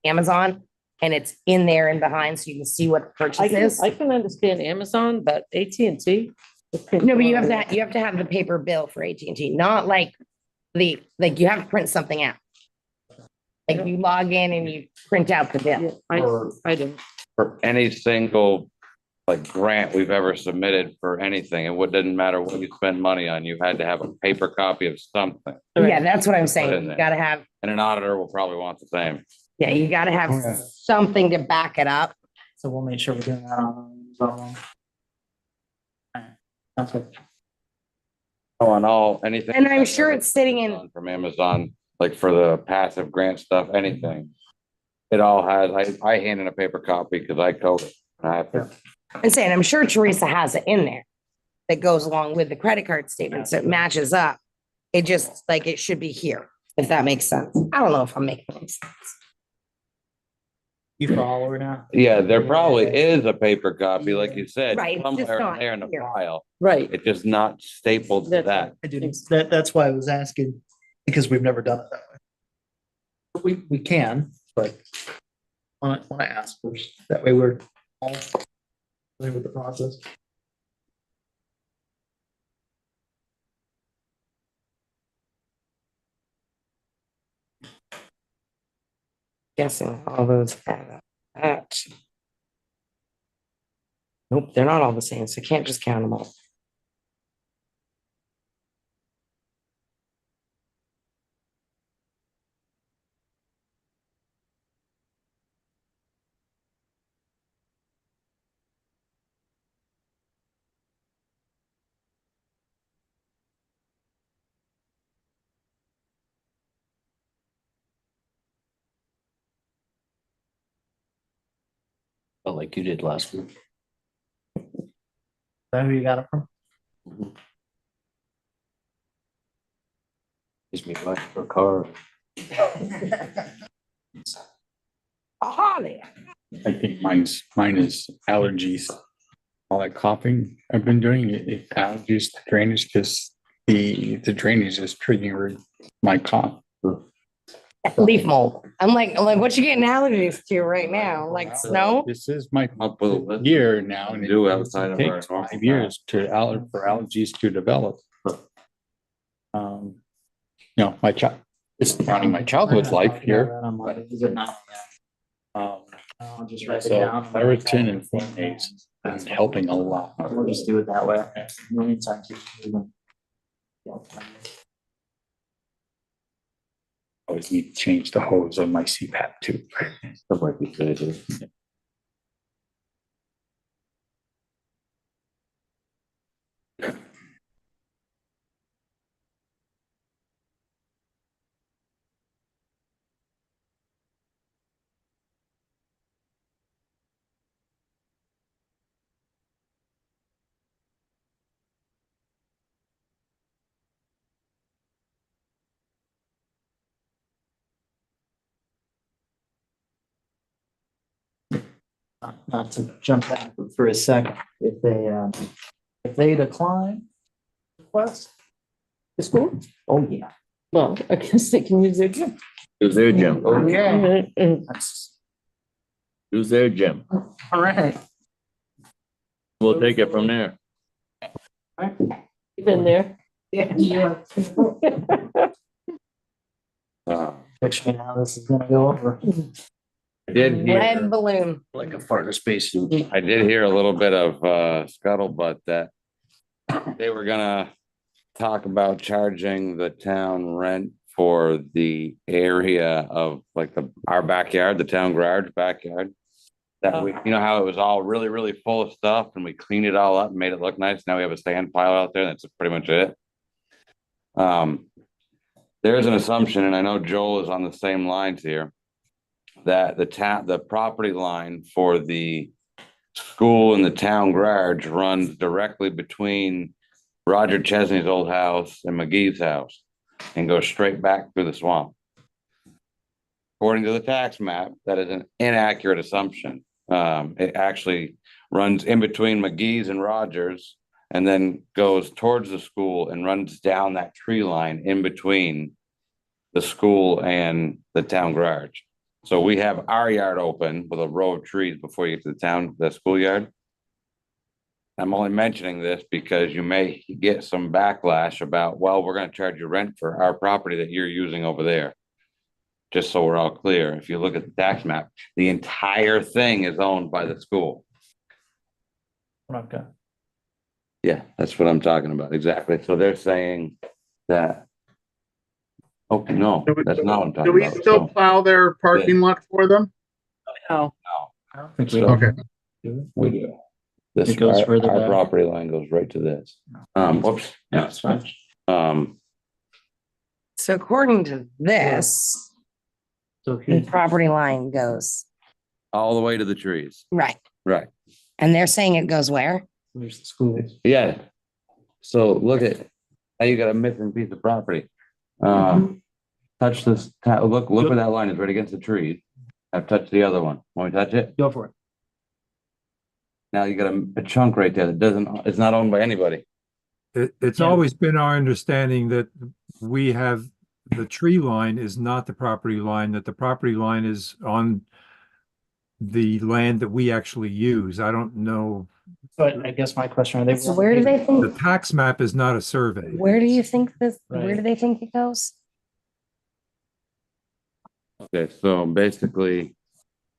Amazon and it's in there and behind so you can see what the purchase is. I can understand Amazon, but AT&T. No, but you have to have the paper bill for AT&T, not like like you have to print something out. Like you log in and you print out the Yeah, bill. I do. For any single like grant we've ever submitted for anything, didn't matter what you spend money on, you had to have a paper copy of something. Yeah, that's what I'm Put saying. in You there. gotta have, And an auditor will probably want the same. yeah, you gotta have Okay. something to back it up. So we'll make sure we're doing that on. Alright. Sounds good. Oh, on all, anything. And I'm sure it's sitting in, From Amazon, like for the passive grant stuff, anything. It all has, I hand in a paper copy because I code it. I have to, I'm saying, I'm sure Teresa has it in there that goes along with the credit card statement, so it matches up. It just, like, it should be here, if that makes sense. I don't know if I'm making any sense. You follow her now? yeah, there probably is a paper copy, like you said, Right, it's just somewhere not there in the here. file. Right. It's just not stapled to That's that. I didn't, that's why I was asking, because we've never done it that way. We can, but want to ask first, that way we're all familiar with the process. Guessing all those add up. That. Nope, they're not all the same, so you can't just count them all. But like you did last week. that who you got it from? Gives me life for a car. Aha, there. I think mine is allergies. All that coughing I've been doing, it allergies to drainage, because the drainage is triggering my cough. Leaf mold. I'm like, what you getting allergies to right now? Like snow? This is my Up with a list. year now, and Do it outside of our takes normal 5 years for allergies to develop. My child, it's counting my childhood life here. Is it not? Um, I'll just write it So down. Claritin and Flonase is helping a lot. We'll just do it that way. In the meantime, keep moving. Always need to change the hose on my CPAP too. That might be good. Not to jump back for a second, if they decline request the school, oh yeah, Well, I guess they can use their gym. Use their gym. okay. Mm. That's Use their gym. all right. We'll take it from there. You've been there. Yeah. Uh, Picture me how this is gonna go over. I did Lead hear, balloon. Like a fart in a spacesuit. I did hear a little bit of scuttlebutt that they were gonna talk about charging the town rent for the area of like our backyard, the town garage backyard. That we, you know how it was all really, really full of stuff and we cleaned it all up and made it look nice. Now we have a sand pile out there. That's pretty much it. There's an assumption, and I know Joel is on the same lines here, that the property line for the school and the town garage runs directly between Roger Chesney's old house and McGee's house and goes straight back through the swamp. According to the tax map, that is an inaccurate assumption. It actually runs in between McGee's and Rogers and then goes towards the school and runs down that tree line in between the school and the town garage. So we have our yard open with a row of trees before you get to the schoolyard. I'm only mentioning this because you may get some backlash about, well, we're going to charge you rent for our property that you're using over there. Just so we're all clear, if you look at the tax map, the entire thing is owned by the school. Okay. Yeah, that's what I'm talking about. Exactly. So they're saying that. Oh, no, that's not what I'm Do talking we about. still So, plow their parking lot for them? No. I don't think we. So- Okay. we do. This, It goes further our back. property line goes right to this. Whoops. Yeah, it's fine. So according to this, So the here's, property line goes, all the way to the trees. right. Right. And they're saying it goes where? there's the school. Yeah. So look at how you got a missing piece of property. Touch this, look where that line is, right against the trees. I've touched the other one. Want me to touch it? Go for it. Now you got a chunk right there that it's not owned by anybody. It's Yeah. always been our understanding that we have, the tree line is not the property line, that the property line is on the land that we actually use. I don't know. But I guess my question, are they? So where do they The think, tax map is not a survey. where do you think this, where Right. do they think it goes? Okay, so basically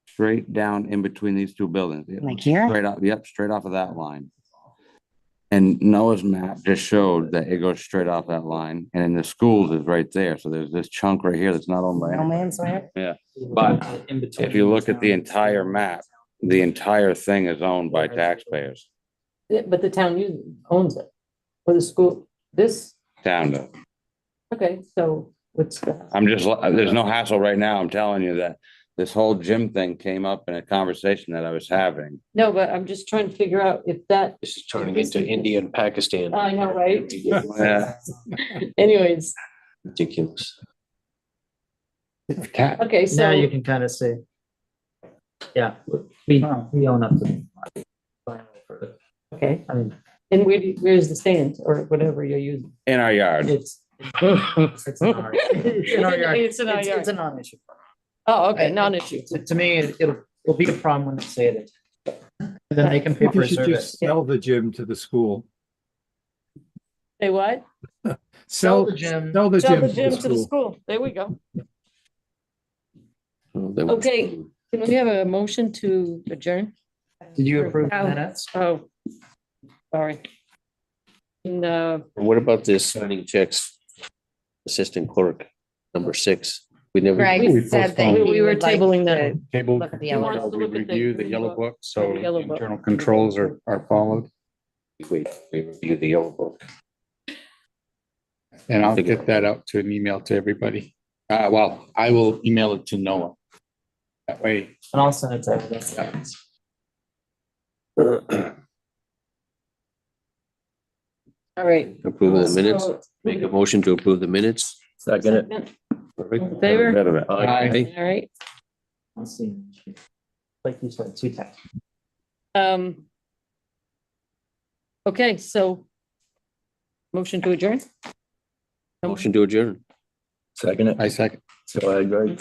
straight down in between these two buildings. Like here? Straight up, yep, straight off of that line. And Noah's map just showed that it goes straight off that line, and then the schools is right there. So there's this chunk right here that's not owned by No anybody. man's land? Yeah, but if you look at the entire map, the entire thing is owned by taxpayers. But the town owns it. Or the school, this, Town does. okay, so what's the? I'm just, there's no hassle right now. I'm telling you that this whole gym thing came up in a conversation that I was having. No, but I'm just trying to figure out if that, This is turning into India and Pakistan. I know, right? Yeah. Anyways, Ridiculous. Cat, okay, Now you so, can kind of see. Yeah, we own up to. okay, I mean, and where's the stand or whatever you're using? In our yard. it's. It's in our yard. It's in our yard. It's a non-issue. Oh, okay, non-issue. To me, it'll be a problem when they say it. And then they can pay for You a should service. just sell the gym to the school. Say what? Sell the gym. Sell the Sell gym the gym to the school. There we go. Okay. Can we have a motion to adjourn? Did you approve the Oh. minutes? Oh, sorry. And, What about this signing checks? Assistant clerk, number 6. We never. Greg We said that postponed. We he were would like tabling that. to table, look at the He yellow wants book. to we look at the review the green yellow book. book, so The yellow book. internal controls are followed. We review the yellow book. And I'll get that out to an email to everybody. Well, I will email it to Noah. That way, And I'll send it to everybody. All right. Approve the minutes. So- Make a motion to approve the minutes. Second it. Perfect. All in favor? Aye. All right. I'll see. Like you said, 2 times. Okay, so motion to adjourn? Motion to adjourn. Second it. I second. So I agree.